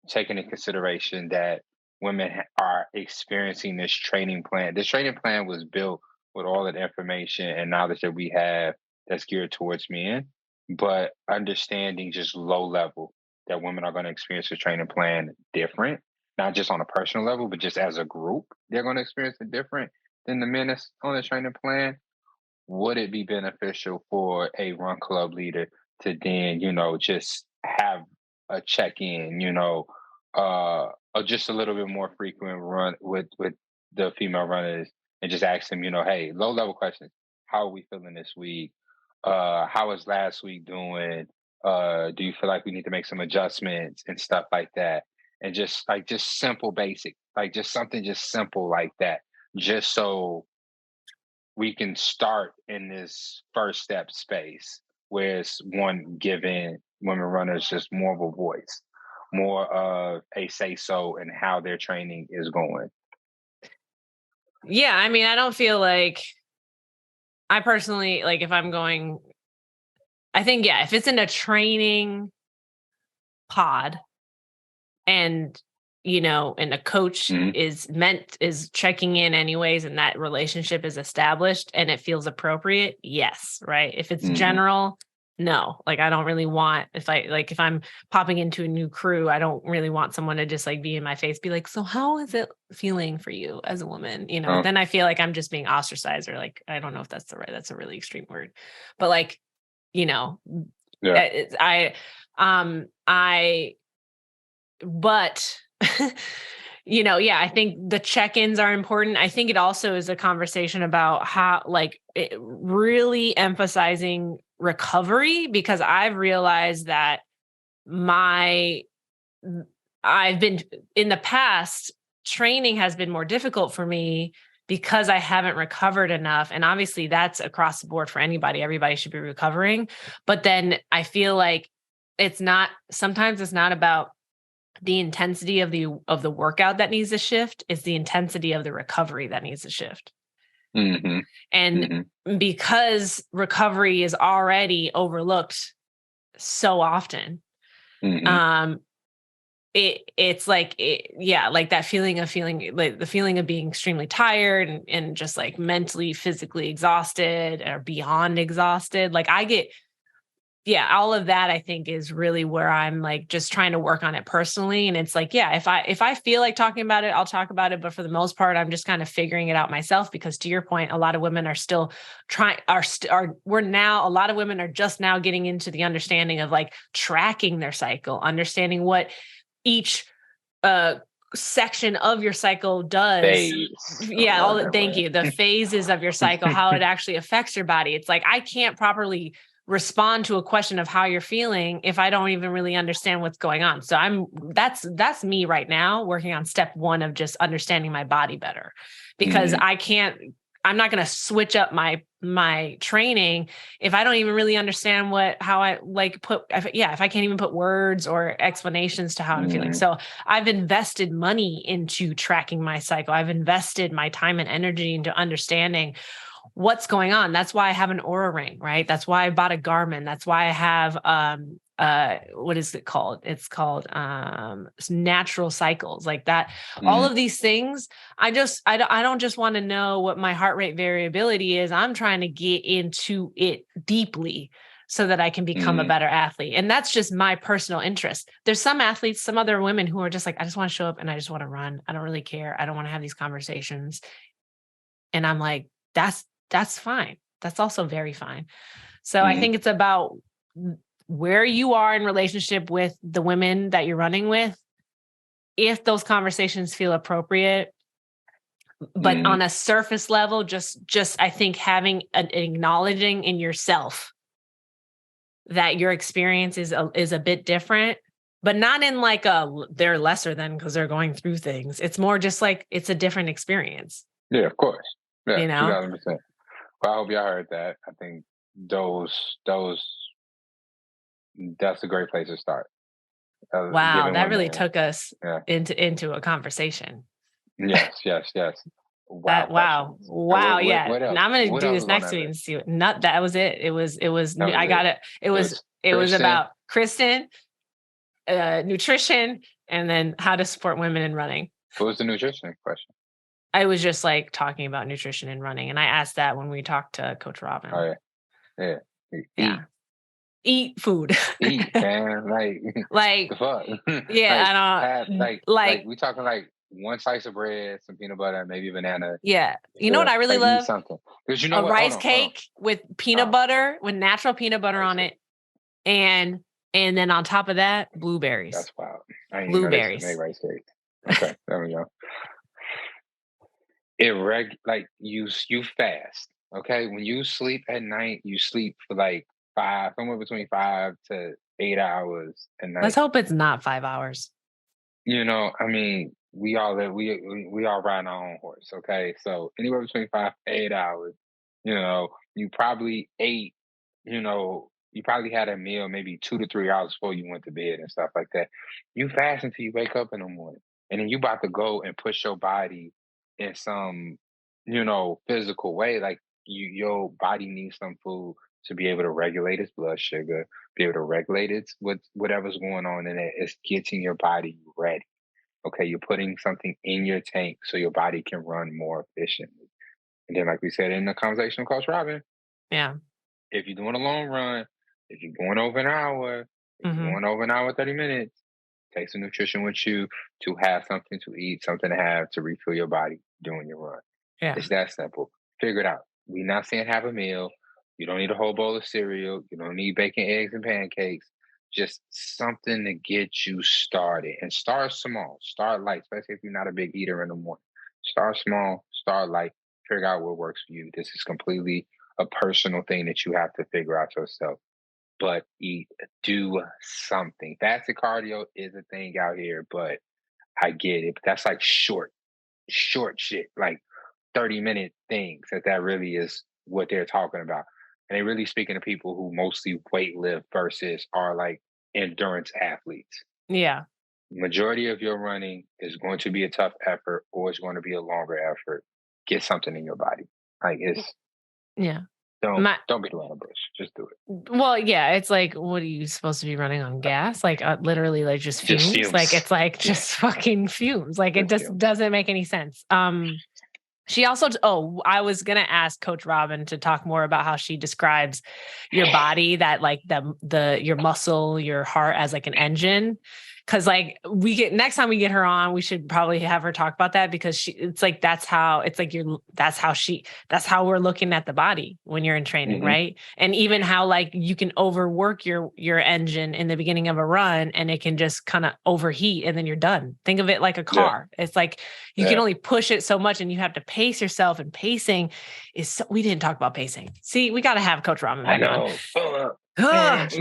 taking into consideration that women are experiencing this training plan. This training plan was built with all of the information and knowledge that we have that's geared towards men, but understanding just low level that women are going to experience the training plan different, not just on a personal level, but just as a group, they're going to experience it different than the men that's on the training plan. Would it be beneficial for a run club leader to then, you know, just have a check in, you know, or just a little bit more frequent run with the female runners and just ask them, you know, hey, low level questions. How are we feeling this week? How is last week doing? Do you feel like we need to make some adjustments and stuff like that? And just simple basic, like just something just simple like that, just so we can start in this first step space where it's one giving women runners just more of a voice, more of a say so in how their training is going. Yeah, I mean, I don't feel like I personally like if I'm going. I think if it's in a training pod and and a coach Mhm. is checking in anyways and that relationship is established and it feels appropriate, yes, right? If it's Mhm. general, no. Like I don't really want if I'm popping into a new crew, I don't really want someone to just like be in my face, be like, so how is it feeling for you as a woman? Uh, Then I feel like I'm just being ostracized, or like, I don't know if that's a really extreme word, but like, you know, yeah. I but I think the check-ins are important. I think it also is a conversation about how really emphasizing recovery, because I've realized that my I've been in the past, training has been more difficult for me because I haven't recovered enough. And obviously that's across the board for anybody. Everybody should be recovering. But then I feel like sometimes it's not about the intensity of the workout that needs to shift. It's the intensity of the recovery that needs to shift. Mhm. And Mhm. because recovery is already overlooked so often, Mhm. um, it's like like that feeling like the feeling of being extremely tired and just like mentally, physically exhausted or beyond exhausted. Like I get all of that, I think, is really where I'm like just trying to work on it personally. And it's like, if I feel like talking about it, I'll talk about it. But for the most part, I'm just kind of figuring it out myself, because to your point, a lot of women are still a lot of women are just now getting into the understanding of like tracking their cycle, understanding what each section of your cycle does. Phase. Thank you. The phases of your cycle, how it actually affects your body. It's like I can't properly respond to a question of how you're feeling if I don't even really understand what's going on. So that's me right now, working on step 1 of just understanding my body better, because Mhm. I'm not going to switch up my training if I don't even really understand if I can't even put words or explanations to how I'm feeling. Mhm. So I've invested money into tracking my cycle. I've invested my time and energy into understanding what's going on. That's why I have an Aura ring, right? That's why I bought a Garmin. That's why I have what is it called? It's called natural cycles, like that. All Mhm. of these things, I don't just want to know what my heart rate variability is. I'm trying to get into it deeply, so that I can become a better athlete. And that's just my personal interest. There's some athletes, some other women who are just like, I just want to show up and I just want to run. I don't really care. I don't want to have these conversations. And I'm like, that's fine. That's also very fine. So I think it's about where you are in relationship with the women that you're running with. If those conversations feel appropriate, but on a surface level, just I think having an acknowledging in yourself that your experience is a bit different, but not in like they're lesser than because they're going through things. It's more just like it's a different experience. Yeah, of course. Yeah, you know. 2000%. Well, I hope y'all heard that. I think that's a great place to start. Wow, that really took us into a conversation. Yes. Wow. What, Yeah. what else? Now I'm going to What do else this is next on week and see what. That was it. It was. I got it. It was Kristen, about Kristen, nutrition, and then how to support women in running. What was the nutrition question? I was just like talking about nutrition and running, and I asked that when we talked to Coach Robyn. Oh yeah. Eat food. Eat, man. Like the fuck. Yeah, like we talking like one slice of bread, some peanut butter, maybe a banana. Yeah. You know what I really love? Something. Because you know a what? rice cake with peanut butter, with natural peanut butter on it. And then on top of that, blueberries. That's wild. I didn't blueberries. Know they make rice cake. Okay, there we go. You fast. Okay. When you sleep at night, you sleep for like somewhere between 5 to 8 hours a night. Let's hope it's not 5 hours. I mean, we all ride our own horse. Okay. So anywhere between 5 to 8 hours, you probably ate, you probably had a meal maybe 2 to 3 hours before you went to bed and stuff like that. You fast until you wake up in the morning, and then you about to go and push your body in some, physical way. Like your body needs some food to be able to regulate its blood sugar, be able to regulate whatever's going on in it. It's getting your body ready. Okay, you're putting something in your tank so your body can run more efficiently. And then, like we said in the conversation with Coach Robyn, if you're doing a long run, if you're going over an hour, if you're going over an hour, 30 minutes, take some nutrition with you to have something to eat, something to have to refill your body during your run. Yeah. It's that simple. Figure it out. We're not saying have a meal. You don't need a whole bowl of cereal. You don't need bacon, eggs, and pancakes. Just something to get you started. And start small. Start light, especially if you're not a big eater in the morning. Start small. Start light. Figure out what works for you. This is completely a personal thing that you have to figure out yourself. But do something. Fasted cardio is a thing out here, but I get it. But that's like short shit, like 30-minute things. That really is what they're talking about. And they're really speaking to people who mostly weight lift versus are like endurance athletes. Yeah. Majority of your running is going to be a tough effort, or it's going to be a longer effort. Get something in your body. Like don't beat around the bush. Just do it. Well, yeah, it's like, what are you supposed to be running on gas? Like literally like just fumes. Like it's like just fucking fumes. Like it just doesn't make any sense. She also, I was going to ask Coach Robyn to talk more about how she describes your body, that like your muscle, your heart as like an engine. Cause like next time we get her on, we should probably have her talk about that, because that's how we're looking at the body when you're in training. Right. And even how like you can overwork your engine in the beginning of a run and it can just kind of overheat and then you're done. Think of it like a car. Yeah. It's like you can only push it so much and you have to pace yourself, and pacing we didn't talk about pacing. See, we got to have Coach Robyn back on.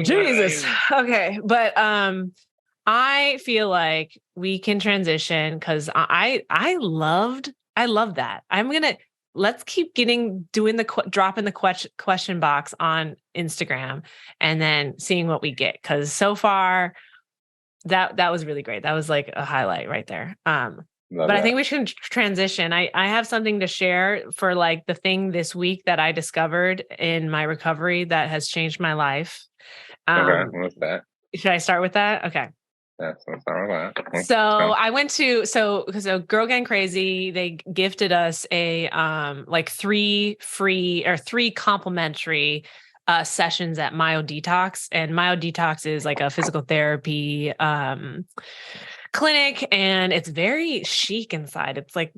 Jesus. Okay. But, I feel like we can transition, because I love that. Let's keep doing dropping the question box on Instagram and then seeing what we get. Cause so far that was really great. That was like a highlight right there. But I think we should transition. I have something to share for like the thing this week that I discovered in my recovery that has changed my life. Okay. What's that? Should I start with that? Okay. So I went to Girl Gang Crazy. They gifted us a like 3 complimentary sessions at Myo Detox, and Myo Detox is like a physical therapy clinic, and it's very chic inside. It's like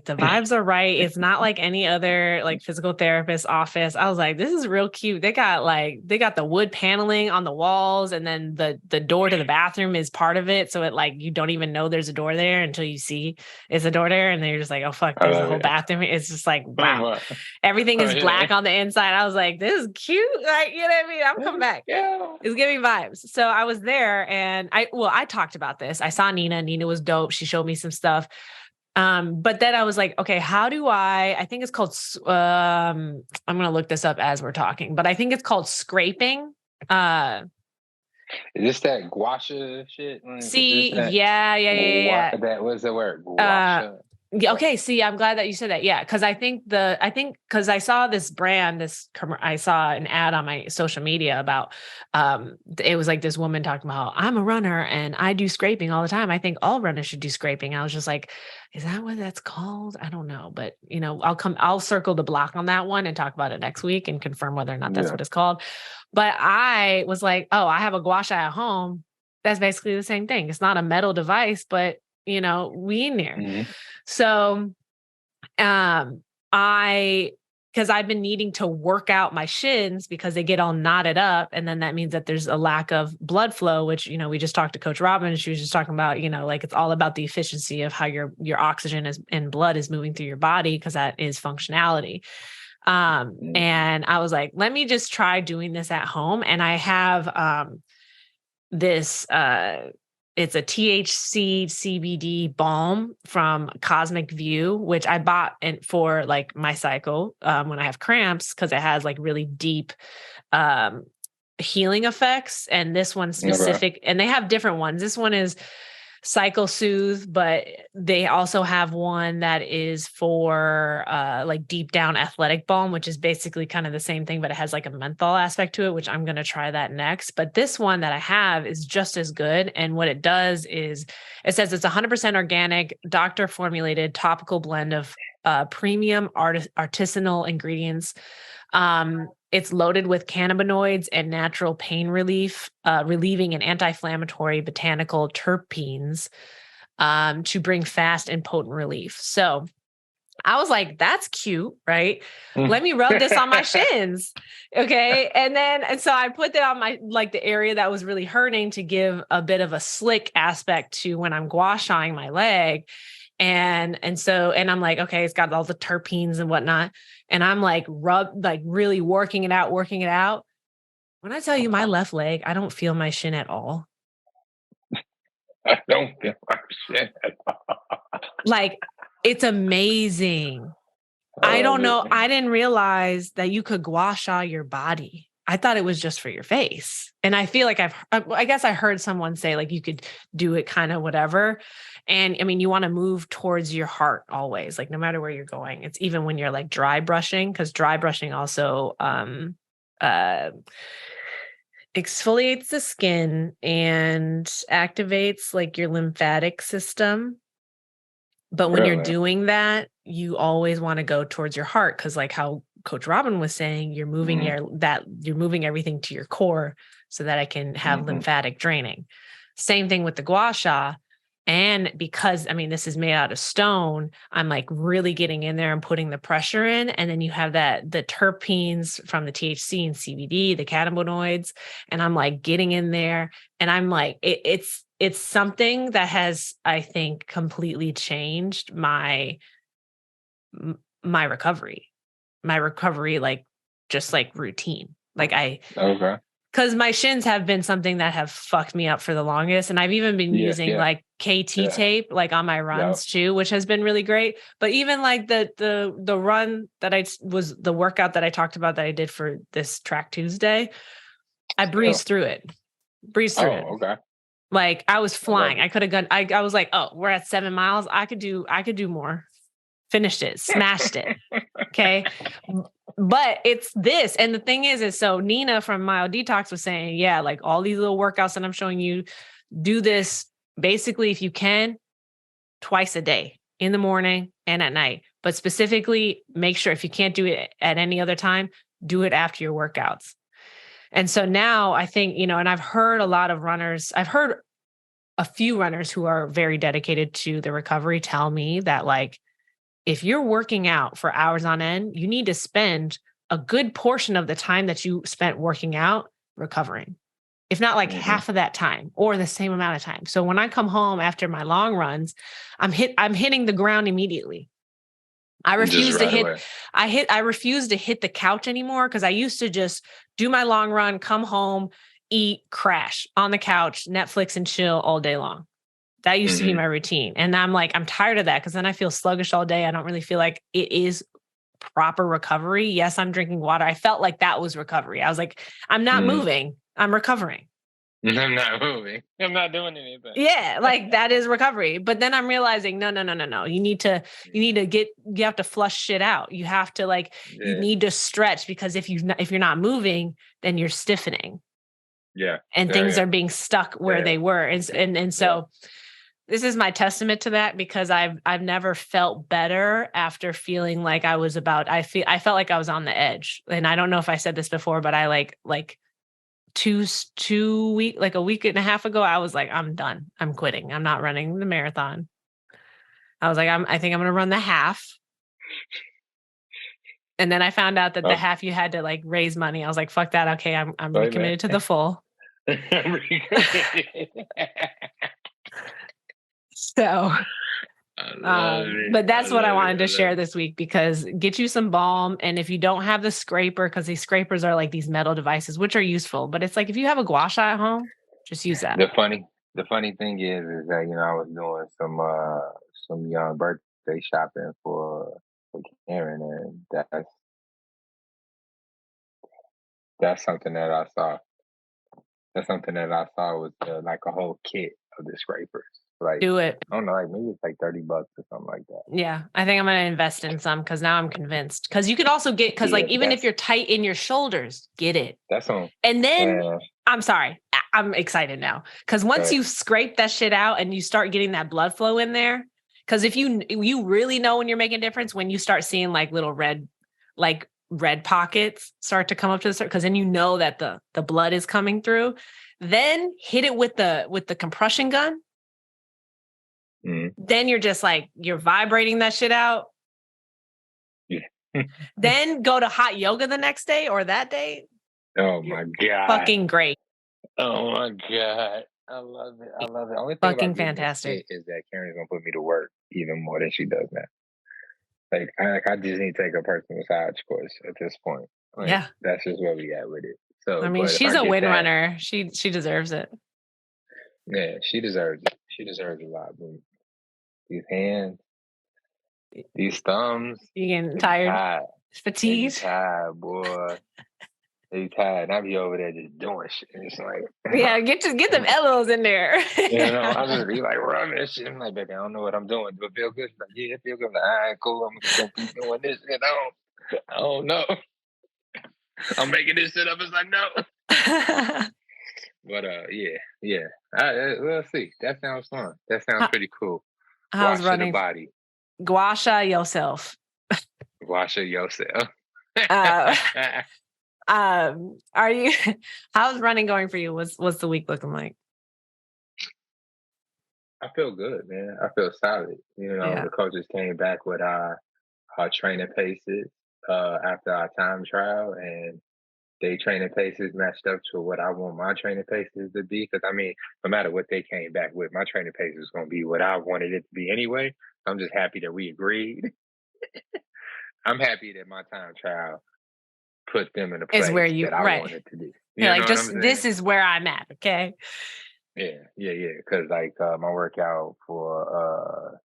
the vibes are right. It's not like any other like physical therapist office. I was like, this is real cute. They got the wood paneling on the walls, and then the door to the bathroom is part of it. So it like you don't even know there's a door there until you see it's a door there, and then you're just like, oh fuck, there's a whole bathroom. It's just like, wow. Everything is black on the inside. I was like, this is cute. Like, you know what I mean? I'm coming back. Yeah. It's giving vibes. So I was there, and I talked about this. I saw Nina. Nina was dope. She showed me some stuff. But then I was like, okay, how do I think it's called, I'm going to look this up as we're talking, but I think it's called scraping. Is this that guasha shit? Yeah. That was the word, guasha. Okay. See, I'm glad that you said that. Yeah. Cause I think cause I saw this brand, I saw an ad on my social media about, it was like this woman talking about, I'm a runner and I do scraping all the time. I think all runners should do scraping. I was just like, is that what that's called? I don't know, but I'll circle the block on that one and talk about it next week and confirm whether or not that's what it's called. But I was like, oh, I have a gua sha at home. That's basically the same thing. It's not a metal device, but we in there. Mm-hmm. So, because I've been needing to work out my shins because they get all knotted up. And then that means that there's a lack of blood flow, which, we just talked to Coach Robyn. She was just talking about, like it's all about the efficiency of how your oxygen and blood is moving through your body, because that is functionality. And I was like, let me just try doing this at home. And I have this, it's a THC CBD balm from Cosmic View, which I bought for like my cycle when I have cramps, because it has like really deep healing effects. And this one specific, and they have different ones. This one is Cycle Soothe, but they also have one that is for like deep down athletic balm, which is basically kind of the same thing, but it has like a menthol aspect to it, which I'm going to try that next. But this one that I have is just as good. And what it does is it says it's 100% organic, doctor formulated topical blend of premium artisanal ingredients. It's loaded with cannabinoids and natural pain relief, relieving and anti-inflammatory botanical terpenes to bring fast and potent relief. So I was like, that's cute, right? Let me rub this on my shins. Okay. And so I put that on my, like the area that was really hurting to give a bit of a slick aspect to when I'm gua shaing my leg. And I'm like, okay, it's got all the terpenes and whatnot. And I'm like, really working it out. When I tell you my left leg, I don't feel my shin at all. I don't feel my shin at all. Like, it's amazing. I don't know. I didn't realize that you could gua sha your body. I thought it was just for your face. And I feel like I guess I heard someone say like you could do it kind of whatever. And I mean, you want to move towards your heart always, like no matter where you're going. It's even when you're like dry brushing, because dry brushing also exfoliates the skin and activates like your lymphatic system. But when you're doing that, you always want to go towards your heart, because like how Coach Robyn was saying, you're moving you're moving everything to your core so that I can have lymphatic draining. Same thing with the gua sha. And because, I mean, this is made out of stone, I'm like really getting in there and putting the pressure in. And then you have the terpenes from the THC and CBD, the cannabinoids. And I'm like getting in there, and I'm like, it's something that has, I think, completely changed my recovery, like just like routine. Like because my shins have been something that have fucked me up for the longest. And I've even been using like KT tape, like on my runs too, which has been really great. But even like the run that was the workout that I talked about that I did for this Track Tuesday, I breezed through it. Okay. Like I was flying. I could have gone, I was like, oh, we're at 7 miles. I could do more. Finished it, smashed it. Okay. But it's this. And the thing is so Nina from Myo Detox was saying, yeah, like all these little workouts that I'm showing you, do this basically, if you can, twice a day, in the morning and at night. But specifically, make sure if you can't do it at any other time, do it after your workouts. And so now I think, and I've heard a lot of runners, I've heard a few runners who are very dedicated to the recovery tell me that, like, if you're working out for hours on end, you need to spend a good portion of the time that you spent working out recovering, if not like half of that time or the same amount of time. So when I come home after my long runs, I'm hitting the ground immediately. I refuse to hit. I refuse to hit the couch anymore, because I used to just do my long run, come home, eat, crash on the couch, Netflix and chill all day long. That used to be my routine. And I'm like, I'm tired of that, because then I feel sluggish all day. I don't really feel like it is proper recovery. Yes, I'm drinking water. I felt like that was recovery. I was like, I'm not moving. I'm recovering. I'm not moving. I'm not doing anything. Yeah, like that is recovery. But then I'm realizing, no. You have to flush shit out. You have to you need to stretch, because if you're not moving, then you're stiffening. Yeah. And things are being stuck where they were. And so this is my testament to that, because I've never felt better after feeling like I felt like I was on the edge. And I don't know if I said this before, but I like a week and a half ago, I was like, I'm done. I'm quitting. I'm not running the marathon. I was like, I think I'm going to run the half. And then I found out that the half you had to raise money. I was like, fuck that. Okay. I'm recommitted to the full. So, but that's what I wanted to share this week, because get you some balm. And if you don't have the scraper, because these scrapers are like these metal devices, which are useful, but it's like, if you have a gua sha at home, just use that. The funny thing is that, I was doing some young birthday shopping for Karen, and that's something that I saw. That's something that I saw was like a whole kit of the scrapers. Like, do it. I don't know, like maybe it's like $30 or something like that. Yeah, I think I'm going to invest in some, because now I'm convinced. Because you can also get, because even if you're tight in your shoulders, get it. That's on. And then I'm sorry, I'm excited now, because once you scrape that shit out and you start getting that blood flow in there, because if you really know when you're making a difference, when you start seeing little red pockets start to come up to the surface, because then you know that the blood is coming through. Then hit it with the compression gun. Then you're just you're vibrating that shit out. Yeah. Then go to hot yoga the next day or that day. Oh my God. Fucking great. Oh my God. I love it. Only thing fucking about fantastic is that Karen's gonna put me to work even more than she does now. I just need to take a personal massage course at this point. Yeah. That's just where we at with it. So I mean, she's a win runner. She deserves it. Yeah, she deserves it. She deserves a lot. But these hands, these thumbs. You getting tired? Fatigued? Tired, boy. They tired. And I be over there just doing shit. And it's like, yeah, get them elbows in there. I just be running this shit. I'm like, baby, I don't know what I'm doing. Do it feel good? Like, yeah, it feel good. I'm like, all right, cool. I'm just gonna keep doing this. And I don't know. I'm making this shit up as I know. But yeah. We'll see. That sounds fun. That sounds pretty cool. How's running? The body. Gua sha yourself. Gua sha yourself. Are you? How's running going for you? What's the week looking like? I feel good, man. I feel solid. The coaches came back with our training paces after our time trial, and they training paces matched up to what I want my training paces to be. Because no matter what they came back with, my training paces is going to be what I wanted it to be anyway. I'm just happy that we agreed. I'm happy that my time trial put them in a place that I wanted to be. This is where I'm at. Okay. Yeah. Because my workout for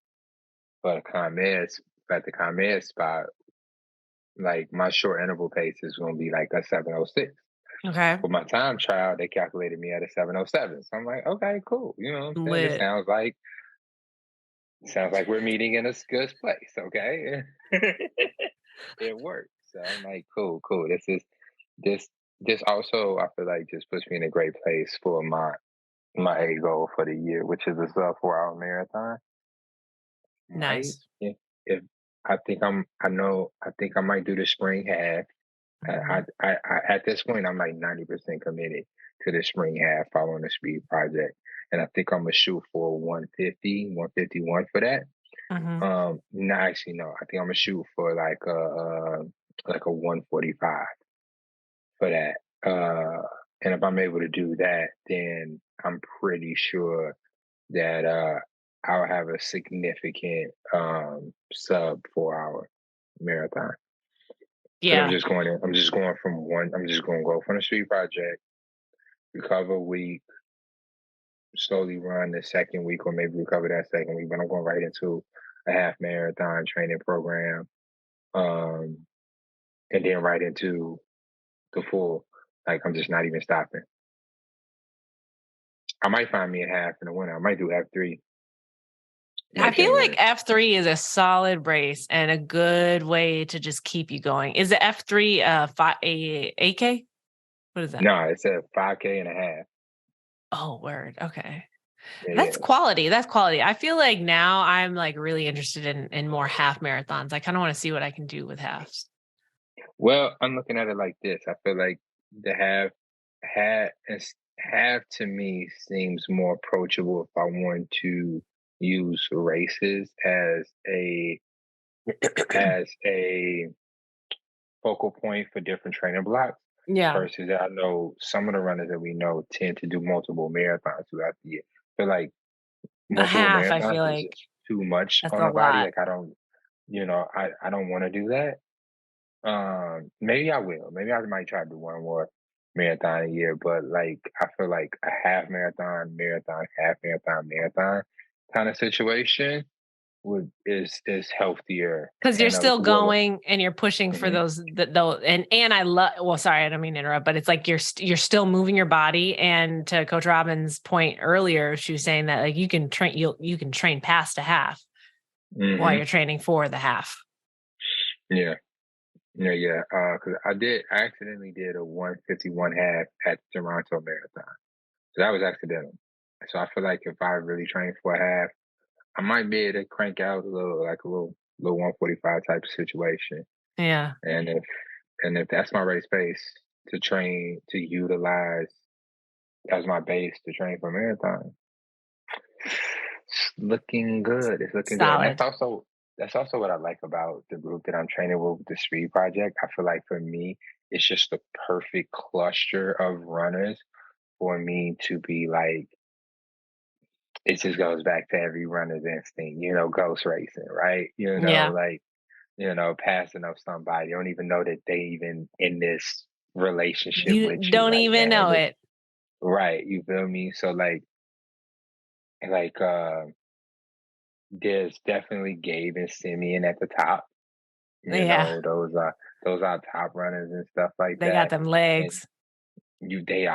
the ComEd spot, my short interval pace is going to be a 7:06. Okay. For my time trial, they calculated me at a 7:07. So I'm like, okay, cool. You know what I'm saying? It sounds like we're meeting in a good place. Okay. It works. So I'm like, cool. This also, I feel like, just puts me in a great place for my A goal for the year, which is a sub 4-hour marathon. Nice. If I think I might do the spring half. I at this point, I'm like 90% committed to the spring half following the speed project. And I think I'm gonna shoot for 150, 151 for that. Mm-hmm. No, actually, no. I think I'm gonna shoot for like a 145 for that. And if I'm able to do that, then I'm pretty sure that I'll have a significant sub 4 hour marathon. Yeah. I'm just going from one. I'm just going to go from the street project, recover a week, slowly run the second week, or maybe recover that second week. But I'm going right into a half marathon training program, and then right into the full. Like I'm just not even stopping. I might find me a half in the winter. I might do F3. I feel like F3 is a solid race and a good way to just keep you going. Is the F3 a 8K? What is that? No, it's a 5K and a half. Oh, word. Okay. Yeah, That's quality. That's quality. I feel like now I'm like really interested in more half marathons. I kind of want to see what I can do with halves. Well, I'm looking at it like this. I feel like the half to me seems more approachable if I want to use races as a focal point for different training blocks. Yeah. Versus I know some of the runners that we know tend to do multiple marathons throughout the year. I feel like A half, I marathons feel is like just too much that's on a the body. lot. Like I don't, I don't want to do that. Maybe I will. Maybe I might try to do one more marathon a year, but like I feel like a half marathon, half marathon kind of situation is healthier. Because you're still going and you're pushing for Mhm. those and I love, well, sorry, I don't mean to interrupt, but it's like you're still moving your body. And to Coach Robyn's point earlier, she was saying that like you can train past a half while you're training for the half. Yeah. Because I accidentally did a 151 half at the Toronto Marathon. So that was accidental. So I feel like if I really train for a half, I might be able to crank out a little 145 type of situation. Yeah. And if that's my race pace to utilize as my base to train for marathon, it's looking good. It's looking good. And that's also what I like about the group that I'm training with the Speed Project. I feel like for me, it's just the perfect cluster of runners for me to be like, it just goes back to every runner's instinct, ghost racing, right? Passing up somebody. You don't even know that they even in this relationship You with you don't right even now. know it. Right. You feel me? So like there's definitely Gabe and Simeon at the top. Those are top runners and stuff like they that. They got them legs. And they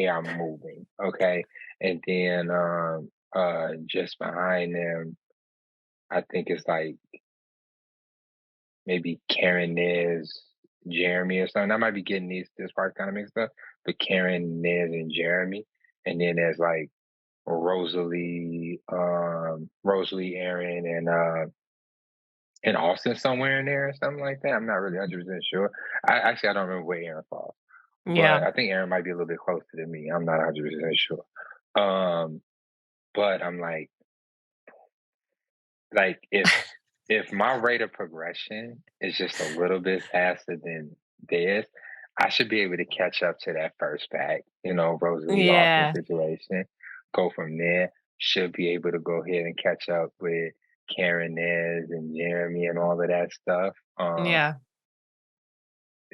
are moving. Okay. And then just behind them, I think it's like maybe Karen Nez, Jeremy or something. I might be getting this part kind of mixed up, but Karen Nez and Jeremy. And then there's like Rosalie, Aaron, and Austin somewhere in there or something like that. I'm not really 100% sure. I don't remember where Aaron falls. Yeah. But I think Aaron might be a little bit closer to me. I'm not 100% sure. But I'm like if my rate of progression is just a little bit faster than theirs, I should be able to catch up to that first pack, Rosalie Austin situation. Go from there. Should be able to go ahead and catch up with Karen Nez and Jeremy and all of that stuff.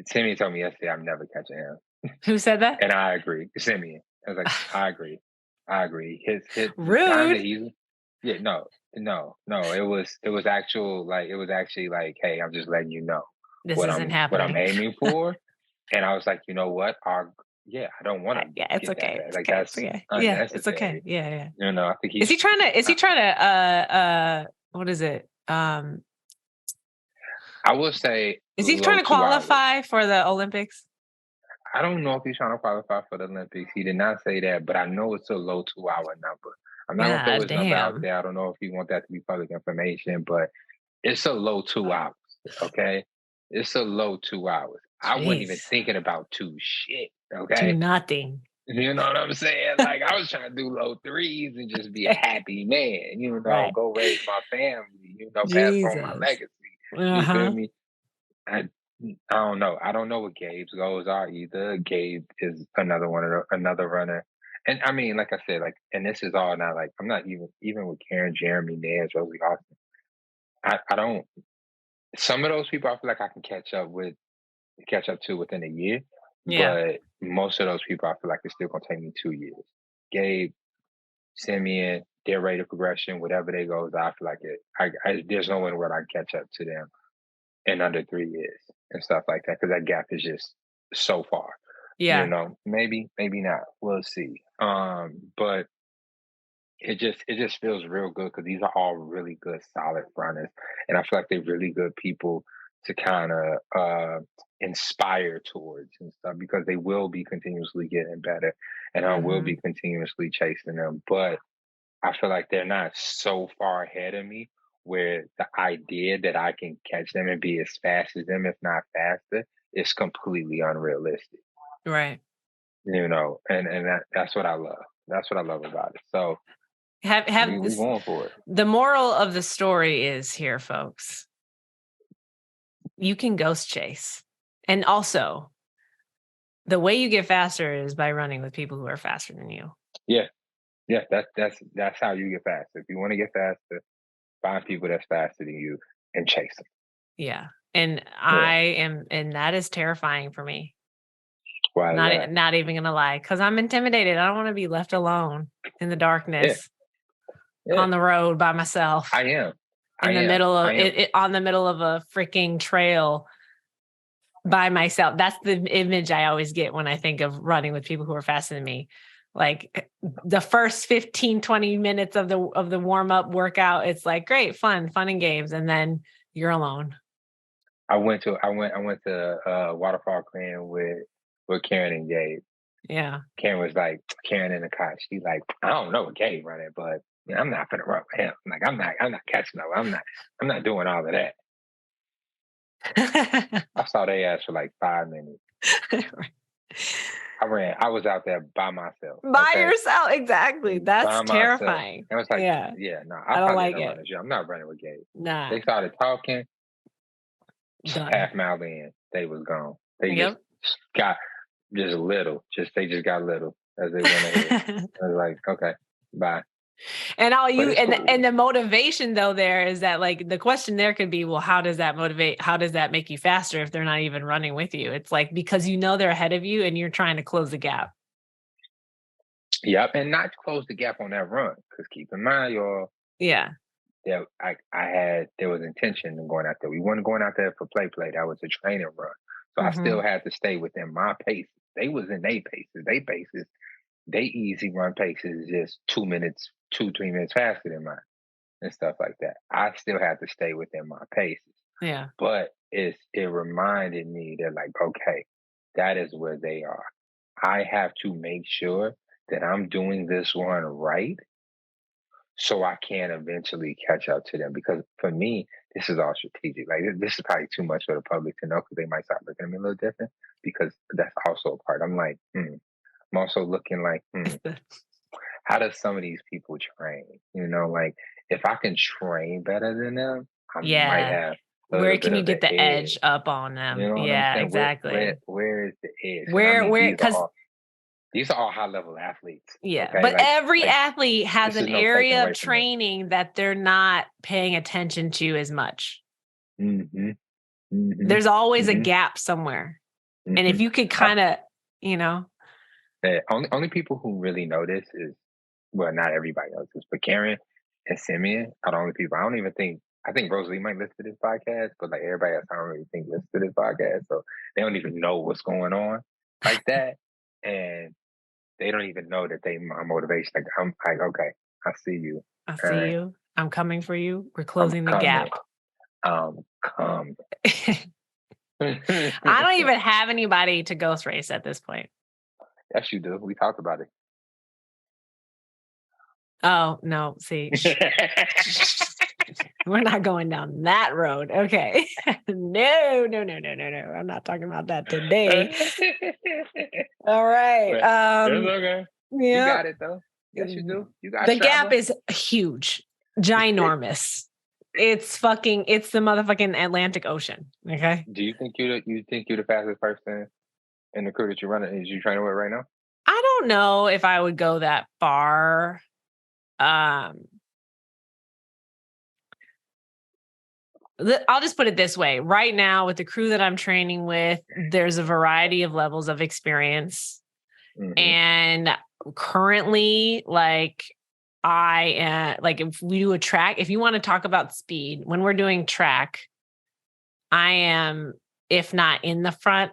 Timmy told me yesterday I'm never catching him. Who said that? And I agree. Simeon. I was like, I agree. His rude. time that he's no. It was actually like, hey, I'm just letting you know what I'm aiming for. And I was like, you know what? I don't want to. Yeah, it's okay. That like that's okay. Yeah, it's okay. Yeah. I think is he trying to what is it? I will say, is he trying to qualify for the Olympics? I don't know if he's trying to qualify for the Olympics. He did not say that, but I know it's a low 2-hour number. I'm not gonna throw his number out there. I don't know if he wants that to be public information, but it's a low 2 hours. Okay, it's a low 2 hours. I wasn't even Jeez. thinking about two shit. Do Okay. nothing. You know what I'm saying? Like I was trying to do low threes and just be a happy man, Right. go raise my family, pass on my Jesus. legacy. You feel Uh-huh. me? I I don't know. I don't know what Gabe's goals are either. Gabe is another runner. And I mean, like I said, like, and this is all now like I'm not even with Karen, Jeremy, Nez, Rosie Austin. I don't some of those people I feel like I can catch up to within a year. Yeah. But most of those people I feel like it's still gonna take me 2 years. Gabe, Simeon, their rate of progression, whatever they goes, I feel like there's no way in the world I can catch up to them in under 3 years and stuff like that because that gap is just so far. Yeah. Maybe not. We'll see. But it just feels real good because these are all really good, solid runners, and I feel like they're really good people to kind of inspire towards and stuff because they will be continuously getting better, and I will be continuously chasing them. But I feel like they're not so far ahead of me where the idea that I can catch them and be as fast as them, if not faster, is completely unrealistic. Right. And that's what I love. That's what I love about it. So we going for it. The moral of the story is here, folks. You can ghost chase. And also, the way you get faster is by running with people who are faster than you. Yeah. Yeah, that's how you get faster. If you want to get faster, find people that's faster than you and chase them. Yeah. And and that is terrifying for me. Why is that? Not even gonna lie, because I'm intimidated. I don't want to be left alone in the darkness on the road by myself. I am. On the middle of a freaking trail by myself. That's the image I always get when I think of running with people who are faster than me. Like the first 15, 20 minutes of the warm-up workout, it's like great, fun and games, and then you're alone. I went to waterfall clan with Karen and Gabe. Yeah. Karen was like, Karen in the car. She's like, I don't know what Gabe running, but I'm not gonna run with him. Like I'm not catching up. I'm not doing all of that. I saw they ass for like 5 minutes. I was out there by myself. By yourself, exactly. That's terrifying. It was like, I don't like it. I'm not running with Gabe. Nah. They started talking. Done. Half mile in, they was gone. They just got they just got little as they went ahead. I was like, okay, bye. And and the motivation though there is that like the question there could be, well, how does that motivate? How does that make you faster if they're not even running with you? It's like because they're ahead of you and you're trying to close the gap. Yep, and not close the gap on that run because keep in mind, y'all. Yeah. There was intention in going out there. We weren't going out there for play. That was a training run. So I still had to stay within my pace. They was in their paces. They easy run paces just 2 minutes, 2-3 minutes faster than mine and stuff like that. I still had to stay within my paces. Yeah. But it reminded me that like, okay, that is where they are. I have to make sure that I'm doing this one right so I can eventually catch up to them. Because for me, this is all strategic. Like this is probably too much for the public to know because they might start looking at me a little different because that's also a part. I'm like, I'm also looking like, how does some of these people train? Like if I can train better than them, I might have. Where can you get the edge up on them? You know what I'm saying? Exactly. Where is the edge? Because these are all high level athletes. Yeah. Okay? But every athlete has an area of training that they're not paying attention to as much. There's always a gap somewhere. And if you could kind of, only people who really know this is, well, not everybody knows this, but Karen and Simeon are the only people. I think Rosalie might listen to this podcast, but like everybody else, I don't really think listen to this podcast. So they don't even know what's going on like that. And they don't even know that my motivation. Like I'm like, okay, I see you. I see you. I'm coming for you. We're closing the gap. Come. I don't even have anybody to ghost race at this point. Yes, you do. We talked about it. Oh no! See, We're not going down that road. Okay. No. I'm not talking about that today. All right. It's okay. Yeah. You got it though. Yes, you do. You got the travel. gap is huge, ginormous. It's the motherfucking Atlantic Ocean. Okay. Do you think you're the fastest person in the crew that you're running? Is you training with right now? I don't know if I would go that far. I'll just put it this way. Right now, with the crew that I'm training with, there's a variety of levels of experience. Mm-hmm. And currently, like, if we do a track, if you want to talk about speed, when we're doing track, I am, if not in the front,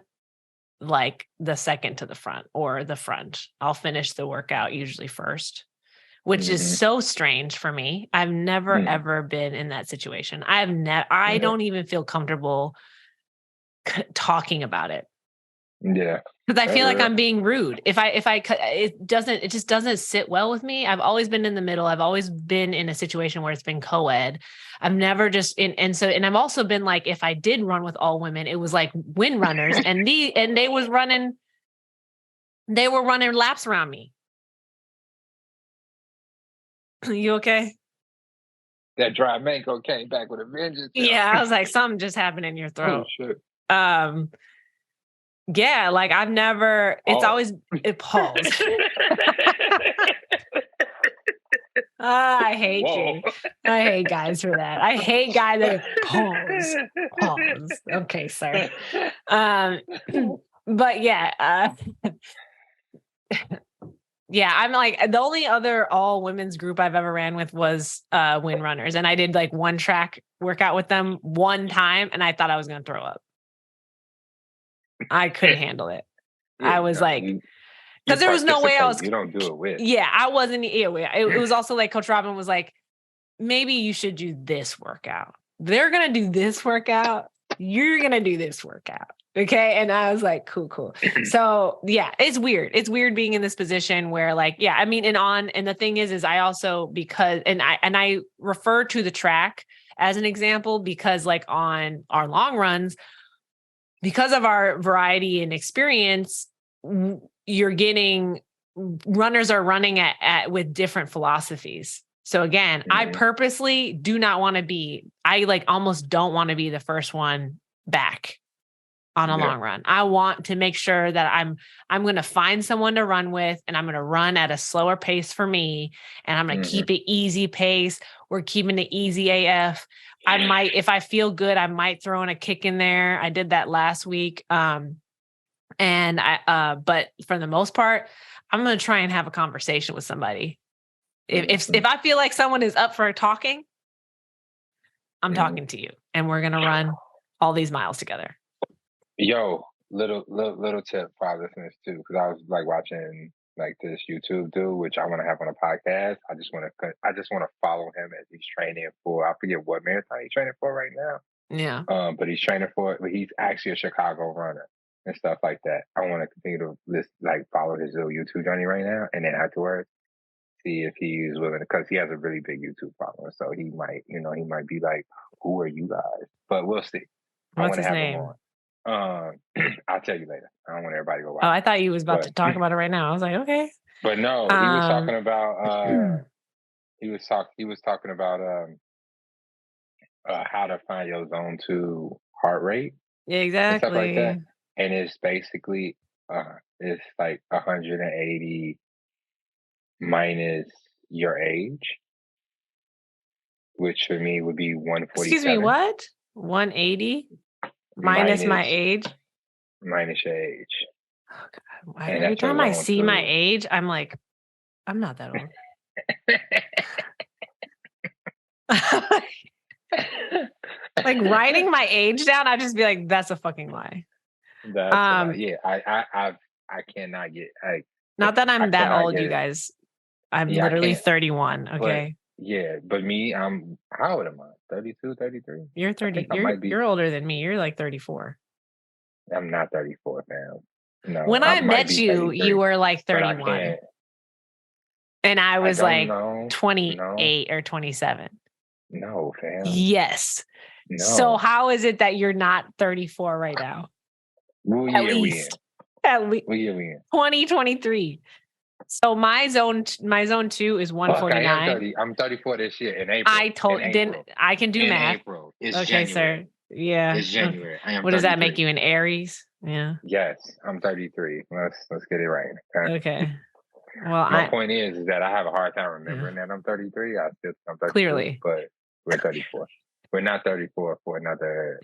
like the second to the front or the front. I'll finish the workout usually first, which is so strange for me. I've never, ever been in that situation. I don't even feel comfortable talking about it. Yeah. Because I feel like I'm being rude. It just doesn't sit well with me. I've always been in the middle. I've always been in a situation where it's been co-ed. I've never just and I've also been like, if I did run with all women, it was like wind runners and they were running laps around me. You okay? That dry mango came back with a vengeance. Yeah, I was like, something just happened in your throat. Oh shit. Yeah, like I've never. It's always pause. I hate you. I hate guys for that. I hate guys that pause. Okay, sir. But yeah, yeah, I'm like the only other all women's group I've ever ran with was Wind Runners, and I did like one track workout with them one time, and I thought I was going to throw up. I couldn't handle it. I was like, because there was no way I was. You don't do it with. Yeah, I wasn't. It was also like Coach Robyn was like, maybe you should do this workout. They're gonna do this workout. You're gonna do this workout. Okay. And I was like, cool. So yeah, it's weird. It's weird being in this position where like, yeah, I mean, and the thing is I also, because, and I refer to the track as an example because like on our long runs, because of our variety and experience, runners are running at with different philosophies. So again, I purposely do not want to be, I like almost don't want to be the first one back on a long run. I want to make sure that I'm going to find someone to run with, and I'm going to run at a slower pace for me. And I'm going to keep it easy pace. We're keeping it easy AF. I might, if I feel good, I might throw in a kick in there. I did that last week. But for the most part, I'm going to try and have a conversation with somebody. If I feel like someone is up for talking, I'm talking to you, and we're going to run all these miles together. Yo, little tip for our listeners too, because I was like watching like this YouTube dude, which I want to have on a podcast. I just want to follow him as he's training for, I forget what marathon he's training for right now. Yeah. But he's training for, he's actually a Chicago runner and stuff like that. I want to continue to follow his little YouTube journey right now, and then afterwards see if he's willing, because he has a really big YouTube following. So he might be like, "Who are you guys?" But we'll see. What's his name? I'll tell you later. I don't want everybody to go watch. Oh, I thought you was about to talk about it right now. I was like, okay. But no, he was talking about he was talking about how to find your zone 2 heart rate. Exactly. And stuff like that. And it's basically it's like 180 minus your age, which for me would be 147. Excuse me, what? 180 minus my age? Minus your age. Oh God. Every time I see my age, I'm like, I'm not that old. Like writing my age down, I'd just be like, that's a fucking lie. That's I cannot get not that I'm that old, you guys. I'm literally 31. Okay. But me, how old am I? 32, 33? You're 30. You're older than me. You're like 34. I'm not 34, fam. No. When I met you, you were like 31. And I was 28 or 27. No, fam. Yes. No. So how is it that you're not 34 right now? At least. What year we in? 2023. So my zone 2 is 149. I'm 34 this year in April. I can do math. April. It's okay, January. Sir. Yeah. It's January. I am What does 33. that make you, an Aries? Yeah. Yes, I'm 33. Let's get it right. Okay. Well, my point is that I have a hard time remembering that I'm 33. I'm 33. Clearly. But we're 34. We're not 34 for another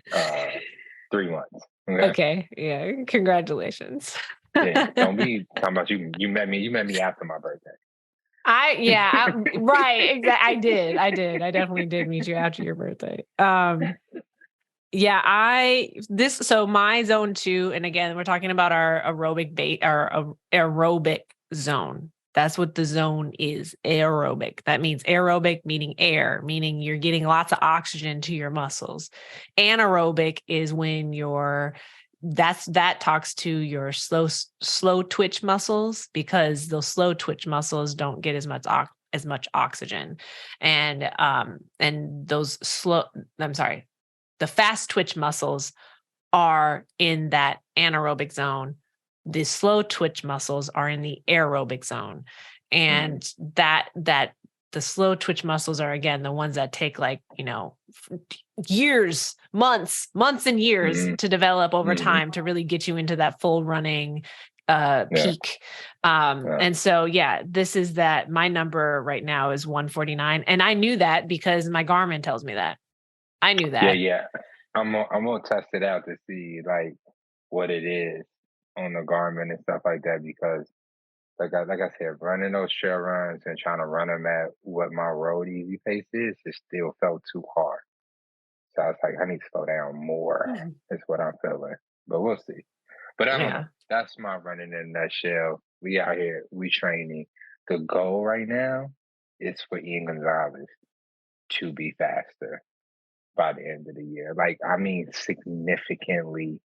3 months. Okay. Yeah. Congratulations. Yeah, don't be talking about you. You met me after my birthday. Right. Exactly. I did. I definitely did meet you after your birthday. Yeah, so my zone 2, and again, we're talking about our aerobic zone. That's what the zone is, aerobic. That means aerobic, meaning air, meaning you're getting lots of oxygen to your muscles. Anaerobic is when that talks to your slow twitch muscles, because those slow twitch muscles don't get as much oxygen. And the fast twitch muscles are in that anaerobic zone. The slow twitch muscles are in the aerobic zone. And that the slow twitch muscles are, again, the ones that take years, months and years to develop over time to really get you into that full running peak. And so, this is that. My number right now is 149. And I knew that because my Garmin tells me that. I knew that. Yeah. I'm gonna test it out to see what it is on the Garmin and stuff like that, because like I said, running those trail runs and trying to run them at what my road easy pace is, it still felt too hard. So I was like, I need to slow down more. Is what I'm feeling, but we'll see. But I don't know. That's my running in a nutshell. We out here, we training. The goal right now is for Ian Gonzalez to be faster by the end of the year. Significantly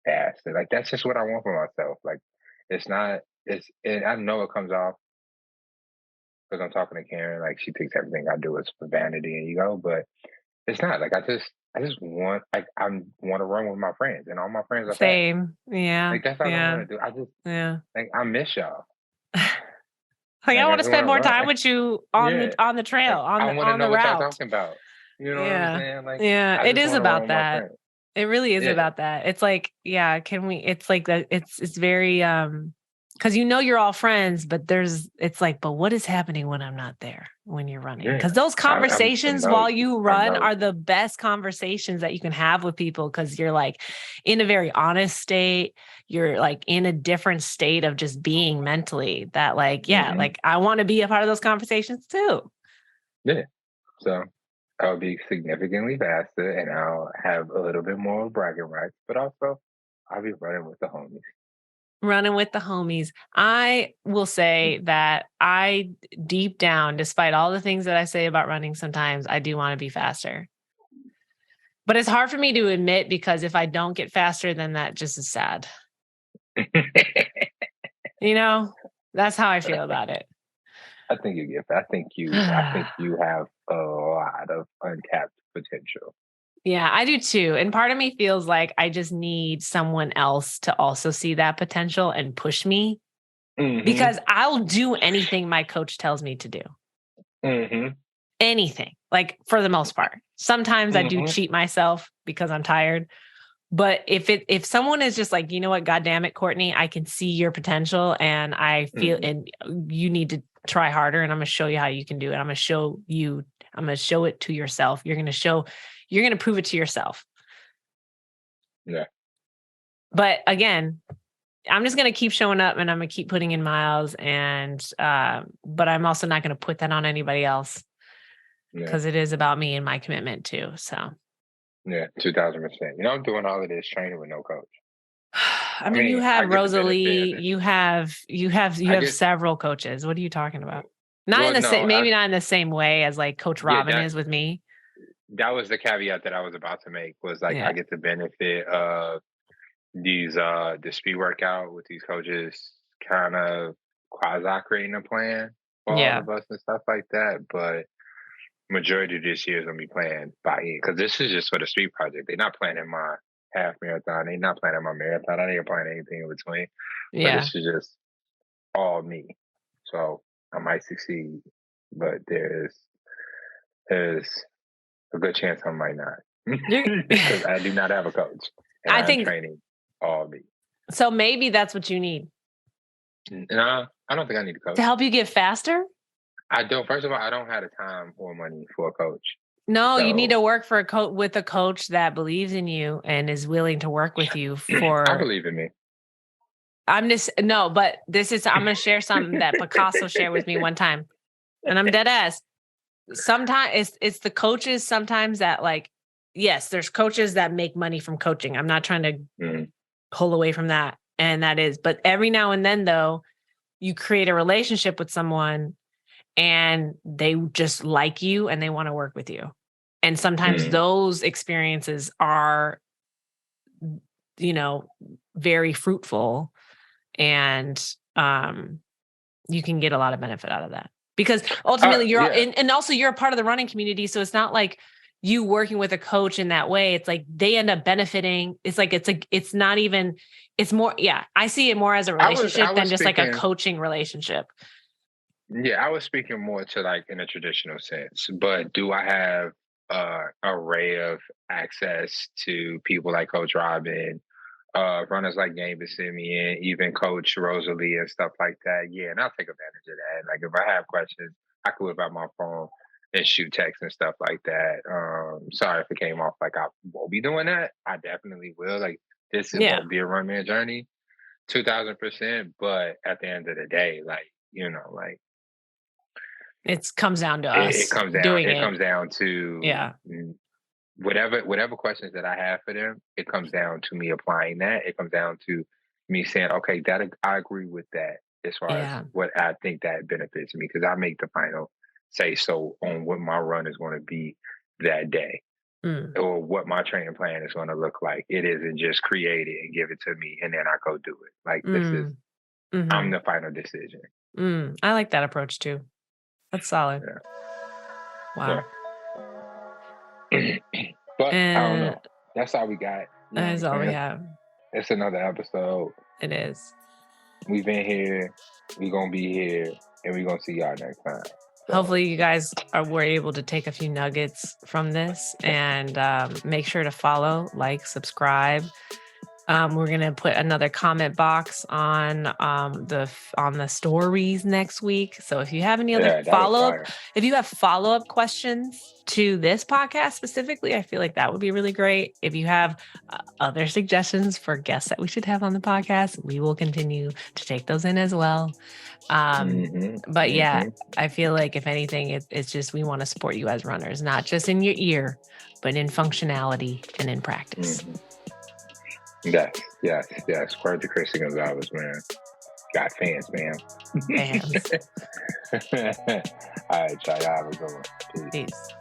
faster. That's just what I want for myself. And I know it comes off because I'm talking to Karen, she thinks everything I do is for vanity and ego, but it's not. I just want, I want to run with my friends, and all my friends are same. fast. Yeah. That's all I want to do. I miss y'all. I want to spend more time with you on the trail, on the route. I want to know what y'all talking about. You know what I'm saying? It is about that. It really is about that. It's it's very, because you're all friends, but but what is happening when I'm not there, when you're running? Because those conversations while you run are the best conversations that you can have with people, because you're in a very honest state. You're in a different state of just being mentally, that I want to be a part of those conversations too. Yeah. So I'll be significantly faster, and I'll have a little bit more bragging rights, but also I'll be running with the homies. I will say that I, deep down, despite all the things that I say about running, sometimes I do want to be faster. But it's hard for me to admit, because if I don't get faster, then that just is sad. That's how I feel about it. I think you have a lot of untapped potential. Yeah, I do too. And part of me feels like I just need someone else to also see that potential and push me, because I'll do anything my coach tells me to do. Anything, for the most part. Sometimes I do cheat myself because I'm tired. But if someone is just you know what, God damn it, Courtney, I can see your potential, and I feel, and you need to try harder, and I'm going to show you how you can do it. I'm going to show it to yourself. You're going to prove it to yourself. Yeah. But again, I'm just going to keep showing up, and I'm going to keep putting in miles, and but I'm also not going to put that on anybody else, because it is about me and my commitment too. So. Yeah, 2000%. I'm doing all of this training with no coach. I mean, you have Rosalie, you have several coaches. What are you talking about? Not in the same way as Coach Robyn is with me. That was the caveat that I was about to make, was I get the benefit of these the speed workout with these coaches, kind of quasi creating a plan for all of us and stuff like that. But majority of this year is gonna be playing by ear, because this is just for the street project. They're not planning my half marathon. They're not planning my marathon. I ain't planning anything in between. But Yeah. this is just all me. So I might succeed, but there's a good chance I might not, because I do not have a coach, and I'm training all me. So maybe that's what you need. No, I don't think I need a coach to help you get faster. I don't. First of all, I don't have the time or money for a coach. No, you need to work for with a coach that believes in you and is willing to work with you for. I believe in me. I'm going to share something that Picasso shared with me one time, and I'm dead ass. Sometimes it's the coaches sometimes that like, yes, there's coaches that make money from coaching. I'm not trying to pull away from that. And that is, but every now and then though, you create a relationship with someone and they just like you and they want to work with you. And sometimes those experiences are, very fruitful, and you can get a lot of benefit out of that, because ultimately and also you're a part of the running community. So it's not like you working with a coach in that way. It's like they end up benefiting. It's not even, it's more, I see it more as a relationship than just like a coaching relationship. Yeah, I was speaking more to like in a traditional sense, but do I have array of access to people like Coach Robyn, runners like Game Simeon, even Coach Rosalie and stuff like that? Yeah, and I'll take advantage of that. Like if I have questions, I can whip out my phone and shoot texts and stuff like that. Sorry if it came off like I won't be doing that. I definitely will. Like this won't be a run man journey, 2000%. But at the end of the day, like it comes down to us. It comes down to whatever questions that I have for them. It comes down to me applying that. It comes down to me saying, okay, I agree with that as far as what I think that benefits me, because I make the final say so on what my run is going to be that day, or what my training plan is going to look like. It isn't just create it and give it to me and then I go do it. Like this is, I'm the final decision. I like that approach too. That's solid. Yeah. Wow. Yeah. But I don't know. That's all we got. That is all we have. It's another episode. It is. We've been here. We're going to be here. And we're going to see y'all next time. So. Hopefully you guys were able to take a few nuggets from this, and make sure to follow, like, subscribe. We're going to put another comment box on the stories next week. So if you have any other follow-up questions to this podcast specifically, I feel like that would be really great. If you have other suggestions for guests that we should have on the podcast, we will continue to take those in as well. But I feel like if anything, it's just, we want to support you as runners, not just in your ear, but in functionality and in practice. Yes. Word to Christian Gonzalez, man. Got fans, man. Fans. All right, y'all have a good one. Peace.